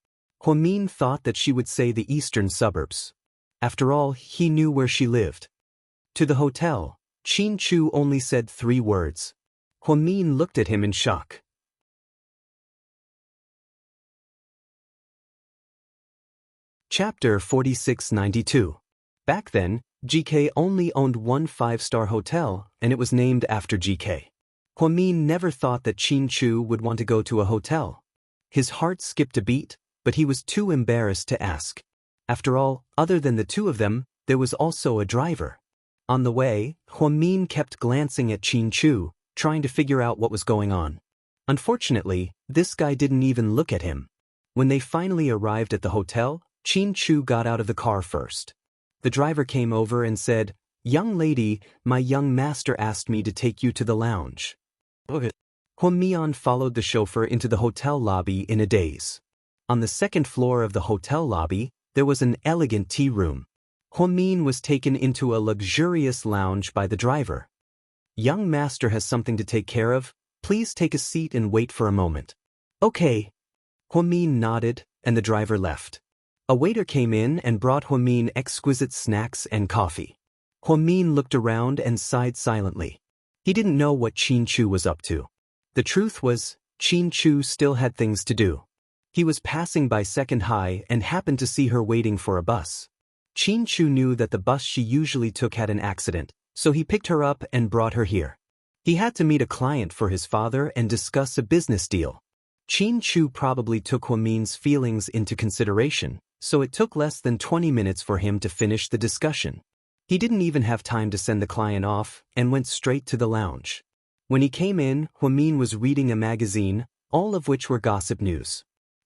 Huamin thought that she would say the eastern suburbs. After all, he knew where she lived. To the hotel. Qin only said 3 words. Huamin looked at him in shock. Chapter 4692. Back then, GK only owned one 5-star hotel, and it was named after GK. Huamin never thought that Qin would want to go to a hotel. His heart skipped a beat, but he was too embarrassed to ask. After all, other than the 2 of them, there was also a driver. On the way, Huamin kept glancing at Qin, trying to figure out what was going on. Unfortunately, this guy didn't even look at him. When they finally arrived at the hotel, Qin got out of the car first. The driver came over and said, "Young lady, my young master asked me to take you to the lounge." Okay. Huamin followed the chauffeur into the hotel lobby in a daze. On the 2nd floor of the hotel lobby, there was an elegant tea room. Huamin was taken into a luxurious lounge by the driver. Young master has something to take care of. Please take a seat and wait for a moment. Okay. Huamin nodded, and the driver left. A waiter came in and brought Huamin exquisite snacks and coffee. Huamin looked around and sighed silently. He didn't know what Qin was up to. The truth was, Qin still had things to do. He was passing by 2nd High and happened to see her waiting for a bus. Qin knew that the bus she usually took had an accident, so he picked her up and brought her here. He had to meet a client for his father and discuss a business deal. Qin probably took Huamin's feelings into consideration, so it took less than 20 minutes for him to finish the discussion. He didn't even have time to send the client off and went straight to the lounge. When he came in, Huamin was reading a magazine, all of which were gossip news.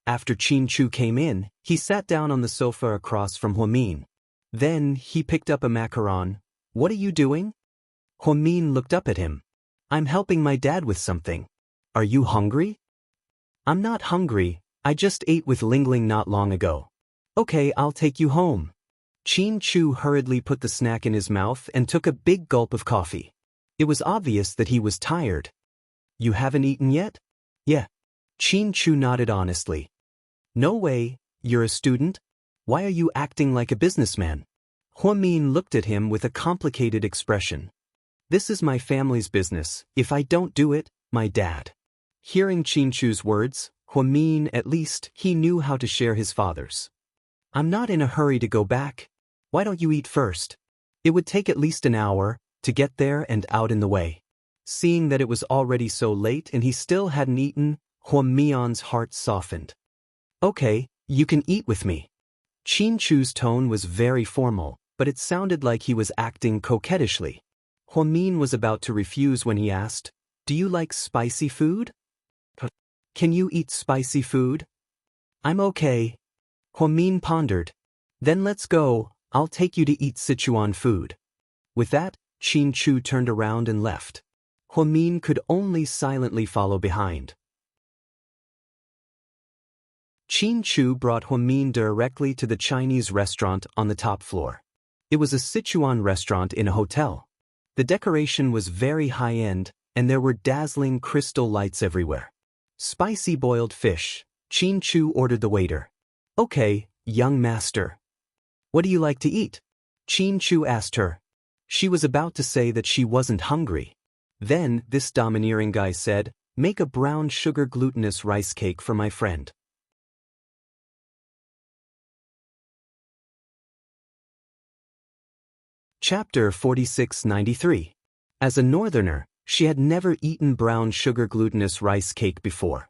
After Qin came in, he sat down on the sofa across from Huamin. Then, he picked up a macaron. What are you doing? Huamin looked up at him. I'm helping my dad with something. Are you hungry? I'm not hungry, I just ate with Lingling not long ago. Okay, I'll take you home. Qin hurriedly put the snack in his mouth and took a big gulp of coffee. It was obvious that he was tired. You haven't eaten yet? Yeah. Qin nodded honestly. No way, you're a student? Why are you acting like a businessman? Huamin looked at him with a complicated expression. This is my family's business. If I don't do it, my dad. Hearing Qin words, Huamin, at least, he knew how to share his father's. I'm not in a hurry to go back. Why don't you eat first? It would take at least an hour to get there and out in the way. Seeing that it was already so late and he still hadn't eaten, Huamin's heart softened. Okay, you can eat with me. Qin tone was very formal, but it sounded like he was acting coquettishly. Huamin was about to refuse when he asked, Do you like spicy food? Can you eat spicy food? I'm okay. Huamin pondered. Then let's go, I'll take you to eat Sichuan food. With that, Qin turned around and left. Huamin could only silently follow behind. Qin brought Huamin directly to the Chinese restaurant on the top floor. It was a Sichuan restaurant in a hotel. The decoration was very high-end, and there were dazzling crystal lights everywhere. Spicy boiled fish. Qin ordered the waiter. Okay, young master. What do you like to eat? Qin asked her. She was about to say that she wasn't hungry. Then, this domineering guy said, Make a brown sugar glutinous rice cake for my friend. Chapter 4693. As a northerner, she had never eaten brown sugar glutinous rice cake before.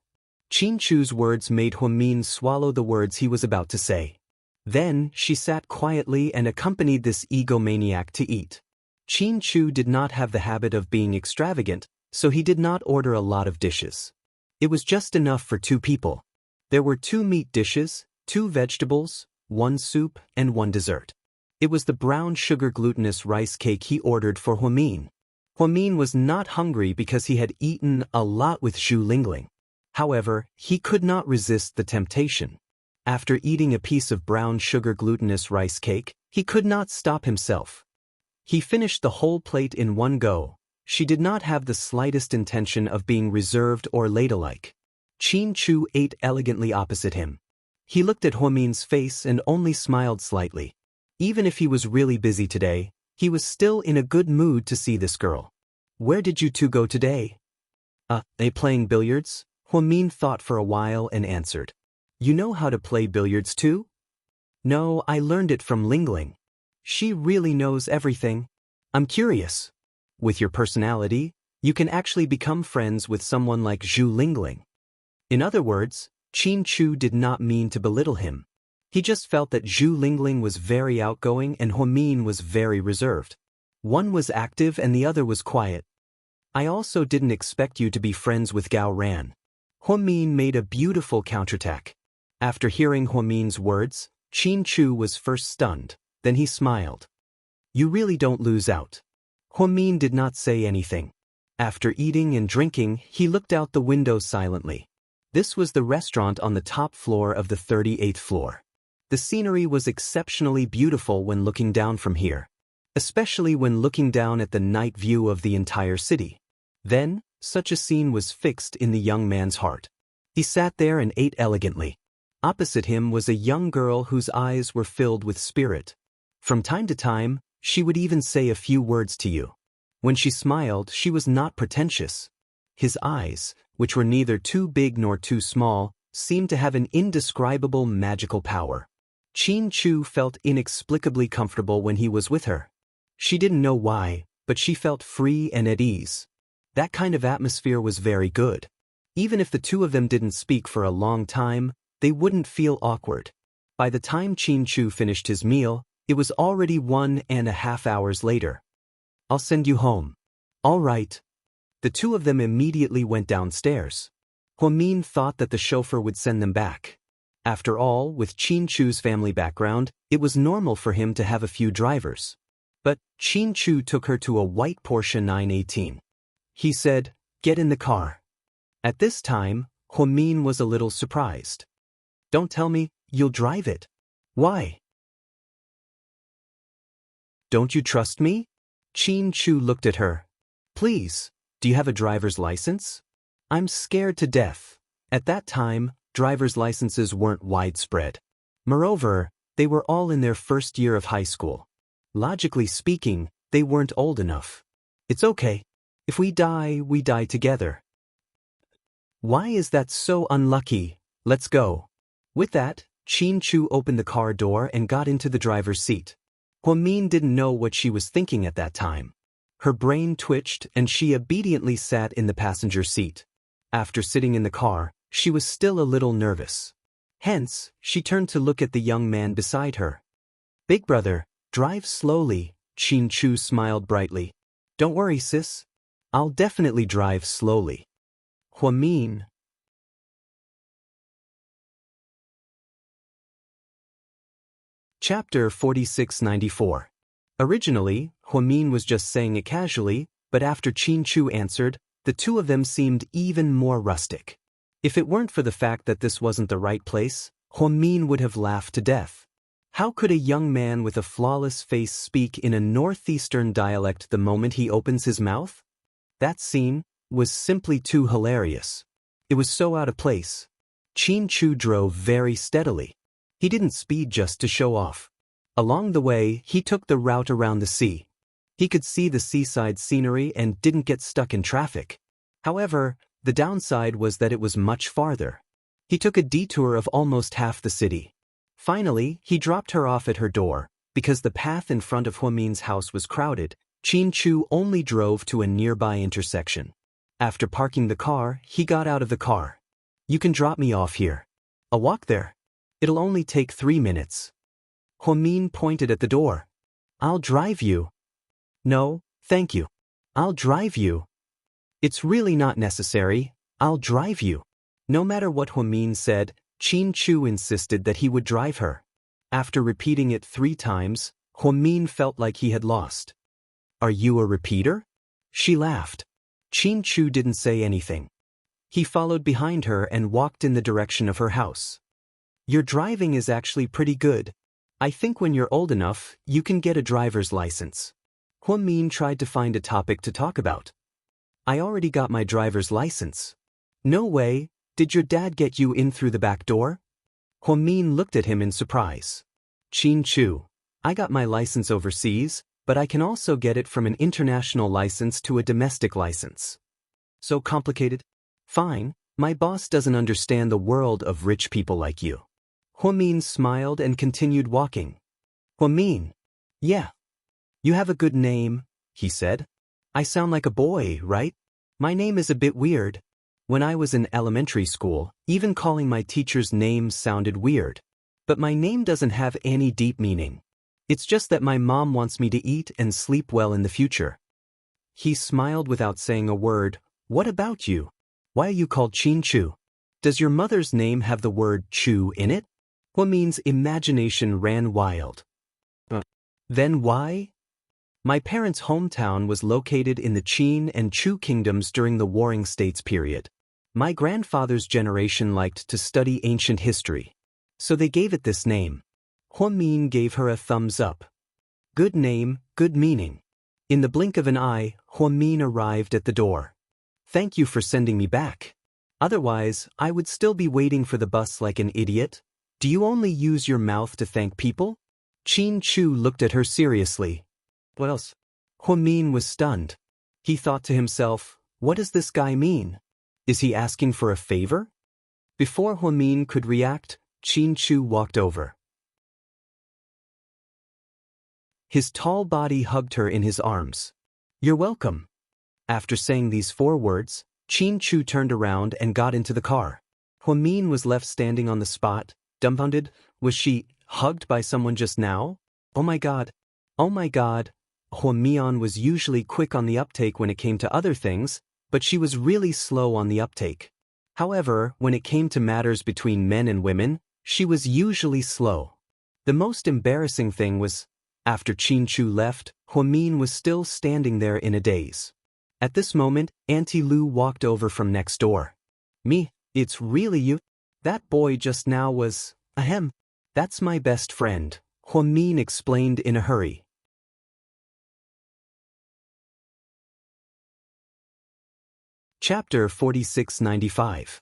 Qin words made Huamin swallow the words he was about to say. Then, she sat quietly and accompanied this egomaniac to eat. Qin did not have the habit of being extravagant, so he did not order a lot of dishes. It was just enough for 2 people. There were 2 meat dishes, 2 vegetables, 1 soup, and 1 dessert. It was the brown sugar glutinous rice cake he ordered for Huamin. Huamin was not hungry because he had eaten a lot with Zhu Lingling. However, he could not resist the temptation. After eating a piece of brown sugar glutinous rice cake, he could not stop himself. He finished the whole plate in one go. She did not have the slightest intention of being reserved or ladylike. Qin Chu ate elegantly opposite him. He looked at Huamin's face and only smiled slightly. Even if he was really busy today, he was still in a good mood to see this girl. Where did you 2 go today? Playing billiards? Huamin thought for a while and answered. You know how to play billiards too? No, I learned it from Lingling. She really knows everything. I'm curious. With your personality, you can actually become friends with someone like Zhu Lingling. In other words, Qin Chu did not mean to belittle him. He just felt that Zhu Lingling was very outgoing and Huamin was very reserved. One was active and the other was quiet. I also didn't expect you to be friends with Gao Ran. Huamin made a beautiful counterattack. After hearing Huamin's words, Qin Chu was first stunned, then he smiled. You really don't lose out. Huamin did not say anything. After eating and drinking, he looked out the window silently. This was the restaurant on the top floor of the 38th floor. The scenery was exceptionally beautiful when looking down from here, especially when looking down at the night view of the entire city. Then, such a scene was fixed in the young man's heart. He sat there and ate elegantly. Opposite him was a young girl whose eyes were filled with spirit. From time to time, she would even say a few words to you. When she smiled, she was not pretentious. His eyes, which were neither too big nor too small, seemed to have an indescribable magical power. Qin Chu felt inexplicably comfortable when he was with her. She didn't know why, but she felt free and at ease. That kind of atmosphere was very good. Even if the 2 of them didn't speak for a long time, they wouldn't feel awkward. By the time Qin Chu finished his meal, it was already 1.5 hours later. I'll send you home. All right. The 2 of them immediately went downstairs. Huamin thought that the chauffeur would send them back. After all, with Qin Chu's family background, it was normal for him to have a few drivers. But Qin Chu took her to a white Porsche 918. He said, "Get in the car." At this time, Huamin was a little surprised. Don't tell me, you'll drive it. Why? Don't you trust me? Qin Chu looked at her. Please, do you have a driver's license? I'm scared to death. At that time, driver's licenses weren't widespread. Moreover, they were all in their first year of high school. Logically speaking, they weren't old enough. It's okay. If we die together. Why is that so unlucky? Let's go. With that, Qin Chu opened the car door and got into the driver's seat. Huamin didn't know what she was thinking at that time. Her brain twitched and she obediently sat in the passenger seat. After sitting in the car, she was still a little nervous. Hence, she turned to look at the young man beside her. Big brother, drive slowly, Qin Chu smiled brightly. Don't worry, sis. I'll definitely drive slowly. Huamin. Chapter 4694. Originally, Huamin was just saying it casually, but after Qin Chu answered, the 2 of them seemed even more rustic. If it weren't for the fact that this wasn't the right place, Huamin would have laughed to death. How could a young man with a flawless face speak in a northeastern dialect the moment he opens his mouth? That scene was simply too hilarious. It was so out of place. Qin Chu drove very steadily. He didn't speed just to show off. Along the way, he took the route around the sea. He could see the seaside scenery and didn't get stuck in traffic. However, the downside was that it was much farther. He took a detour of almost half the city. Finally, he dropped her off at her door. Because the path in front of Huamin's house was crowded, Qin Chu only drove to a nearby intersection. After parking the car, he got out of the car. You can drop me off here. I'll walk there. It'll only take 3 minutes. Huamin pointed at the door. I'll drive you. No, thank you. I'll drive you. It's really not necessary, I'll drive you. No matter what Huamin said, Qin Chu insisted that he would drive her. After repeating it 3 times, Huamin felt like he had lost. Are you a repeater? She laughed. Qin Chu didn't say anything. He followed behind her and walked in the direction of her house. Your driving is actually pretty good. I think when you're old enough, you can get a driver's license. Huamin tried to find a topic to talk about. I already got my driver's license. No way, did your dad get you in through the back door? Huamin looked at him in surprise. Qin Chu, I got my license overseas, but I can also get it from an international license to a domestic license. So complicated? Fine, my boss doesn't understand the world of rich people like you. Huamin smiled and continued walking. Huamin. Yeah. You have a good name, he said. I sound like a boy, right? My name is a bit weird. When I was in elementary school, even calling my teacher's names sounded weird. But my name doesn't have any deep meaning. It's just that my mom wants me to eat and sleep well in the future. He smiled without saying a word. What about you? Why are you called Qin Chu? Does your mother's name have the word Chu in it? Huamin's imagination ran wild. Then why? My parents' hometown was located in the Qin and Chu kingdoms during the Warring States period. My grandfather's generation liked to study ancient history, so they gave it this name. Huamin gave her a thumbs up. Good name, good meaning. In the blink of an eye, Huamin arrived at the door. Thank you for sending me back. Otherwise, I would still be waiting for the bus like an idiot. Do you only use your mouth to thank people? Qin Chu looked at her seriously. What else? Huamin was stunned. He thought to himself, what does this guy mean? Is he asking for a favor? Before Huamin could react, Qin Chu walked over. His tall body hugged her in his arms. You're welcome. After saying these 4 words, Qin Chu turned around and got into the car. Huamin was left standing on the spot, dumbfounded. Was she hugged by someone just now? Oh my god. Oh my god. Huamin was usually quick on the uptake when it came to other things, but she was really slow on the uptake. However, when it came to matters between men and women, she was usually slow. The most embarrassing thing was, after Qin Chu left, Huamin was still standing there in a daze. At this moment, Auntie Lu walked over from next door. Me, it's really you? That boy just now was, ahem. That's my best friend, Huamin explained in a hurry. Chapter 4695.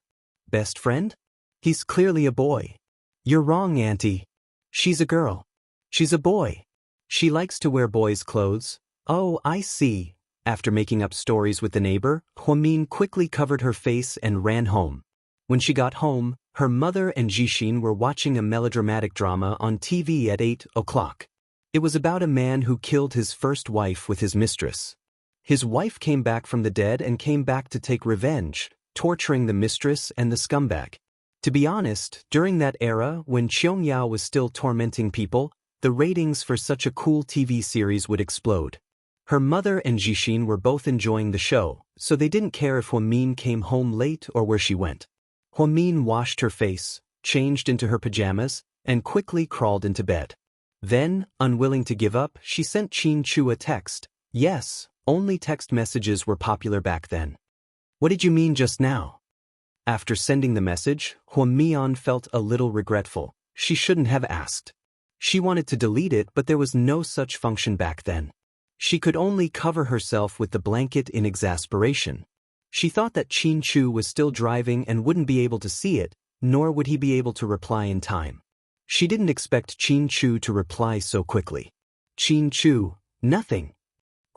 Best friend? He's clearly a boy. You're wrong, Auntie. She's a girl. She's a boy. She likes to wear boys' clothes. Oh, I see. After making up stories with the neighbor, Huamin quickly covered her face and ran home. When she got home, her mother and Jixin were watching a melodramatic drama on TV at 8 o'clock. It was about a man who killed his first wife with his mistress. His wife came back from the dead and came back to take revenge, torturing the mistress and the scumbag. To be honest, during that era, when Xianxia was still tormenting people, the ratings for such a cool TV series would explode. Her mother and Jixin were both enjoying the show, so they didn't care if Huamin came home late or where she went. Huamin washed her face, changed into her pajamas, and quickly crawled into bed. Then, unwilling to give up, she sent Qin Chu a text. Yes, only text messages were popular back then. What did you mean just now? After sending the message, Huamin felt a little regretful. She shouldn't have asked. She wanted to delete it, but there was no such function back then. She could only cover herself with the blanket in exasperation. She thought that Qin Chu was still driving and wouldn't be able to see it, nor would he be able to reply in time. She didn't expect Qin Chu to reply so quickly. Qin Chu, nothing.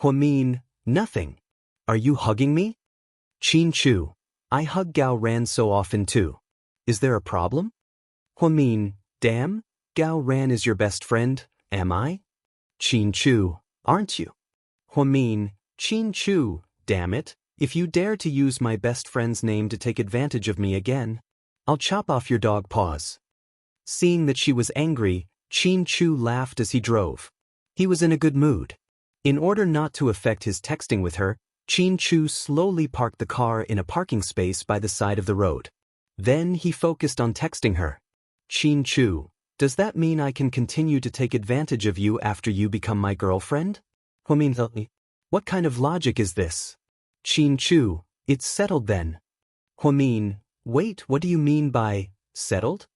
Huamin, nothing. Are you hugging me? Qin Chu, I hug Gao Ran so often too. Is there a problem? Huamin, damn, Gao Ran is your best friend, am I? Qin Chu, aren't you? Huamin, Qin Chu, damn it, if you dare to use my best friend's name to take advantage of me again, I'll chop off your dog paws. Seeing that she was angry, Qin Chu laughed as he drove. He was in a good mood. In order not to affect his texting with her, Qin Chu slowly parked the car in a parking space by the side of the road. Then he focused on texting her. Qin Chu, does that mean I can continue to take advantage of you after you become my girlfriend? Huomin, what kind of logic is this? Qin Chu, it's settled then. Huomin, wait, what do you mean by settled?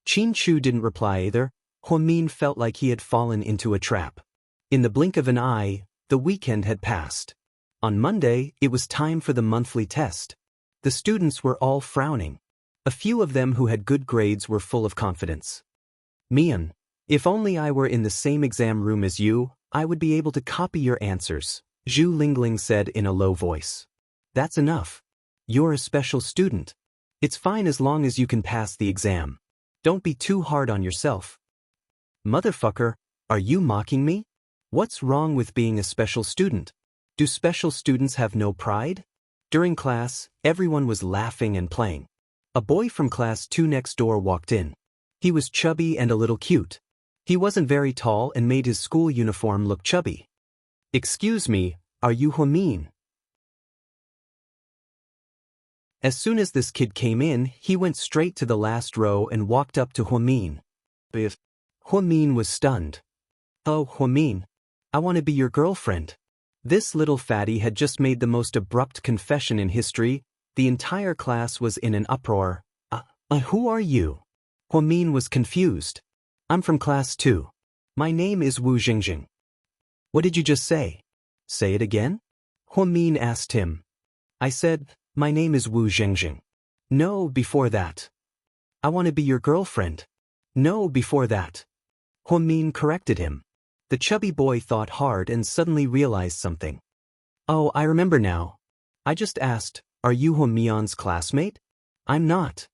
Qin Chu didn't reply either. Huomin felt like he had fallen into a trap. In the blink of an eye, the weekend had passed. On Monday, it was time for the monthly test. The students were all frowning. A few of them who had good grades were full of confidence. Mian, if only I were in the same exam room as you, I would be able to copy your answers, Zhu Lingling said in a low voice. That's enough. You're a special student. It's fine as long as you can pass the exam. Don't be too hard on yourself. Motherfucker, are you mocking me? What's wrong with being a special student? Do special students have no pride? During class, everyone was laughing and playing. A boy from class 2 next door walked in. He was chubby and a little cute. He wasn't very tall and made his school uniform look chubby. Excuse me, are you Huomin? As soon as this kid came in, he went straight to the last row and walked up to Huomin. Huomin was stunned. Oh, Huomin, I want to be your girlfriend. This little fatty had just made the most abrupt confession in history. The entire class was in an uproar. Who are you? Huomin was confused. I'm from class 2. My name is Wu Jingjing. What did you just say? Say it again? Huomin asked him. I said, my name is Wu Jingjing. No, before that. I want to be your girlfriend. No, before that. Huomin corrected him. The chubby boy thought hard and suddenly realized something. Oh, I remember now. I just asked, are you Huomian's classmate? I'm not.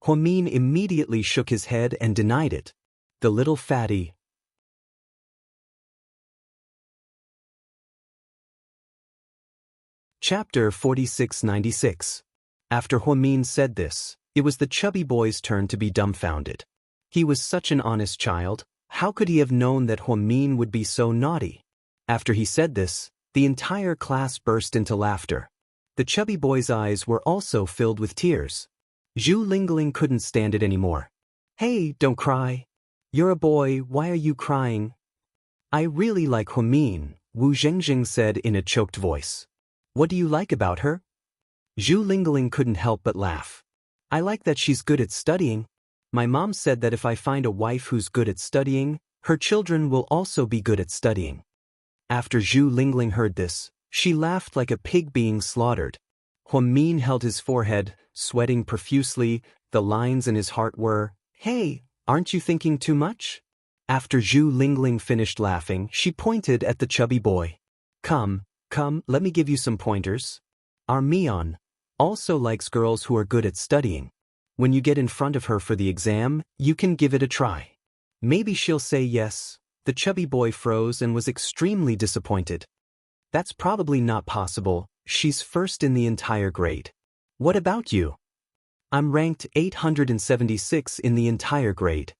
Huomin immediately shook his head and denied it. The little fatty. Chapter 4696. After Huomin said this, it was the chubby boy's turn to be dumbfounded. He was such an honest child. How could he have known that Huomin would be so naughty? After he said this, the entire class burst into laughter. The chubby boy's eyes were also filled with tears. Zhu Lingling couldn't stand it anymore. Hey, don't cry. You're a boy, why are you crying? I really like Huomin, Wu Jingjing said in a choked voice. What do you like about her? Zhu Lingling couldn't help but laugh. I like that she's good at studying. My mom said that if I find a wife who's good at studying, her children will also be good at studying. After Zhu Lingling heard this, she laughed like a pig being slaughtered. Huomin held his forehead, sweating profusely. The lines in his heart were, hey, aren't you thinking too much? After Zhu Lingling finished laughing, she pointed at the chubby boy. Come, let me give you some pointers. Our Mian also likes girls who are good at studying. When you get in front of her for the exam, you can give it a try. Maybe she'll say yes. The chubby boy froze and was extremely disappointed. That's probably not possible. She's first in the entire grade. What about you? I'm ranked 876 in the entire grade.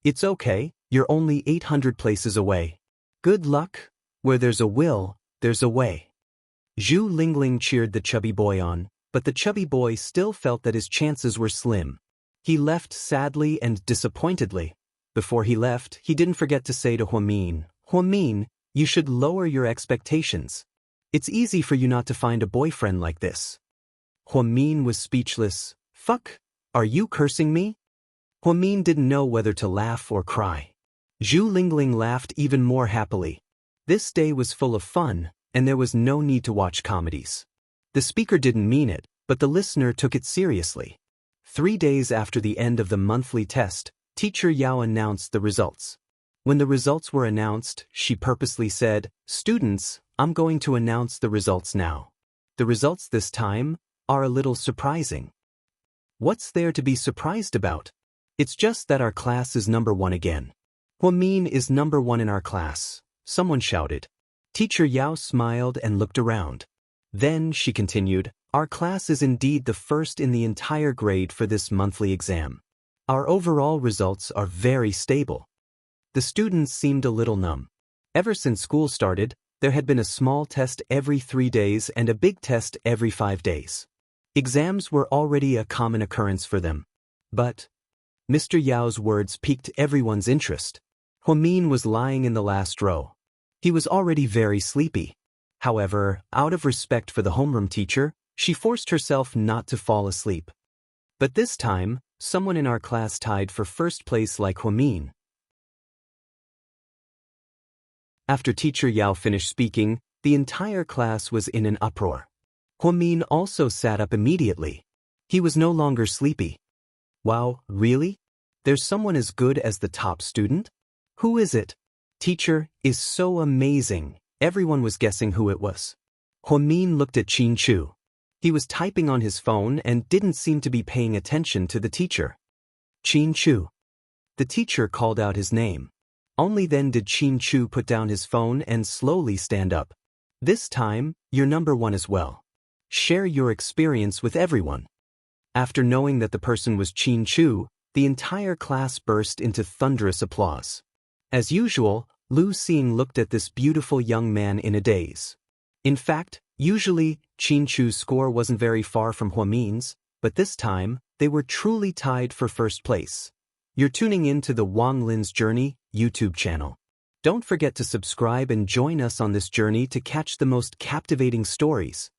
It's okay, you're only 800 places away. Good luck. Where there's a will, there's a way. Zhu Lingling cheered the chubby boy on, but the chubby boy still felt that his chances were slim. He left sadly and disappointedly. Before he left, he didn't forget to say to Huomin, you should lower your expectations. It's easy for you not to find a boyfriend like this. Huomin was speechless. Fuck, are you cursing me? Huomin didn't know whether to laugh or cry. Zhu Lingling laughed even more happily. This day was full of fun, and there was no need to watch comedies. The speaker didn't mean it, but the listener took it seriously. 3 days after the end of the monthly test, Teacher Yao announced the results. When the results were announced, she purposely said, Students, I'm going to announce the results now. The results this time are a little surprising. What's there to be surprised about? It's just that our class is number 1 again. Huomin is number 1 in our class, someone shouted. Teacher Yao smiled and looked around. Then, she continued, our class is indeed the first in the entire grade for this monthly exam. Our overall results are very stable. The students seemed a little numb. Ever since school started, There had been a small test every 3 days and a big test every 5 days. Exams were already a common occurrence for them. But Mr. Yao's words piqued everyone's interest. Huamin was lying in the last row. He was already very sleepy. However, out of respect for the homeroom teacher, she forced herself not to fall asleep. But this time, someone in our class tied for first place like Huamin. After Teacher Yao finished speaking, the entire class was in an uproar. Huamin also sat up immediately. He was no longer sleepy. Wow, really? There's someone as good as the top student? Who is it? Teacher is so amazing. Everyone was guessing who it was. Huamin looked at Qin Chu. He was typing on his phone and didn't seem to be paying attention to the teacher. Qin Chu. The teacher called out his name. Only then did Qin Chu put down his phone and slowly stand up. This time, you're number one as well. Share your experience with everyone. After knowing that the person was Qin Chu, the entire class burst into thunderous applause. As usual, Lu Xing looked at this beautiful young man in a daze. In fact, usually, Qin Chu's score wasn't very far from Huamin's, but this time, they were truly tied for first place. You're tuning in to the Wang Lin's Journey YouTube channel. Don't forget to subscribe and join us on this journey to catch the most captivating stories.